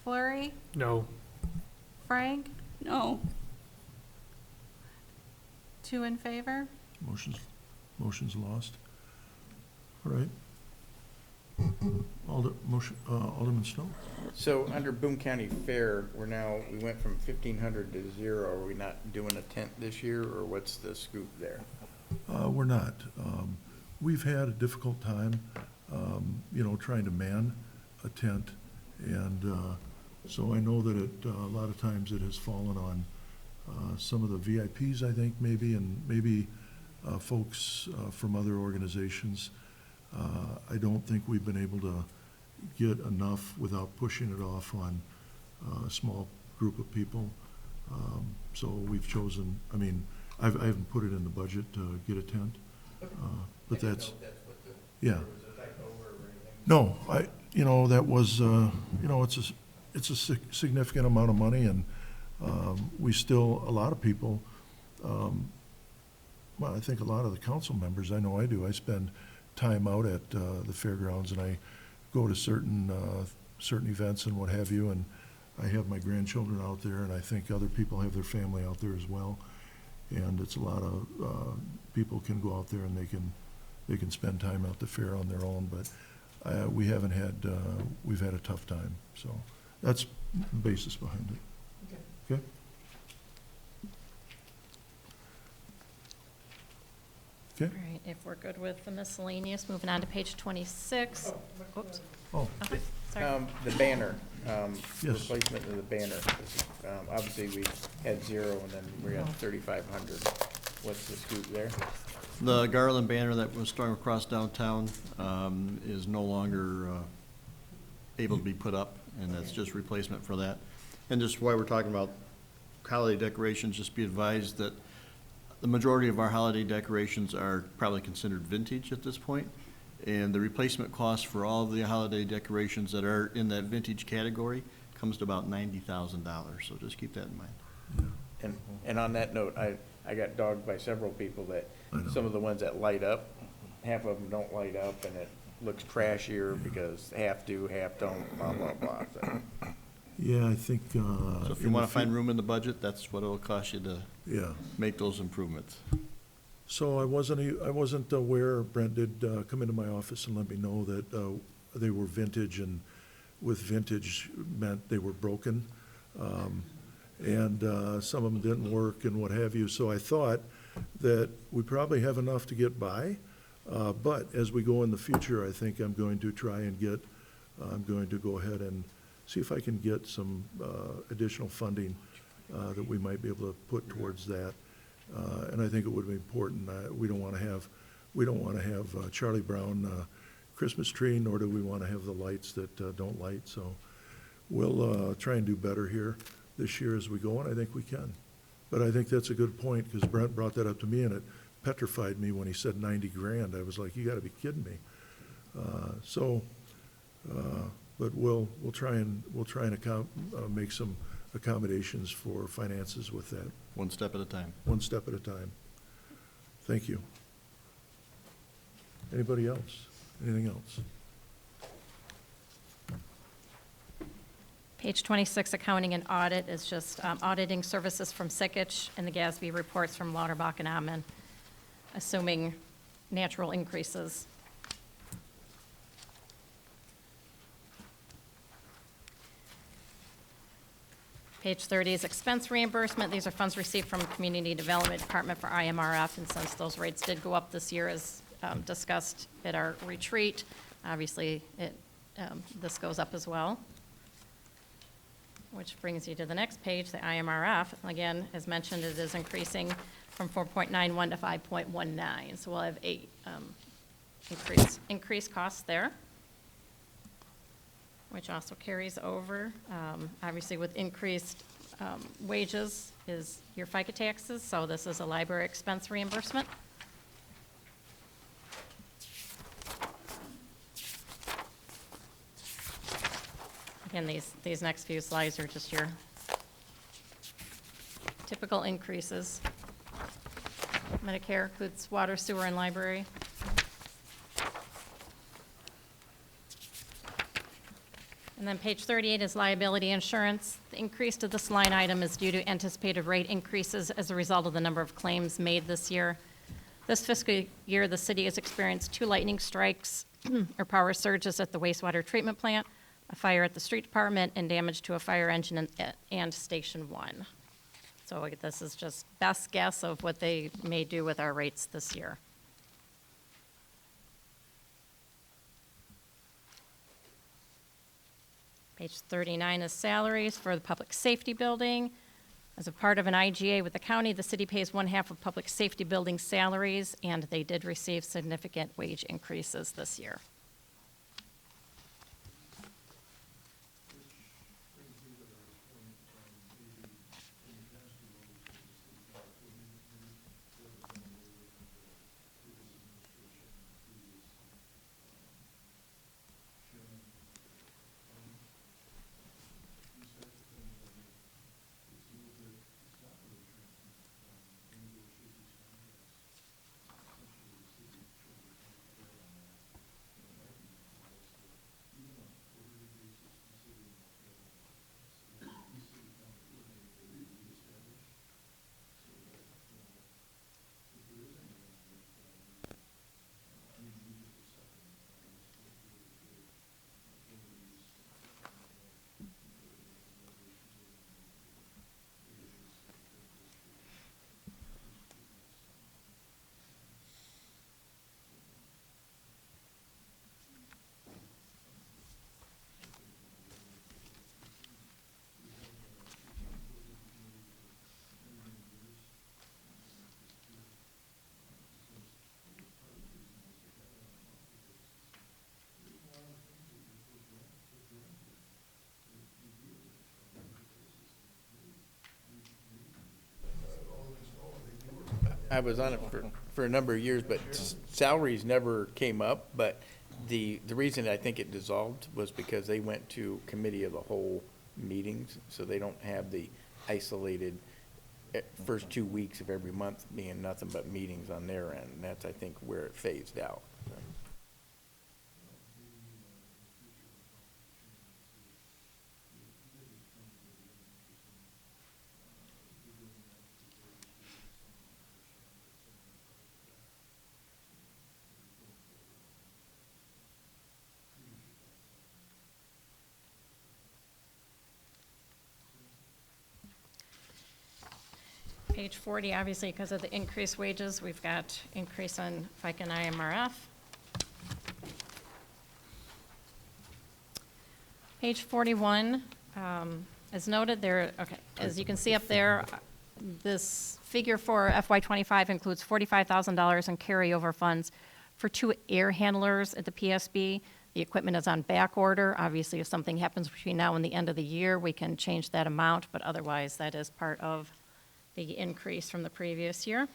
Flurry, No. Frank, No. 2 in favor. Motion's lost. All right. Alderman Snow? So under Boone County Fair, we went from 1,500 to 0. Are we not doing a tent this year, or what's the scoop there? We're not. We've had a difficult time, trying to man a tent. And so I know that a lot of times it has fallen on some of the VIPs, I think, maybe, and maybe folks from other organizations. I don't think we've been able to get enough without pushing it off on a small group of people. So we've chosen, I haven't put it in the budget to get a tent, but that's, yeah. No, that was, it's a significant amount of money, and we still, a lot of people, well, I think a lot of the council members, I know I do, I spend time out at the fairgrounds, and I go to certain events and what have you, and I have my grandchildren out there, and I think other people have their family out there as well. And it's a lot of people can go out there and they can spend time out the fair on their own, but we've had a tough time. So that's the basis behind it. Okay? Okay? All right, if we're good with the miscellaneous, moving on to page 26. Oops. Oh. Okay, sorry. The banner, Yes. replacement of the banner. Obviously, we had 0, and then we got 3,500. What's the scoop there? The Garland banner that was strung across downtown is no longer able to be put up, and that's just replacement for that. And just why we're talking about holiday decorations, just be advised that the majority of our holiday decorations are probably considered vintage at this point, and the replacement cost for all of the holiday decorations that are in that vintage category comes to about $90,000, so just keep that in mind. And on that note, I got dogged by several people that, I know. some of the ones that light up, half of them don't light up, and it looks trashier because half do, half don't, blah, blah, blah. So, Yeah, I think, So if you want to find room in the budget, that's what it'll cost you to yeah. make those improvements. So I wasn't aware, Brent did come into my office and let me know that they were vintage, and with vintage meant they were broken. And some of them didn't work and what have you. So I thought that we probably have enough to get by. But as we go in the future, I think I'm going to try and I'm going to go ahead and see if I can get some additional funding that we might be able to put towards that. And I think it would be important. We don't want to have Charlie Brown Christmas tree, nor do we want to have the lights that don't light. So we'll try and do better here this year as we go, and I think we can. But I think that's a good point, because Brent brought that up to me, and it petrified me when he said 90 grand. I was like, you got to be kidding me. But we'll try and make some accommodations for finances with that. One step at a time. One step at a time. Thank you. Anybody else? Anything else? Page 26, accounting and audit, is just auditing services from Sikich and the GASB reports from Lauterbach and Amman, assuming natural increases. Page 30 is expense reimbursement. These are funds received from Community Development Department for IMRF, and since those rates did go up this year as discussed at our retreat, obviously this goes up as well. Which brings you to the next page, the IMRF. Again, as mentioned, it is increasing from 4.91 to 5.19. So we'll have increased costs there, which also carries over. Obviously, with increased wages is your FICA taxes, so this is a library expense reimbursement. Again, these next few slides are just your typical increases. Medicare includes water, sewer, and library. And then page 38 is liability insurance. The increase to this line item is due to anticipated rate increases as a result of the number of claims made this year. This fiscal year, the city has experienced 2 lightning strikes or power surges at the wastewater treatment plant, a fire at the street department, and damage to a fire engine and Station 1. So this is just best guess of what they may do with our rates this year. Page 39 is salaries for the public safety building. As a part of an IGA with the county, the city pays 1/2 of public safety building salaries, and they did receive significant wage increases this year. I was on it for a number of years, but salaries never came up. But the reason I think it dissolved was because they went to committee of the whole meetings, so they don't have the isolated first 2 weeks of every month being nothing but meetings on their end. And that's, I think, where it phased out. Page 40, obviously, because of the increased wages, we've got increase on FICA and IMRF. Page 41, as noted there, okay, as you can see up there, this figure for FY25 includes $45,000 in carryover funds for 2 air handlers at the PSB. The equipment is on back order. Obviously, if something happens between now and the end of the year, we can change that amount, but otherwise, that is part of the increase from the previous year.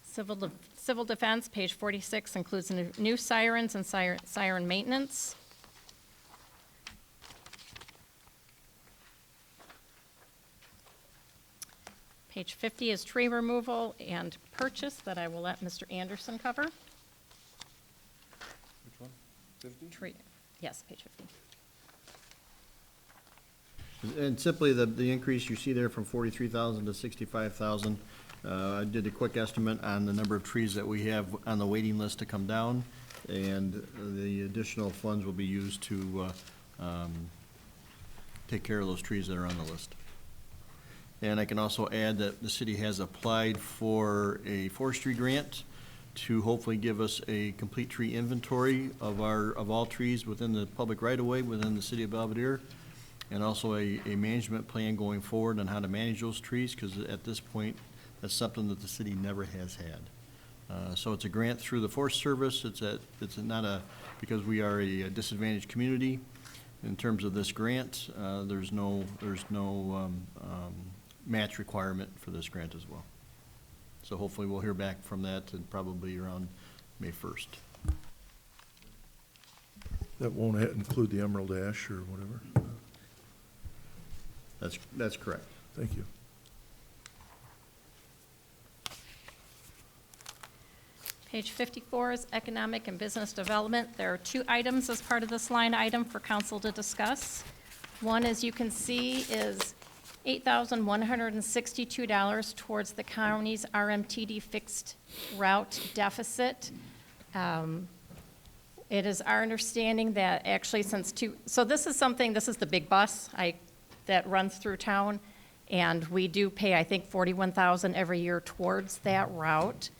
Civil defense, page 46, includes new sirens and siren maintenance. Page 50 is tree removal and purchase that I will let Mr. Anderson cover. Which one? 50? Tree, yes, page 50. And simply, the increase you see there from 43,000 to 65,000, I did a quick estimate on the number of trees that we have on the waiting list to come down, and the additional funds will be used to take care of those trees that are on the list. And I can also add that the city has applied for a forestry grant to hopefully give us a complete tree inventory of all trees within the public right-of-way within the city of Belvedere, and also a management plan going forward on how to manage those trees, because at this point, that's something that the city never has had. So it's a grant through the Forest Service. It's not because we are a disadvantaged community in terms of this grant. There's no match requirement for this grant as well. So hopefully we'll hear back from that and probably around May 1st. That won't include the Emerald Ash or whatever? That's correct. Thank you. Page 54 is economic and business development. There are 2 items as part of this line item for council to discuss. One, as you can see, is $8,162 towards the county's RMTD fixed route deficit. It is our understanding that actually so this is the big bus that runs through town, and we do pay, I think, $41,000 every year towards that route.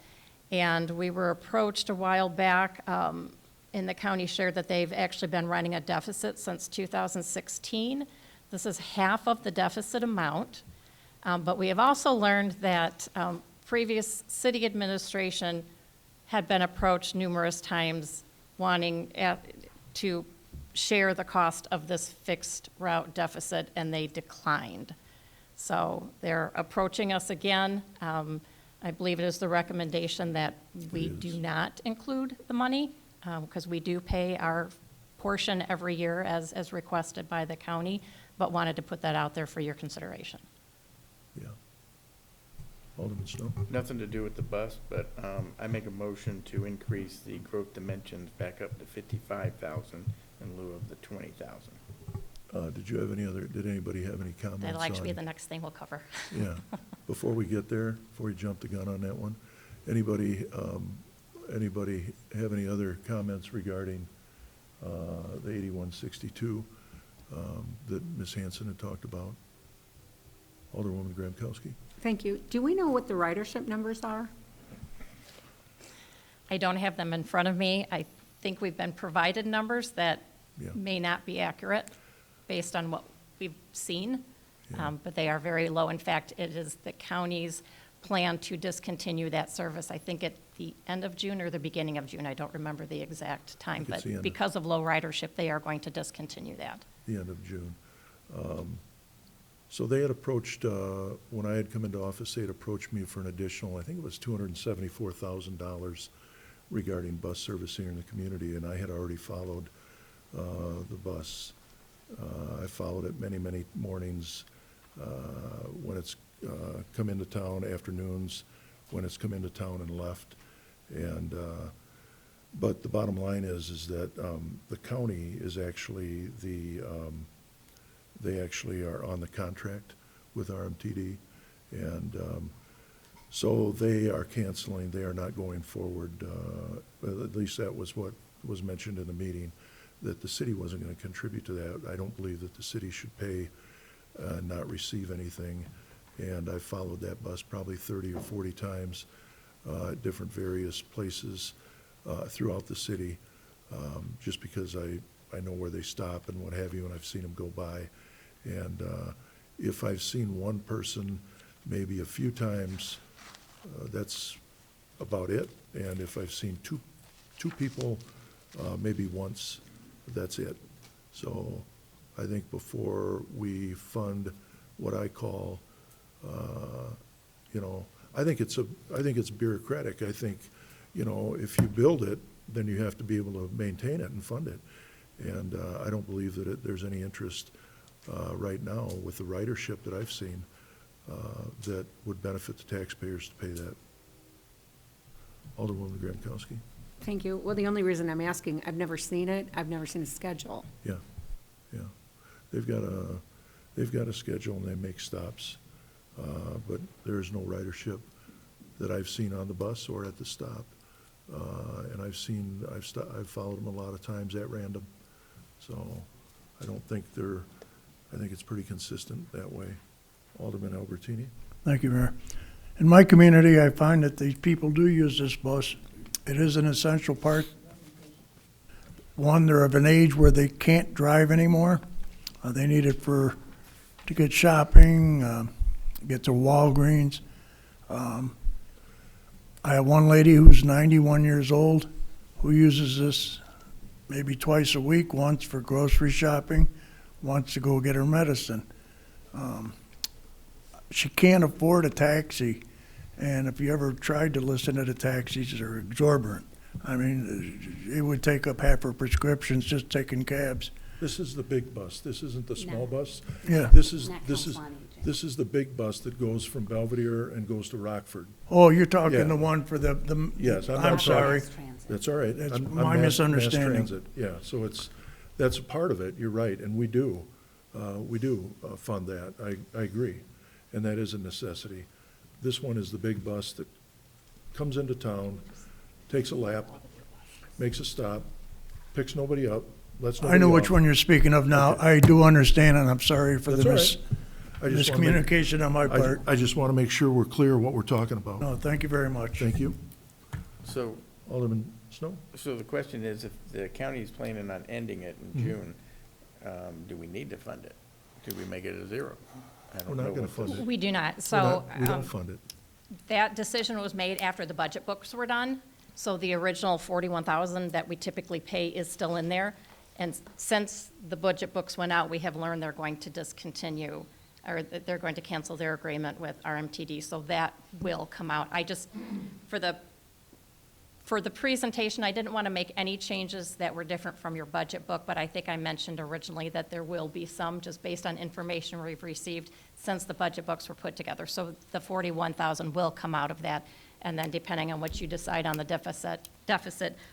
And we were approached a while back, and the county shared that they've actually been running a deficit since 2016. This is half of the deficit amount, but we have also learned that previous city administration had been approached numerous times wanting to share the cost of this fixed route deficit, and they declined. So they're approaching us again. I believe it is the recommendation that we do not include the money, because we do pay our portion every year as requested by the county, but wanted to put that out there for your consideration. Yeah. Alderman Snow? Nothing to do with the bus, but I make a motion to increase the growth dimensions back up to 55,000 in lieu of the 20,000. Did anybody have any comments? That'll actually be on- the next thing we'll cover. Yeah. Before we get there, before we jump the gun on that one, anybody have any other comments regarding the 8162 that Ms. Hanson had talked about? Alderwoman Grabkowski? Thank you. Do we know what the ridership numbers are? I don't have them in front of me. I think we've been provided numbers that Yeah. may not be accurate based on what we've seen, Yeah. but they are very low. In fact, it is the county's plan to discontinue that service, I think at the end of June or the beginning of June. I don't remember the exact time, think it's the but end. because of low ridership, they are going to discontinue that. The end of June. So they had approached, when I had come into office, they had approached me for an additional, I think it was $274,000 regarding bus service here in the community, and I had already followed the bus. I followed it many, many mornings when it's come into town, afternoons when it's come into town and left. And, but the bottom line is that the county is actually they actually are on the contract with RMTD. And so they are canceling, they are not going forward. At least that was what was mentioned in the meeting, that the city wasn't going to contribute to that. I don't believe that the city should pay, not receive anything. And I followed that bus probably 30 or 40 times at different various places throughout the city, just because I know where they stop and what have you, and I've seen them go by. And if I've seen one person maybe a few times, that's about it. And if I've seen two people maybe once, that's it. So I think before we fund what I call, I think it's bureaucratic. I think, if you build it, then you have to be able to maintain it and fund it. And I don't believe that there's any interest right now with the ridership that I've seen that would benefit the taxpayers to pay that. Alderwoman Grabkowski. Thank you. Well, the only reason I'm asking, I've never seen it. I've never seen a schedule. Yeah. They've got a schedule and they make stops, but there's no ridership that I've seen on the bus or at the stop. And I've followed them a lot of times at random. So I think it's pretty consistent that way. Alderman Albertini. Thank you, Mayor. In my community, I find that these people do use this bus. It is an essential part. One, they're of an age where they can't drive anymore. They need it to get shopping, get to Walgreens. I have one lady who's 91 years old who uses this maybe twice a week, once for grocery shopping, once to go get her medicine. She can't afford a taxi, and if you ever tried to listen to the taxis, they're exorbitant. I mean, it would take up half her prescriptions just taking cabs. This is the big bus. This isn't the small bus. Yeah. This is the big bus that goes from Belvedere and goes to Rockford. Oh, you're talking Yeah. the one for the. Yes, I'm sorry. That's all right. That's I'm my Mass misunderstanding. Transit. Yeah, so that's a part of it. You're right, and we do fund that. I agree, and that is a necessity. This one is the big bus that comes into town, takes a lap, makes a stop, picks nobody up, lets nobody I know off. which one you're speaking of now. Okay. I do understand, and I'm sorry for That's the all right. I just wanna make- miscommunication on my part. I just want to make sure we're clear what we're talking about. No, thank you very much. Thank you. So, Alderman Snow? so the question is, if the county is planning on ending it in June, do we need to fund it? Do we make it a zero? I don't We're not know gonna what fund this- it. We do not. We're So not- We don't fund it. that decision was made after the budget books were done. So the original 41,000 that we typically pay is still in there. And since the budget books went out, we have learned they're going to discontinue, or that they're going to cancel their agreement with RMTD. So that will come out. I just, for the presentation, I didn't want to make any changes that were different from your budget book, but I think I mentioned originally that there will be some, just based on information we've received since the budget books were put together. So the 41,000 will come out of that, and then depending on what you decide on the deficit,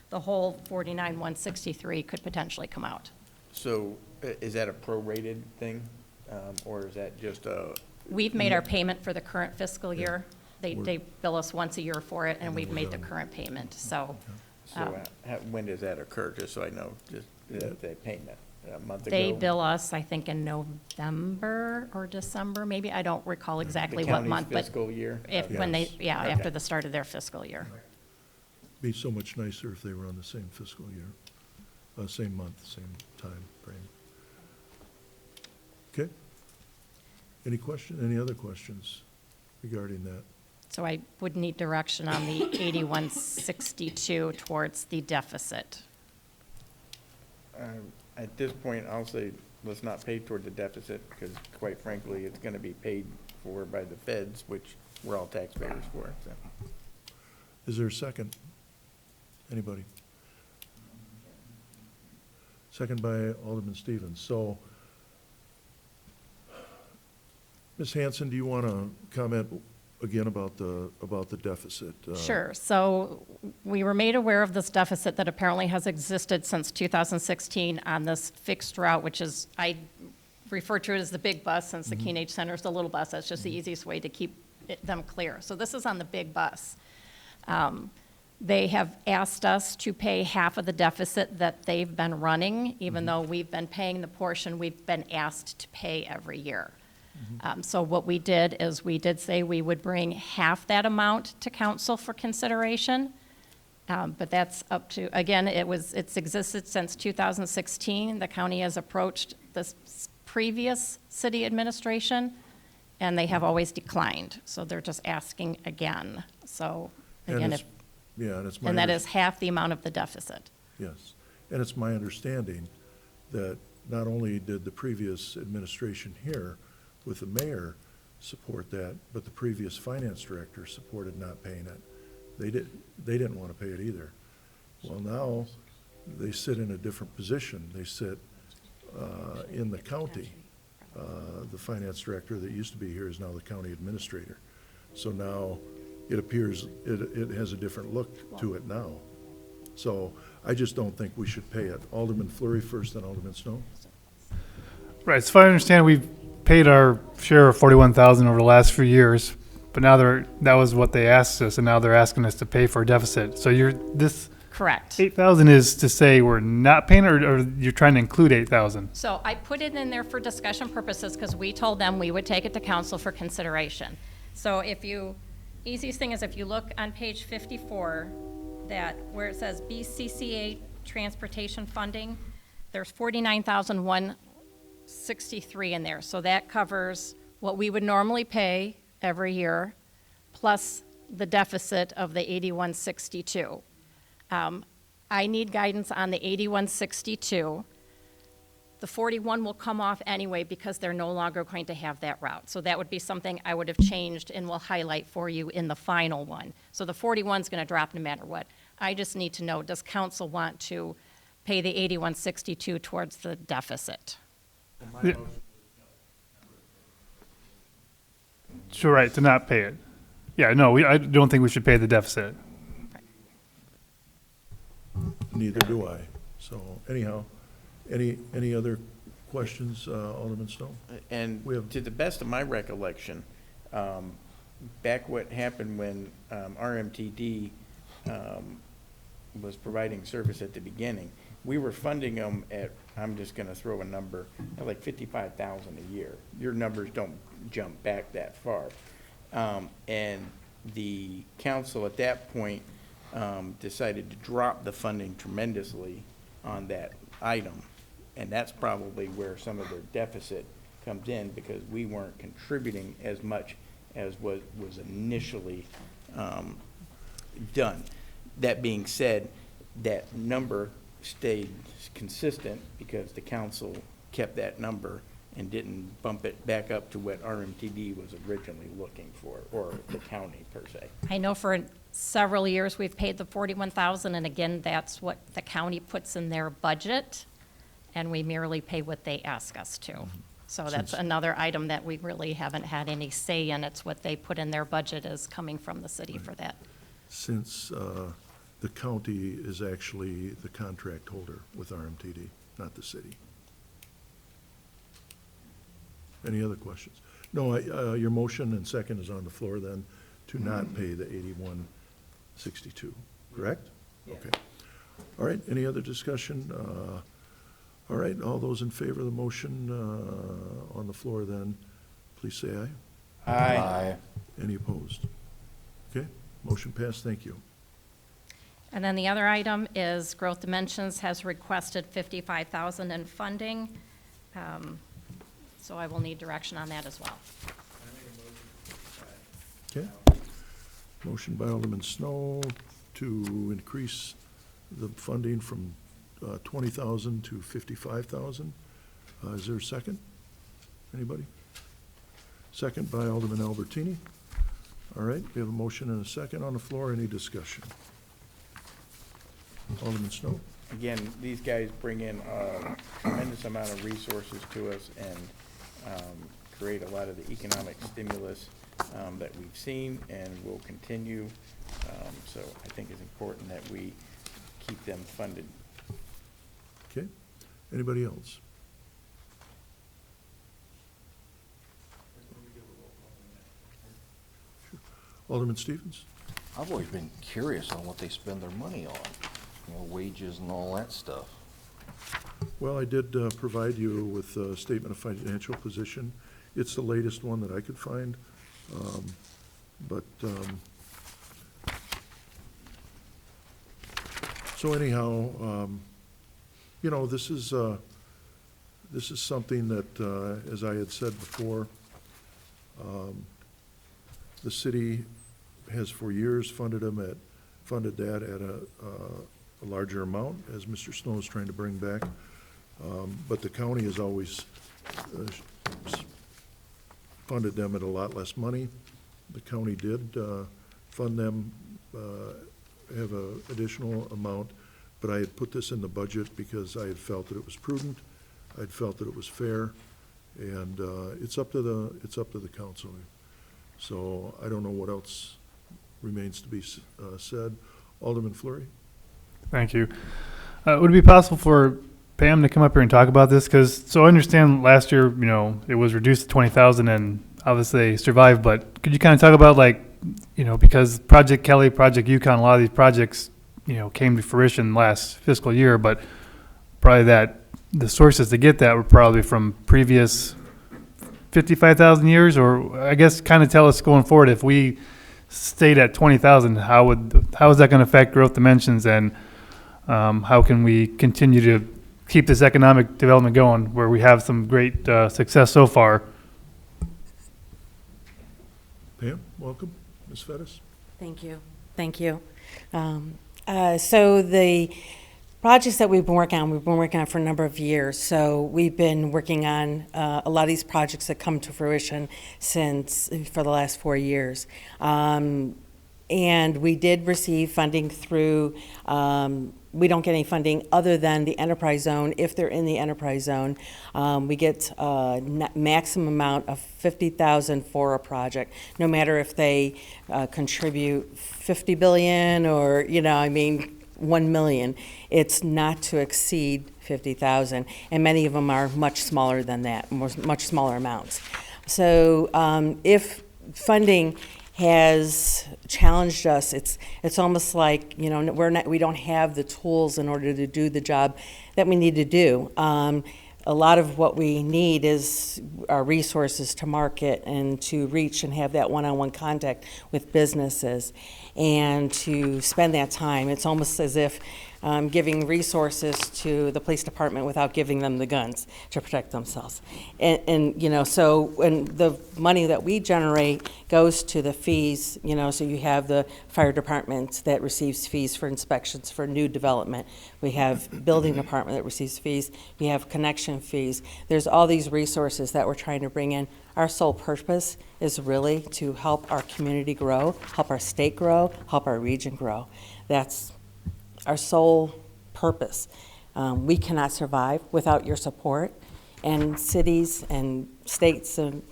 the whole 49,163 could potentially come out. So, is that a prorated thing, or is that just a? We've made our payment for the current fiscal year. They We're- bill us once a year for it, and then we've we're made the done. current payment, so. So, when does that occur, just so I know, just that payment, a month ago? They bill us, I think, in November or December, maybe, I don't recall exactly The what county's month, but fiscal year? if, Okay. when they, Yes. yeah, Okay. after the start of their fiscal year. Be so much nicer if they were on the same fiscal year, same month, same time frame. Okay? Any other questions regarding that? So I would need direction on the 8162 towards the deficit. At this point, I'll say, let's not pay toward the deficit, because quite frankly, it's gonna be paid for by the feds, which we're all taxpayers for, so. Is there a second? Anybody? second by Alderman Stevens. So, Ms. Hanson, do you want to comment again about the deficit? Sure. So we were made aware of this deficit that apparently has existed since 2016 on this fixed route, which is, I refer to it as the big bus, since the Keene Age Center is the little bus. That's just the easiest way to keep them clear. So this is on the big bus. They have asked us to pay half of the deficit that they've been running, even though we've been paying the portion we've been asked to pay every year. So what we did is we did say we would bring half that amount to council for consideration. But that's up to, again, it's existed since 2016. The county has approached this previous city administration, and they have always declined. So they're just asking again. So again, and that is half the amount of the deficit. Yes, and it's my understanding that not only did the previous administration here with the mayor support that, but the previous finance director supported not paying it. They didn't want to pay it either. Well, now they sit in a different position. They sit in the county. The finance director that used to be here is now the county administrator. So now it appears it has a different look to it now. So I just don't think we should pay it. Alderman Fleury first, then Alderman Snow. Right, so if I understand, we've paid our share of 41,000 over the last few years, but now that was what they asked us, and now they're asking us to pay for a deficit. So this Correct. 8,000 is to say we're not paying, or you're trying to include 8,000? So I put it in there for discussion purposes because we told them we would take it to council for consideration. So easiest thing is if you look on page 54, that where it says BCCA transportation funding, there's 49,163 in there. So that covers what we would normally pay every year, plus the deficit of the 8162. I need guidance on the 8162. The 41 will come off anyway because they're no longer going to have that route. So that would be something I would have changed and will highlight for you in the final one. So the 41 is going to drop no matter what. I just need to know, does council want to pay the 8162 towards the deficit? Yeah. Sure, right, to not pay it. Yeah, no, I don't think we should pay the deficit. Neither do I. So anyhow, any other questions, Alderman Snow? And to the best of my recollection, back what happened when RMTD was providing service at the beginning, we were funding them at, I'm just going to throw a number, at like $55,000 a year. Your numbers don't jump back that far. And the council at that point decided to drop the funding tremendously on that item. And that's probably where some of their deficit comes in, because we weren't contributing as much as what was initially done. That being said, that number stayed consistent because the council kept that number and didn't bump it back up to what RMTD was originally looking for, or the county per se. I know for several years we've paid the 41,000, and again, that's what the county puts in their budget, and we merely pay what they ask us to. So that's another item that we really haven't had any say in. It's what they put in their budget is coming from the city for that. Since the county is actually the contract holder with RMTD, not the city. Any other questions? No, your motion and second is on the floor then to not pay the 8162, correct? Okay. All right, any other discussion? All right, all those in favor of the motion on the floor then, please say aye. Aye. Any opposed? Okay, motion passed, thank you. And then the other item is Growth Dimensions has requested $55,000 in funding. So I will need direction on that as well. Okay. Motion by Alderman Snow to increase the funding from 20,000 to 55,000. Is there a second? Anybody? Second by Alderman Albertini. All right, we have a motion and a second on the floor. Any discussion? Alderman Snow? again, these guys bring in a tremendous amount of resources to us and create a lot of the economic stimulus that we've seen and will continue. So I think it's important that we keep them funded. Okay. Anybody else? Alderman Stevens? I've always been curious on what they spend their money on, wages and all that stuff. Well, I did provide you with a statement of financial position. It's the latest one that I could find. So anyhow, this is something that, as I had said before, the city has for years funded that at a larger amount, as Mr. Snow is trying to bring back. But the county has always funded them at a lot less money. The county did fund them, have an additional amount, but I had put this in the budget because I had felt that it was prudent, I'd felt that it was fair, and it's up to the council. So I don't know what else remains to be said. Alderman Fleury? Thank you. Would it be possible for Pam to come up here and talk about this? So I understand last year, it was reduced to 20,000 and obviously they survived, but could you kind of talk about because Project Kelly, Project Yukon, a lot of these projects, came to fruition last fiscal year, but probably the sources to get that were probably from previous 55,000 years, or I guess kind of tell us going forward, if we stayed at 20,000, how is that going to affect growth dimensions, and how can we continue to keep this economic development going where we have some great success so far? Pam, welcome. Ms. Fettis? Thank you. Thank you. So the projects that we've been working on for a number of years. So we've been working on a lot of these projects that come to fruition for the last 4 years. And we did receive funding through, we don't get any funding other than the enterprise zone. If they're in the enterprise zone, we get a maximum amount of $50,000 for a project, no matter if they contribute $50 billion or, 1 million. It's not to exceed 50,000, and many of them are much smaller than that, much smaller amounts. So if funding has challenged us, it's almost like we don't have the tools in order to do the job that we need to do. A lot of what we need is our resources to market and to reach and have that one-on-one contact with businesses and to spend that time. It's almost as if giving resources to the police department without giving them the guns to protect themselves. So when the money that we generate goes to the fees, so you have the fire department that receives fees for inspections for new development. We have building department that receives fees. We have connection fees. There's all these resources that we're trying to bring in. Our sole purpose is really to help our community grow, help our state grow, help our region grow. That's our sole purpose. We cannot survive without your support, and cities and states and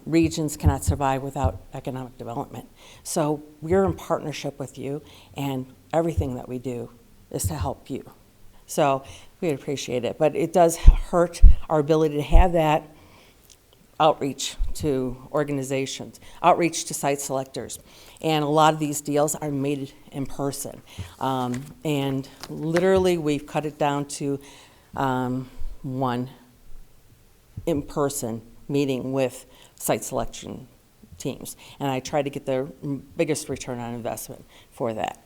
regions cannot survive without economic development. So we're in partnership with you, and everything that we do is to help you. So we appreciate it, but it does hurt our ability to have that outreach to organizations, outreach to site selectors. And a lot of these deals are made in person. And literally, we've cut it down to one in-person meeting with site selection teams. And I try to get the biggest return on investment for that.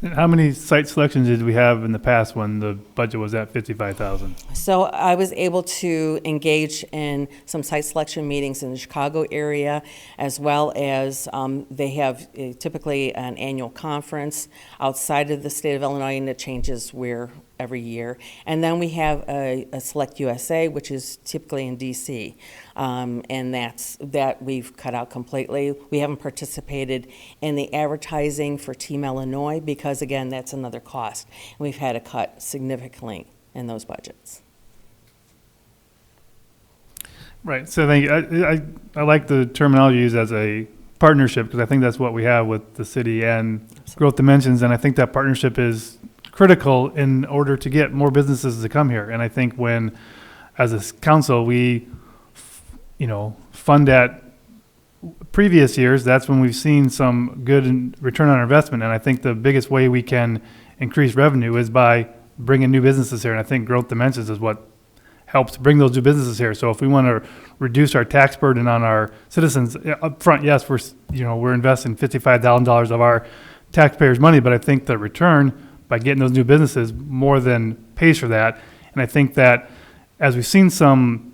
And how many site selections did we have in the past when the budget was at 55,000? So I was able to engage in some site selection meetings in the Chicago area, as well as they have typically an annual conference outside of the state of Illinois, and it changes where every year. And then we have a Select USA, which is typically in DC. And that we've cut out completely. We haven't participated in the advertising for Team Illinois because, again, that's another cost. We've had to cut significantly in those budgets. Right, so thank you. I like the terminology used as a partnership, because I think that's what we have with the city and Growth Dimensions, and I think that partnership is critical in order to get more businesses to come here. And I think when, as a council, we, fund at previous years, that's when we've seen some good return on our investment. And I think the biggest way we can increase revenue is by bringing new businesses here, and I think Growth Dimensions is what helps bring those new businesses here. So if we want to reduce our tax burden on our citizens up front, yes, we're investing $55,000 of our taxpayers' money, but I think the return by getting those new businesses more than pays for that. And I think that as we've seen some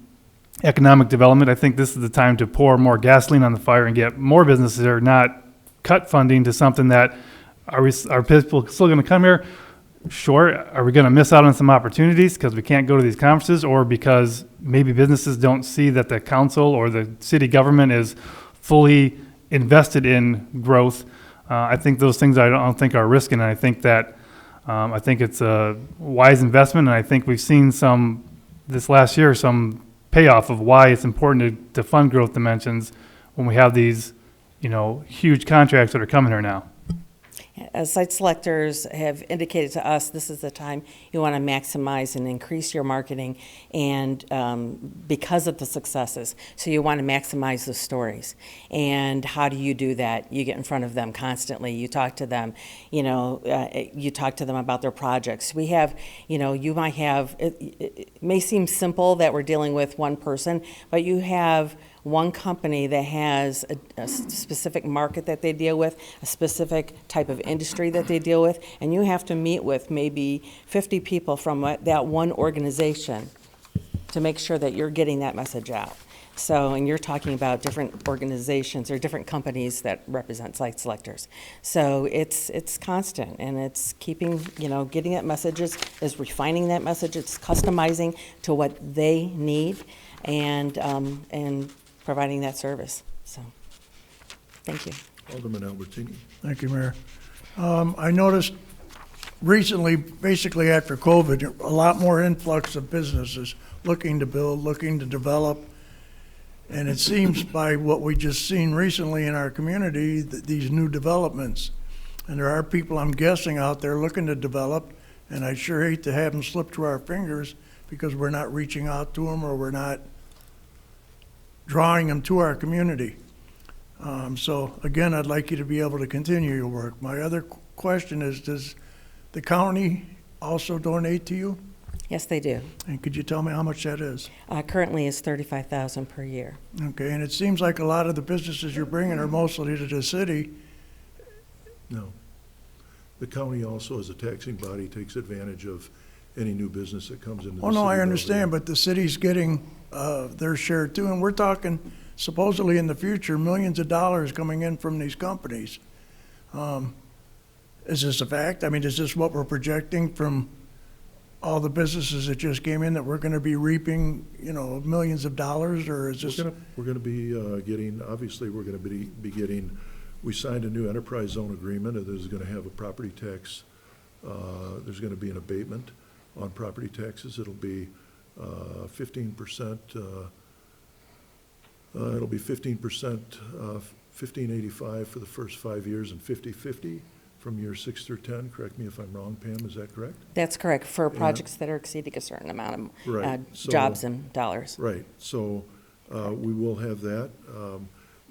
economic development, I think this is the time to pour more gasoline on the fire and get more businesses here, not cut funding to something that are people still going to come here? Sure. Are we going to miss out on some opportunities because we can't go to these conferences, or because maybe businesses don't see that the council or the city government is fully invested in growth? I think those things I don't think are risking, and I think that I think it's a wise investment, and I think we've seen this last year some payoff of why it's important to fund Growth Dimensions when we have these huge contracts that are coming here now. As site selectors have indicated to us, this is the time you want to maximize and increase your marketing, and because of the successes. So you want to maximize the stories. And how do you do that? You get in front of them constantly. You talk to them, you talk to them about their projects. We have, you might have, it may seem simple that we're dealing with one person, but you have one company that has a specific market that they deal with, a specific type of industry that they deal with, and you have to meet with maybe 50 people from that one organization to make sure that you're getting that message out. So, and you're talking about different organizations or different companies that represent site selectors. So it's constant, and it's keeping, getting that message, is refining that message, it's customizing to what they need, and providing that service. So, thank you. Alderman Albertini. Thank you, Mayor. I noticed recently, basically after COVID, a lot more influx of businesses looking to build, looking to develop. And it seems by what we just seen recently in our community, that these new developments, and there are people, I'm guessing, out there looking to develop, and I sure hate to have them slip through our fingers because we're not reaching out to them, or we're not drawing them to our community. So again, I'd like you to be able to continue your work. My other question is, does the county also donate to you? Yes, they do. And could you tell me how much that is? Currently it's $35,000 per year. Okay, and it seems like a lot of the businesses you're bringing are mostly to the city. No. The county also, as a taxing body, takes advantage of any new business that comes into the city. Oh, no, I of understand, Belvidere. but the city's getting their share too, and we're talking supposedly in the future, millions of dollars coming in from these companies. Is this a fact? I mean, is this what we're projecting from all the businesses that just came in, that we're gonna be reaping, millions of dollars, or is this? We're gonna be getting, obviously, we're gonna be getting, we signed a new enterprise zone agreement, and there's gonna have a property tax, there's gonna be an abatement on property taxes. It'll be 15%, it'll be 15%, 1585 for the first 5 years, and 50/50 from year 6 through 10. Correct me if I'm wrong, Pam, is that correct? That's correct, for projects that are exceeding a certain amount of Right. So- jobs and dollars. Right, so we will have that.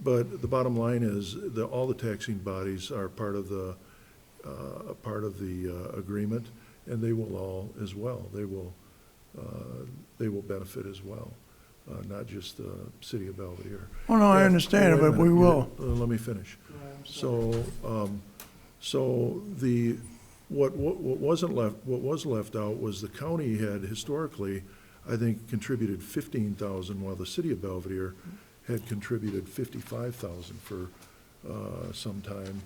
But the bottom line is that all the taxing bodies are part of the agreement, and they will all as well. They will benefit as well, not just the city of Belvidere. Oh, no, I Yeah, understand it, wait a but we minute. will. Let me finish. So the, what was left out was the county had historically, I think, contributed $15,000, while the city of Belvidere had contributed $55,000 for some time.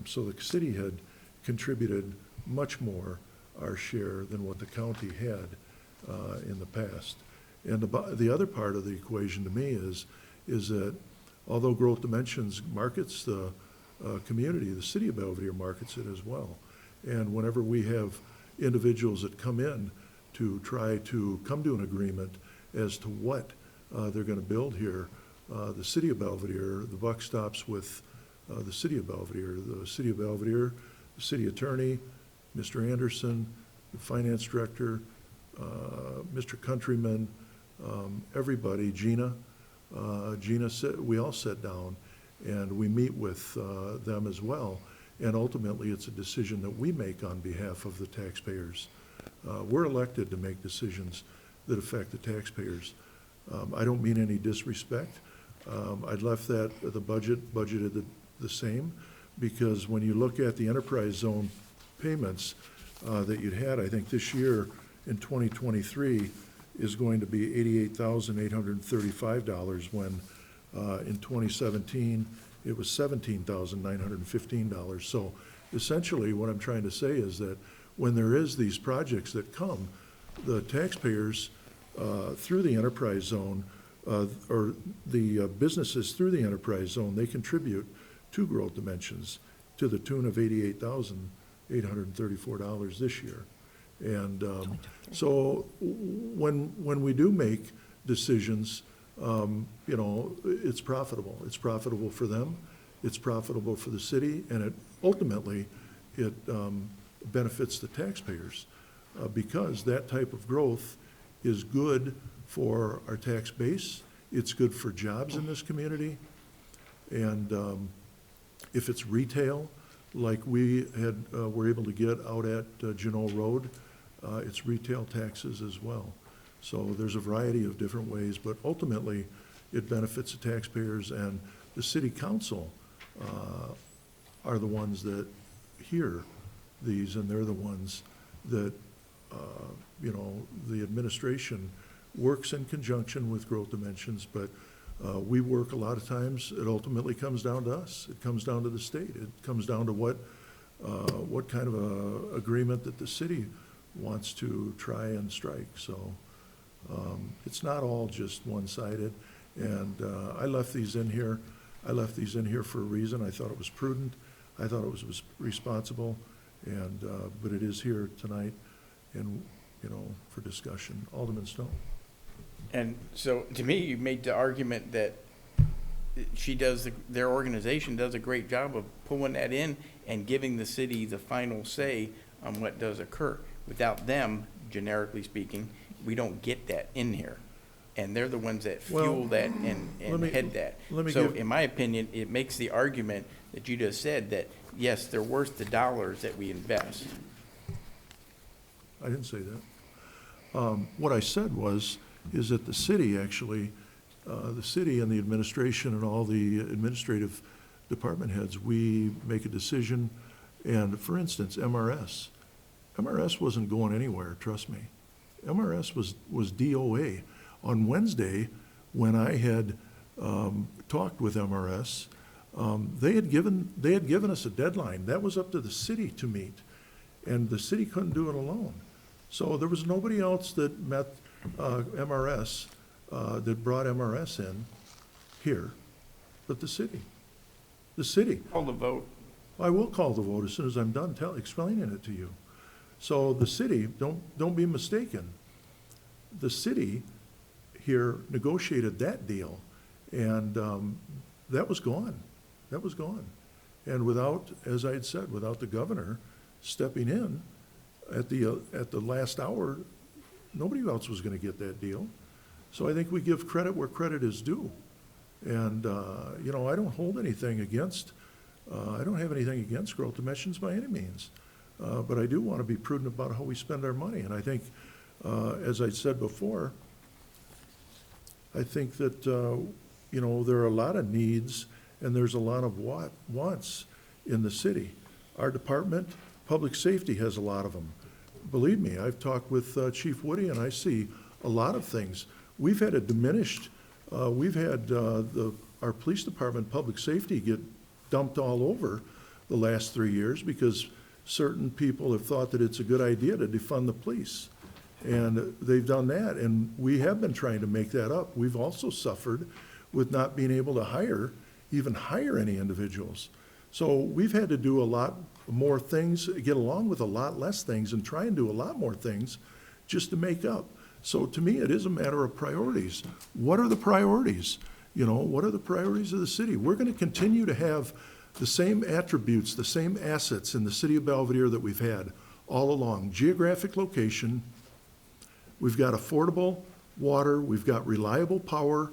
So the city had contributed much more our share than what the county had in the past. And the other part of the equation to me is that although Growth Dimensions markets the community, the city of Belvedere markets it as well. And whenever we have individuals that come in to try to come to an agreement as to what they're going to build here, the city of Belvedere, the buck stops with the city of Belvedere. The city of Belvedere, the city attorney, Mr. Anderson, the finance director, Mr. Countryman, everybody, Gina, we all sit down and we meet with them as well. And ultimately, it's a decision that we make on behalf of the taxpayers. We're elected to make decisions that affect the taxpayers. I don't mean any disrespect. I'd left that, the budgeted the same, because when you look at the enterprise zone payments that you'd had, I think this year in 2023 is going to be $88,835 when in 2017 it was $17,915. So essentially what I'm trying to say is that when there is these projects that come, the taxpayers through the enterprise zone or the businesses through the enterprise zone, they contribute to Growth Dimensions to the tune of $88,834 this year. And so when we do make decisions, you know, it's profitable. It's profitable for them, it's profitable for the city, and ultimately it benefits the taxpayers because that type of growth is good for our tax base, it's good for jobs in this community, and if it's retail, like we were able to get out at Janot Road, it's retail taxes as well. So there's a variety of different ways, but ultimately it benefits the taxpayers, and the city council are the ones that hear these, and they're the ones that, you know, the administration works in conjunction with Growth Dimensions, but we work a lot of times, it ultimately comes down to us. It comes down to the state. It comes down to what kind of a agreement that the city wants to try and strike. So it's not all just one-sided. And I left these in here. I left these in here for a reason. I thought it was prudent. I thought it was responsible. And but it is here tonight, and you know, for discussion. Alderman Stone. And so, to me, you made the argument that their organization does a great job of pulling that in and giving the city the final say on what does occur. Without them, generically speaking, we don't get that in here. And they're the ones that fuel that and head that. So in my opinion, it makes the argument that you just said that, yes, they're worth the dollars that we invest. I didn't say that. What I said is that the city actually, the city and the administration and all the administrative department heads, we make a decision. And for instance, MRS wasn't going anywhere, trust me. MRS was DOA. On Wednesday, when I had talked with MRS, they had given us a deadline. That was up to the city to meet, and the city couldn't do it alone. So there was nobody else that met MRS, that brought MRS in here, but the city. The city. Call the vote. I will call the vote as soon as I'm done explaining it to you. So the city, don't be mistaken. The city here negotiated that deal, and that was gone. That was gone. And without, as I had said, without the governor stepping in at the last hour, nobody else was going to get that deal. So I think we give credit where credit is due. And, you know, I don't hold anything against, I don't have anything against Growth Dimensions by any means. But I do want to be prudent about how we spend our money. And I think, as I said before, I think that, you know, there are a lot of needs and there's a lot of wants in the city. Our department, public safety, has a lot of them. Believe me, I've talked with Chief Woody, and I see a lot of things. We've had it diminished. We've had our police department, public safety, get dumped all over the last 3 years because certain people have thought that it's a good idea to defund the police. And they've done that, and we have been trying to make that up. We've also suffered with not being able to even hire any individuals. So we've had to do a lot more things, get along with a lot less things, and try and do a lot more things just to make up. So to me, it is a matter of priorities. What are the priorities? You know, what are the priorities of the city? We're going to continue to have the same attributes, the same assets in the city of Belvedere that we've had all along. Geographic location, we've got affordable water, we've got reliable power,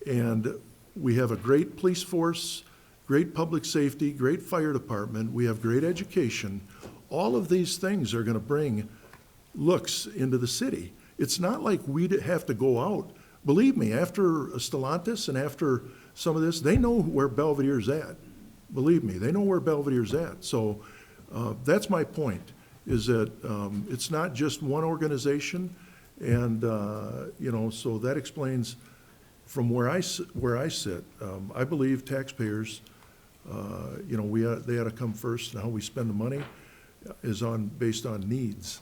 and we have a great police force, great public safety, great fire department, we have great education. All of these things are going to bring looks into the city. It's not like we have to go out. Believe me, after Stellantis and after some of this, they know where Belvedere's at. Believe me, they know where Belvedere's at. So that's my point, is that it's not just one organization. And, you know, so that explains from where I sit. I believe taxpayers, you know, they ought to come first, and how we spend the money is based on needs.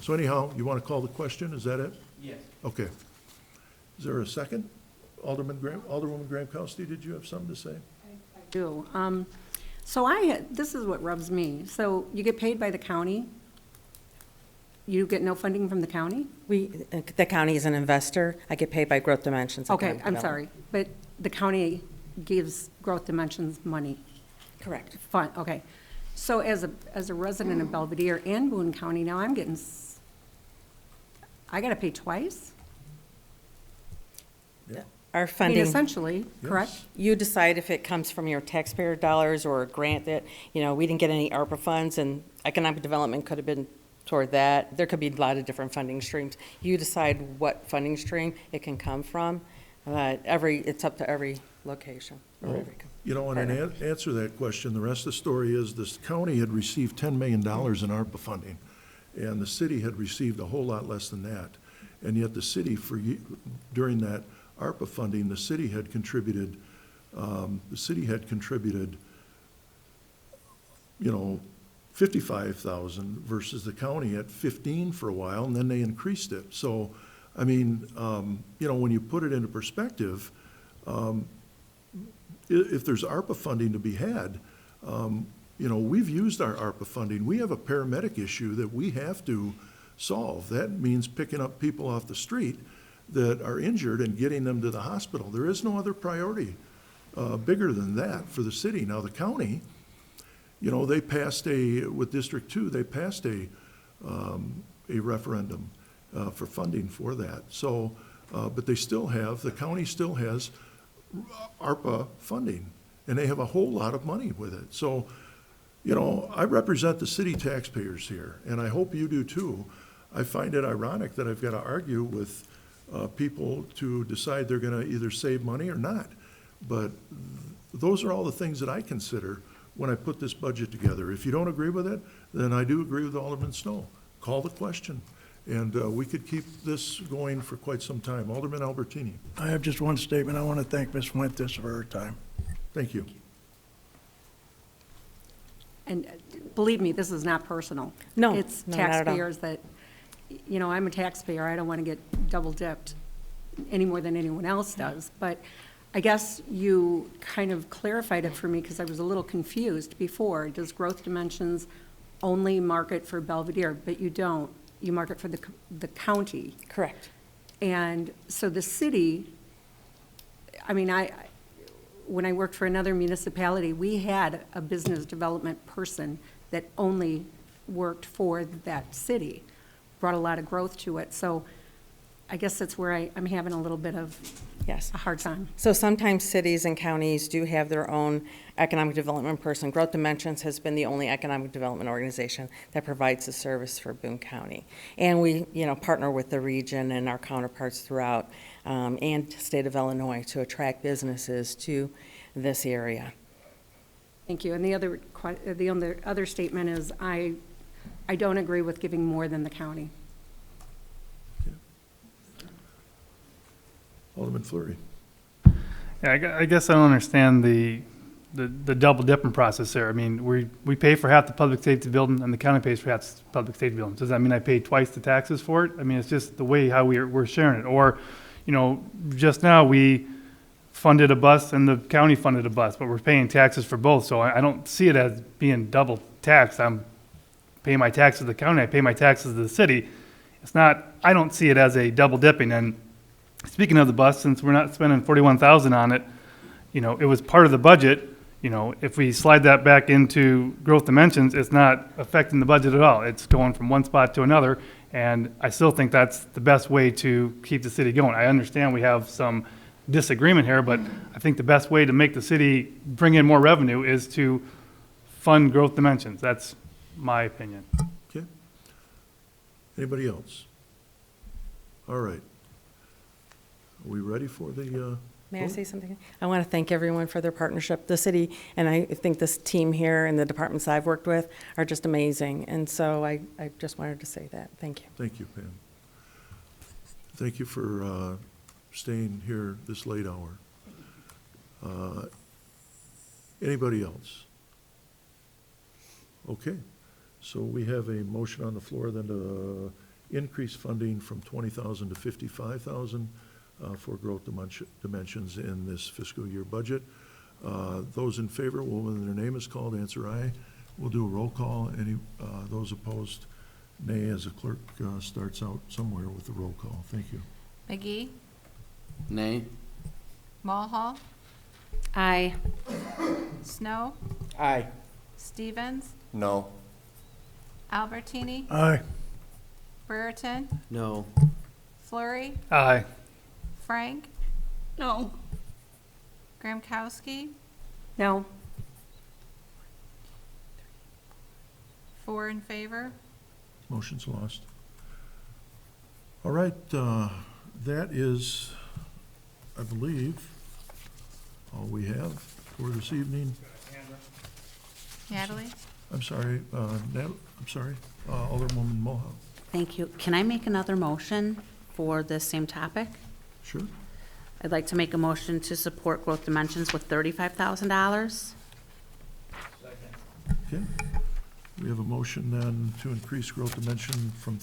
So anyhow, you want to call the question? Is that it? Yes. Okay. Is there a second? Alderwoman Graham-Kowski, did you have something to say? I do. So this is what rubs me. So you get paid by the county? You get no funding from the county? The county is an investor. I get paid by Growth Dimensions. Okay, I'm sorry, but the county gives Growth Dimensions money? Correct. Fine, okay. So as a resident of Belvedere and Boone County, now I'm getting, I gotta pay twice? Our I funding. mean, essentially, correct? You decide if it comes from your taxpayer dollars or a grant that, you know, we didn't get any ARPA funds, and economic development could have been toward that. There could be a lot of different funding streams. You decide what funding stream it can come from. It's up to every location. Well, you know, and in answer to that question, the rest of the story is this county had received $10 million in ARPA funding, and the city had received a whole lot less than that. And yet the city, during that ARPA funding, the city had contributed, you know, $55,000 versus the county at $15,000 for a while, and then they increased it. So, I mean, you know, when you put it into perspective, if there's ARPA funding to be had, you know, we've used our ARPA funding. We have a paramedic issue that we have to solve. That means picking up people off the street that are injured and getting them to the hospital. There is no other priority bigger than that for the city. Now, the county, you know, they passed with District 2, they passed a referendum for funding for that. So, but the county still has ARPA funding, and they have a whole lot of money with it. So, you know, I represent the city taxpayers here, and I hope you do too. I find it ironic that I've got to argue with people to decide they're going to either save money or not. But those are all the things that I consider when I put this budget together. If you don't agree with it, then I do agree with Alderman Snow. Call the question, and we could keep this going for quite some time. Alderman Albertini. I have just one statement. I want to thank Ms. Fuentes for her time. Thank you. And believe me, this is not personal. No, It's no, not at all. taxpayers that, you know, I'm a taxpayer. I don't want to get double dipped any more than anyone else does. But I guess you kind of clarified it for me because I was a little confused before. Does Growth Dimensions only market for Belvedere? But you don't. You market for the county. Correct. And so the city, I mean, when I worked for another municipality, we had a business development person that only worked for that city, brought a lot of growth to it. So I guess that's where I'm having a little bit of a hard time. So sometimes cities and counties do have their own economic development person. Growth Dimensions has been the only economic development organization that provides the service for Boone County. And we, you know, partner with the region and our counterparts throughout and state of Illinois to attract businesses to this area. Thank you. And the other statement is I don't agree with giving more than the county. Alderman Fleury. Yeah, I guess I don't understand the the double dipping process there. I mean, we pay for half the public safety building and the county pays for half the public safety building. Does that mean I pay twice the taxes for it? I mean, it's just the way how we're sharing it. Or, you know, just now we funded a bus and the county funded a bus, but we're paying taxes for both. So I don't see it as being double taxed. I'm paying my taxes to the county, I pay my taxes to the city. It's not, I don't see it as a double dipping. And speaking of the bus, since we're not spending $41,000 on it, you know, it was part of the budget. You know, if we slide that back into growth dimensions, it's not affecting the budget at all. It's going from one spot to another. And I still think that's the best way to keep the city going. I understand we have some disagreement here, but I think the best way to make the city bring in more revenue is to fund growth dimensions. That's my opinion. Okay. Anybody else? All right. Are we ready for the, May I say something? I want to thank everyone for their partnership. The city, and I think this team here and the departments I've worked with are just amazing. And so I just wanted to say that. Thank you. Thank you, Pam. Thank you for staying here this late hour. Anybody else? Okay, so we have a motion on the floor then to increase funding from 20,000 to 55,000 for growth dimensions in this fiscal year budget. Those in favor will, when their name is called, answer aye. We'll do a roll call. Any those opposed, nay, as the clerk starts out somewhere with the roll call. Thank you. McGee, Nay. Mulhall, Aye. Snow, Aye. Stevens, No. Albertini, Aye. Brereton, No. Flurry, Aye. Frank, No. Gramkowski, No. 4 in favor. Motion's lost. All right, that is, I believe, all we have for this evening. Natalie? I'm sorry, Alderwoman Mohawk. Thank you. Can I make another motion for this same topic? Sure. I'd like to make a motion to support Growth Dimensions with $35,000. Okay. We have a motion then to increase growth dimension from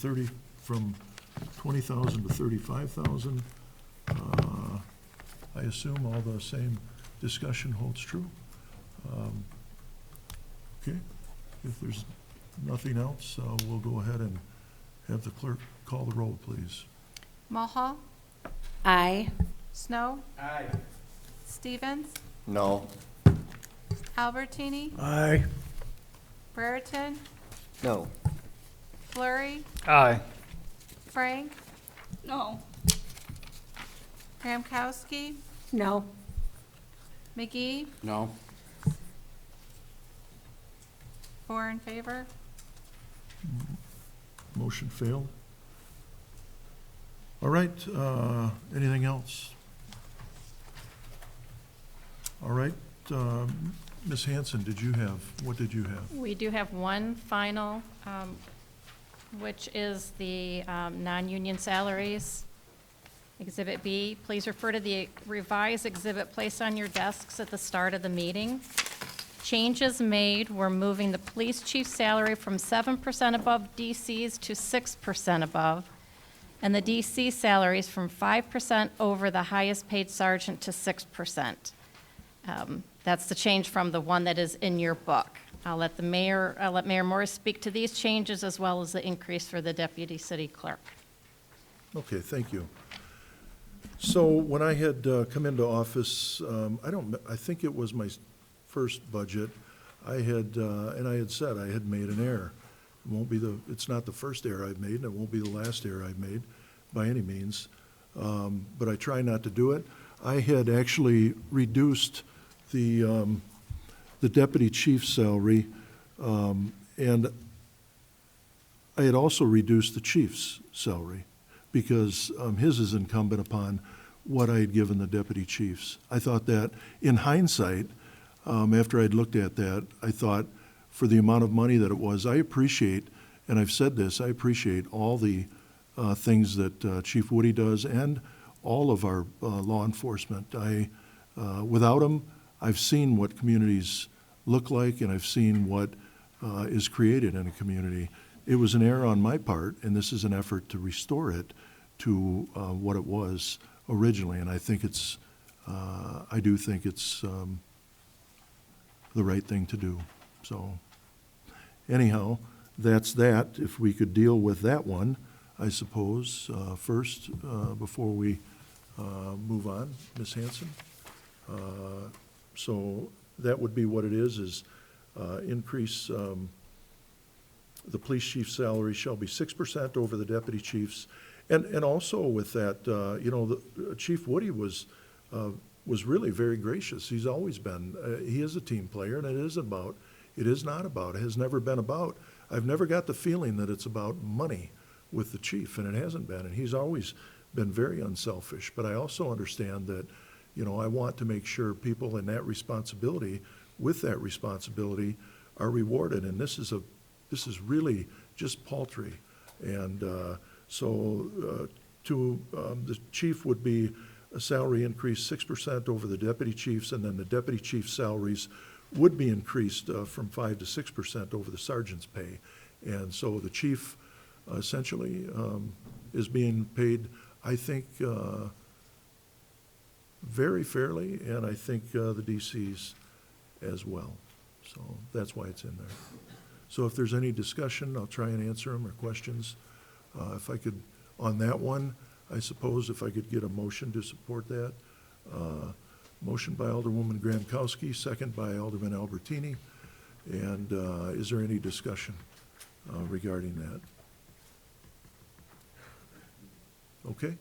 20,000 to 35,000. I assume all the same discussion holds true. Okay, if there's nothing else, we'll go ahead and have the clerk call the roll, please. Mulhall, Aye. Snow, Aye. Stevens, No. Albertini, Aye. Brereton, No. Flurry, Aye. Frank, No. Gramkowski, No. McGee, No. 4 in favor. Motion failed. All right, anything else? All right, Ms. Hanson, what did you have? We do have one final, which is the non-union salaries. Exhibit B, please refer to the revised exhibit placed on your desks at the start of the meeting. Changes made, we're moving the police chief salary from 7% above DC's to 6% above, and the DC salaries from 5% over the highest paid sergeant to 6%. That's the change from the one that is in your book. I'll let Mayor Morris speak to these changes as well as the increase for the deputy city clerk. Okay, thank you. So when I had come into office, I think it was my first budget, and I had said I had made an error. It's not the first error I've made, and it won't be the last error I've made by any means, but I try not to do it. I had actually reduced the deputy chief's salary, and I had also reduced the chief's salary because his is incumbent upon what I had given the deputy chiefs. I thought that in hindsight, after I'd looked at that, I thought for the amount of money that it was, I appreciate, and I've said this, I appreciate all the things that Chief Woody does and all of our law enforcement. Without them, I've seen what communities look like, and I've seen what is created in a community. It was an error on my part, and this is an effort to restore it to what it was originally. And I think it's, I do think it's the right thing to do. So anyhow, that's that. If we could deal with that one, I suppose, first, before we move on, Ms. Hanson. So that would be what it is increase, the police chief's salary shall be 6% over the deputy chief's. And also with that, Chief Woody was really very gracious. He's always been, he is a team player, and it is not about, it has never been about, I've never got the feeling that it's about money with the chief, and it hasn't been. And he's always been very unselfish. But I also understand that, I want to make sure people in that responsibility, with that responsibility, are rewarded. And this is really just paltry. And so the chief would be a salary increase 6% over the deputy chiefs, and then the deputy chief's salaries would be increased from 5 to 6% over the sergeant's pay. And so the chief essentially is being paid, I think, very fairly, and I think the DCs as well. So that's why it's in there. So if there's any discussion, I'll try and answer them, or questions. If I could, on that one, I suppose if I could get a motion to support that. Motion by Alderwoman Gramkowski, second by Alderman Albertini. And is there any discussion regarding that? Okay.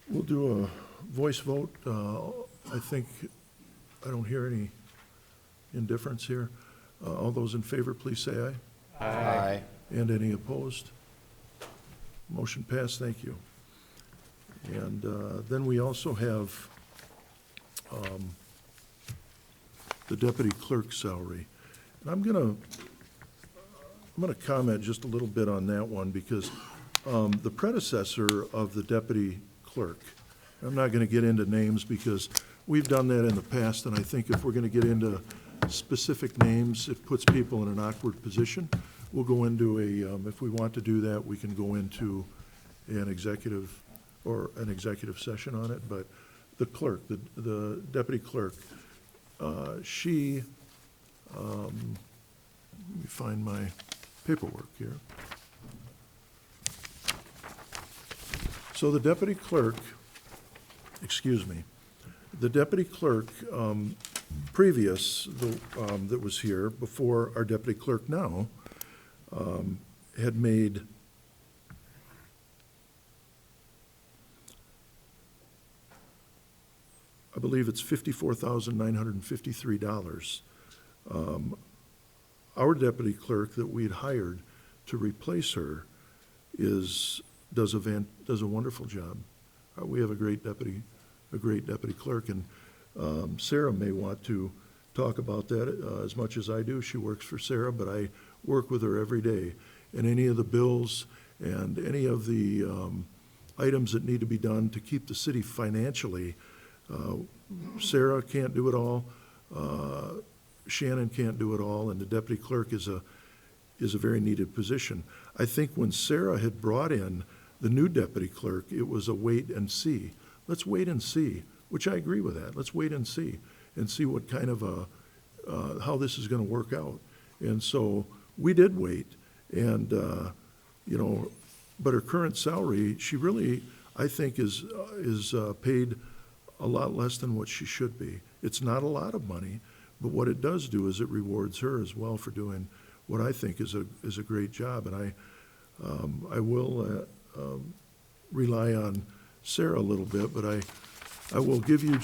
We'll do a voice vote. I think I don't hear any indifference here. All those in favor, please say aye. Aye. And any opposed? Motion passed, thank you. And then we also have the deputy clerk salary. And I'm gonna comment just a little bit on that one, because the predecessor of the deputy clerk, I'm not gonna get into names because we've done that in the past, and I think if we're gonna get into specific names, it puts people in an awkward position. We'll go into if we want to do that, we can go into an executive session on it. But the clerk, the deputy clerk, she, let me find my paperwork here. So the deputy clerk, the deputy clerk previous, that was here before our deputy clerk now, had made I believe it's $54,953. Our deputy clerk that we'd hired to replace her does a wonderful job. We have a great deputy clerk, and Sarah may want to talk about that as much as I do. She works for Sarah, but I work with her every day. And any of the bills and any of the items that need to be done to keep the city financially, Sarah can't do it all. Shannon can't do it all, and the deputy clerk is a very needed position. I think when Sarah had brought in the new deputy clerk, it was a wait and see. Let's wait and see, which I agree with that. Let's wait and see what kind of how this is going to work out. And so we did wait, and but her current salary, she really, I think, is paid a lot less than what she should be. It's not a lot of money, but what it does do is it rewards her as well for doing what I think is a great job. And I will rely on Sarah a little bit, but I will give you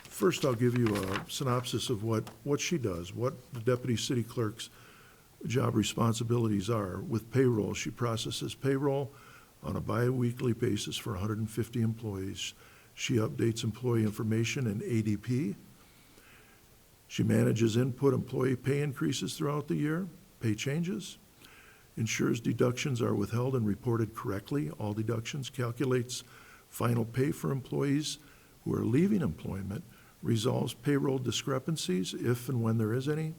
first I'll give you a synopsis of what she does, what the deputy city clerk's job responsibilities are. With payroll, she processes payroll on a bi-weekly basis for 150 employees. She updates employee information in ADP. She manages input employee pay increases throughout the year, pay changes, ensures deductions are withheld and reported correctly, all deductions, calculates final pay for employees who are leaving employment, resolves payroll discrepancies if and when there is any,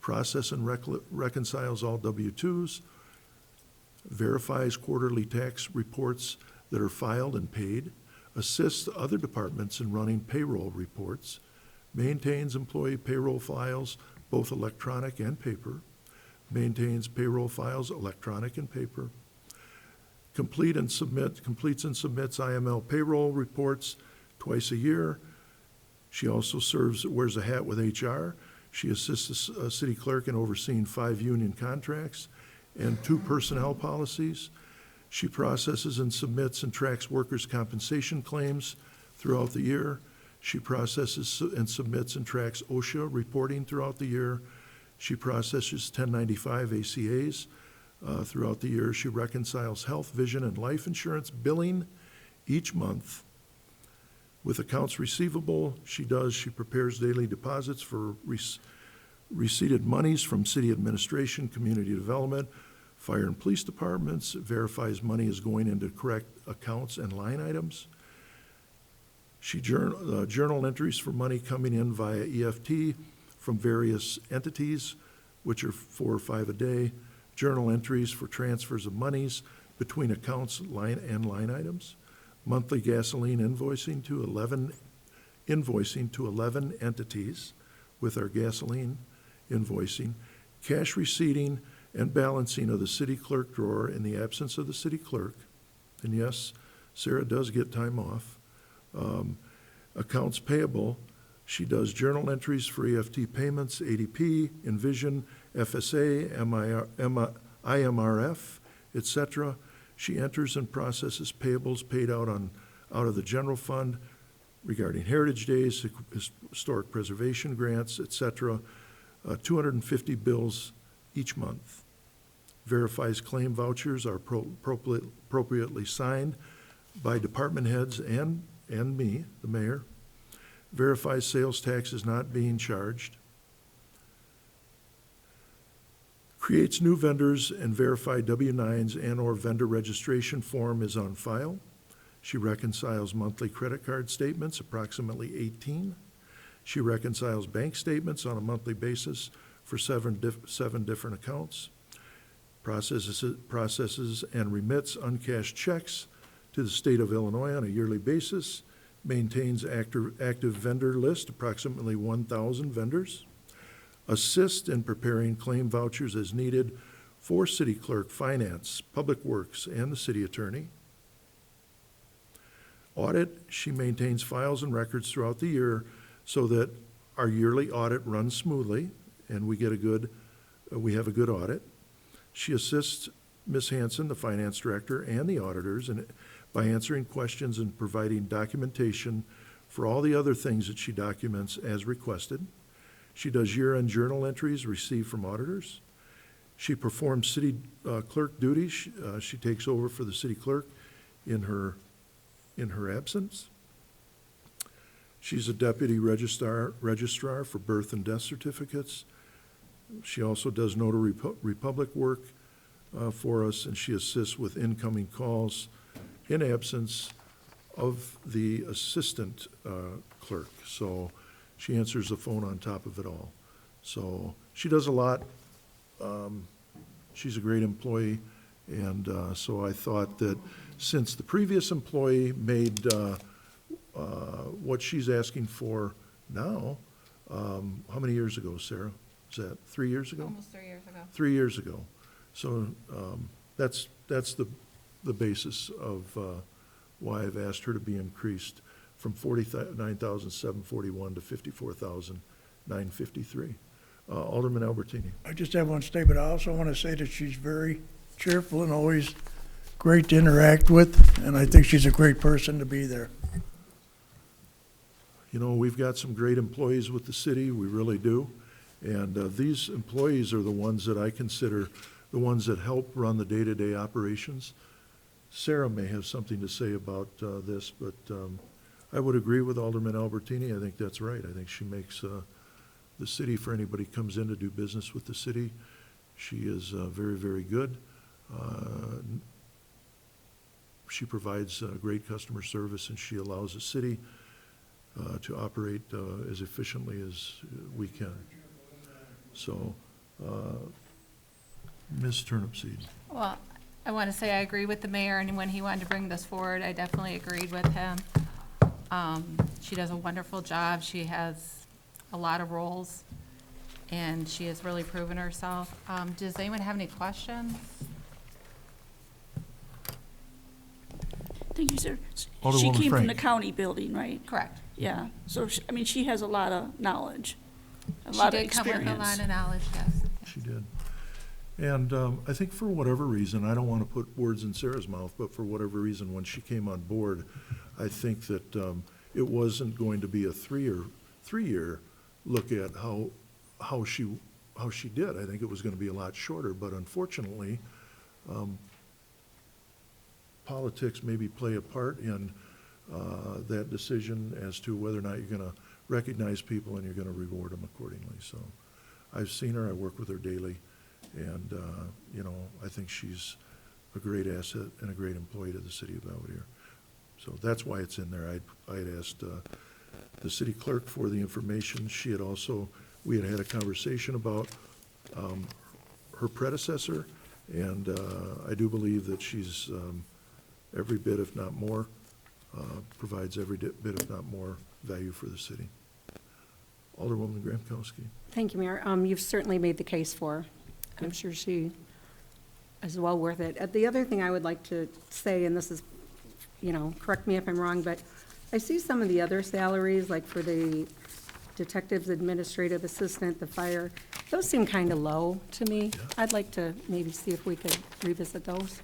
process and reconciles all W-2s, verifies quarterly tax reports that are filed and paid, assists other departments in running payroll reports, maintains employee payroll files, both electronic and paper, maintains payroll files, electronic and paper, completes and submits IML payroll reports twice a year. She also wears a hat with HR. She assists the city clerk in overseeing 5 union contracts and 2 personnel policies. She processes and submits and tracks workers' compensation claims throughout the year. She processes and submits and tracks OSHA reporting throughout the year. She processes 1095 ACAs throughout the year. She reconciles health, vision, and life insurance billing each month. With accounts receivable, she prepares daily deposits for receipted monies from city administration, community development, fire and police departments, verifies money is going into correct accounts and line items. She journal entries for money coming in via EFT from various entities, which are 4 or 5 a day, journal entries for transfers of monies between accounts and line items, monthly gasoline invoicing to 11 entities with our gasoline invoicing, cash receipting and balancing of the city clerk drawer in the absence of the city clerk. And yes, Sarah does get time off. Accounts payable, she does journal entries for EFT payments, ADP, Envision, FSA, IMRF, etc. She enters and processes payables paid out of the general fund regarding heritage days, historic preservation grants, etc. 250 bills each month. Verifies claim vouchers are appropriately signed by department heads and me, the mayor. Verifies sales tax is not being charged. Creates new vendors and verified W-9s and/or vendor registration form is on file. She reconciles monthly credit card statements, approximately 18. She reconciles bank statements on a monthly basis for 7 different accounts. Processes and remits uncashed checks to the state of Illinois on a yearly basis. Maintains active vendor list, approximately 1,000 vendors. Assist in preparing claim vouchers as needed for city clerk, finance, public works, and the city attorney. Audit, she maintains files and records throughout the year so that our yearly audit runs smoothly and we have a good audit. She assists Ms. Hanson, the finance director, and the auditors by answering questions and providing documentation for all the other things that she documents as requested. She does year-end journal entries received from auditors. She performs city clerk duties. She takes over for the city clerk in her absence. She's a deputy registrar for birth and death certificates. She also does notary republic work for us, and she assists with incoming calls in absence of the assistant clerk. So she answers the phone on top of it all. So she does a lot. She's a great employee, and so I thought that since the previous employee made what she's asking for now, how many years ago, Sarah? Was that 3 years ago? Almost 3 years ago. 3 years ago. So that's the basis of why I've asked her to be increased from $49,741 to $54,953. Alderman Albertini. I just have one statement. I also want to say that she's very cheerful and always great to interact with, and I think she's a great person to be there. You know, we've got some great employees with the city, we really do. And these employees are the ones that I consider the ones that help run the day-to-day operations. Sarah may have something to say about this, but I would agree with Alderman Albertini. I think that's right. I think she makes the city, for anybody who comes in to do business with the city, she is very, very good. She provides great customer service, and she allows the city to operate as efficiently as we can. So, Ms. Turnipseed. Well, I want to say I agree with the mayor, and when he wanted to bring this forward, I definitely agreed with him. She does a wonderful job. She has a lot of roles, and she has really proven herself. Does anyone have any questions? Thank you, sir. She Alderwoman came from the Frank. county building, right? Correct. Yeah, so, I mean, she has a lot of knowledge, a She lot of did come with experience. a lot of knowledge, yes. She did. And I think for whatever reason, I don't want to put words in Sarah's mouth, but for whatever reason, when she came on board, I think that it wasn't going to be a three-year look at how she did. I think it was going to be a lot shorter, but unfortunately, politics maybe play a part in that decision as to whether or not you're going to recognize people and you're going to reward them accordingly. So I've seen her, I work with her daily, and, you know, I think she's a great asset and a great employee to the city of Belvedere. So that's why it's in there. I had asked the city clerk for the information. She had also, we had a conversation about her predecessor, and I do believe that she's every bit, if not more, provides every bit, if not more, value for the city. Alderwoman Gramkowski. Thank you, Mayor. You've certainly made the case for her. I'm sure she is well worth it. The other thing I would like to say, and this is, you know, correct me if I'm wrong, but I see some of the other salaries, like for the detectives, administrative assistant, the fire, those seem kind of low to me. I'd like to maybe see if we could revisit those.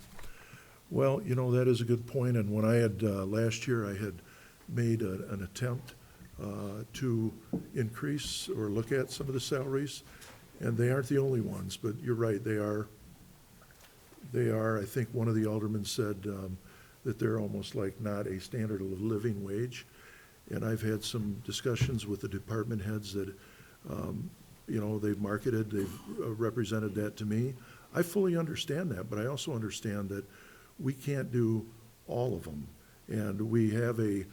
Well, you know, that is a good point, and when I had, last year, I had made an attempt to increase or look at some of the salaries, and they aren't the only ones, but you're right, they are, I think one of the aldermen said that they're almost like not a standard of living wage, and I've had some discussions with the department heads that, you know, they've marketed, they've represented that to me. I fully understand that, but I also understand that we can't do all of them. And we have a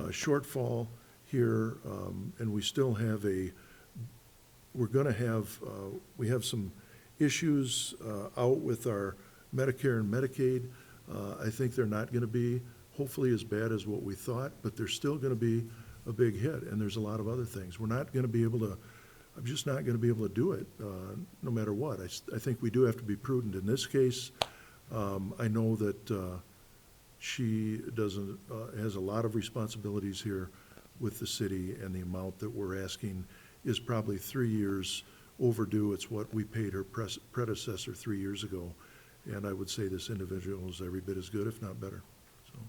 shortfall here, and we still have we're gonna have, we have some issues out with our Medicare and Medicaid. I think they're not gonna be hopefully as bad as what we thought, but they're still gonna be a big hit, and there's a lot of other things. We're not gonna be able to, I'm just not gonna be able to do it, no matter what. I think we do have to be prudent. In this case, I know that she has a lot of responsibilities here with the city, and the amount that we're asking is probably 3 years overdue. It's what we paid her predecessor 3 years ago, and I would say this individual is every bit as good, if not better. So,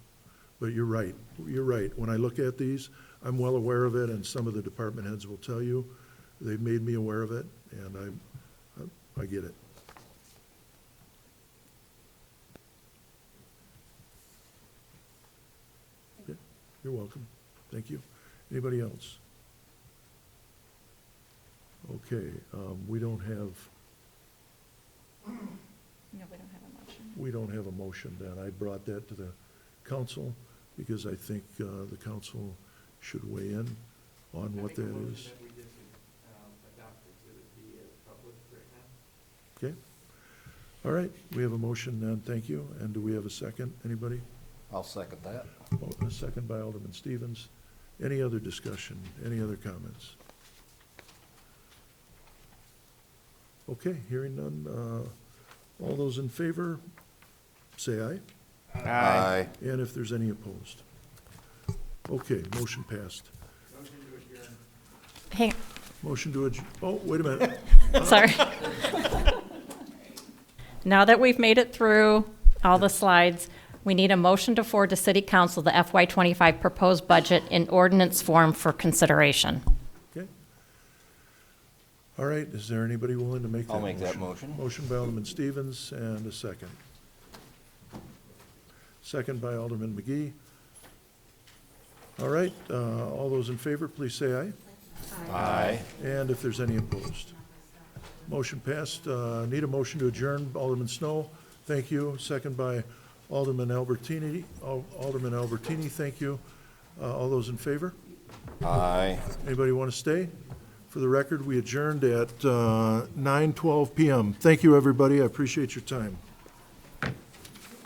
but you're right. You're right. When I look at these, I'm well aware of it, and some of the department heads will tell you they've made me aware of it, and I get it. You're welcome. Thank you. Anybody else? Okay, we don't have, No, we don't have a motion. we don't have a motion then. I brought that to the council because I think the council should weigh in on what that is. Okay. All right, we have a motion then, thank you. And do we have a second? Anybody? I'll second that. A second by Alderman Stevens. Any other discussion? Any other comments? Okay, hearing none. All those in favor, say aye. Aye. And if there's any opposed? Okay, motion passed. Hey, Motion to adjourn. Oh, wait a minute. sorry. Now that we've made it through all the slides, we need a motion to forward to City Council the FY25 proposed budget in ordinance form for consideration. Okay. All right, is there anybody willing to make that I'll motion? make that motion. Motion by Alderman Stevens and a second. Second by Alderman McGee. All right, all those in favor, please say aye. Aye. And if there's any opposed? Motion passed. Need a motion to adjourn. Alderman Snow, thank you. Second by Alderman Albertini. Alderman Albertini, thank you. All those in favor? Aye. Anybody want to stay? For the record, we adjourned at 9:12 PM. Thank you, everybody. I appreciate your time.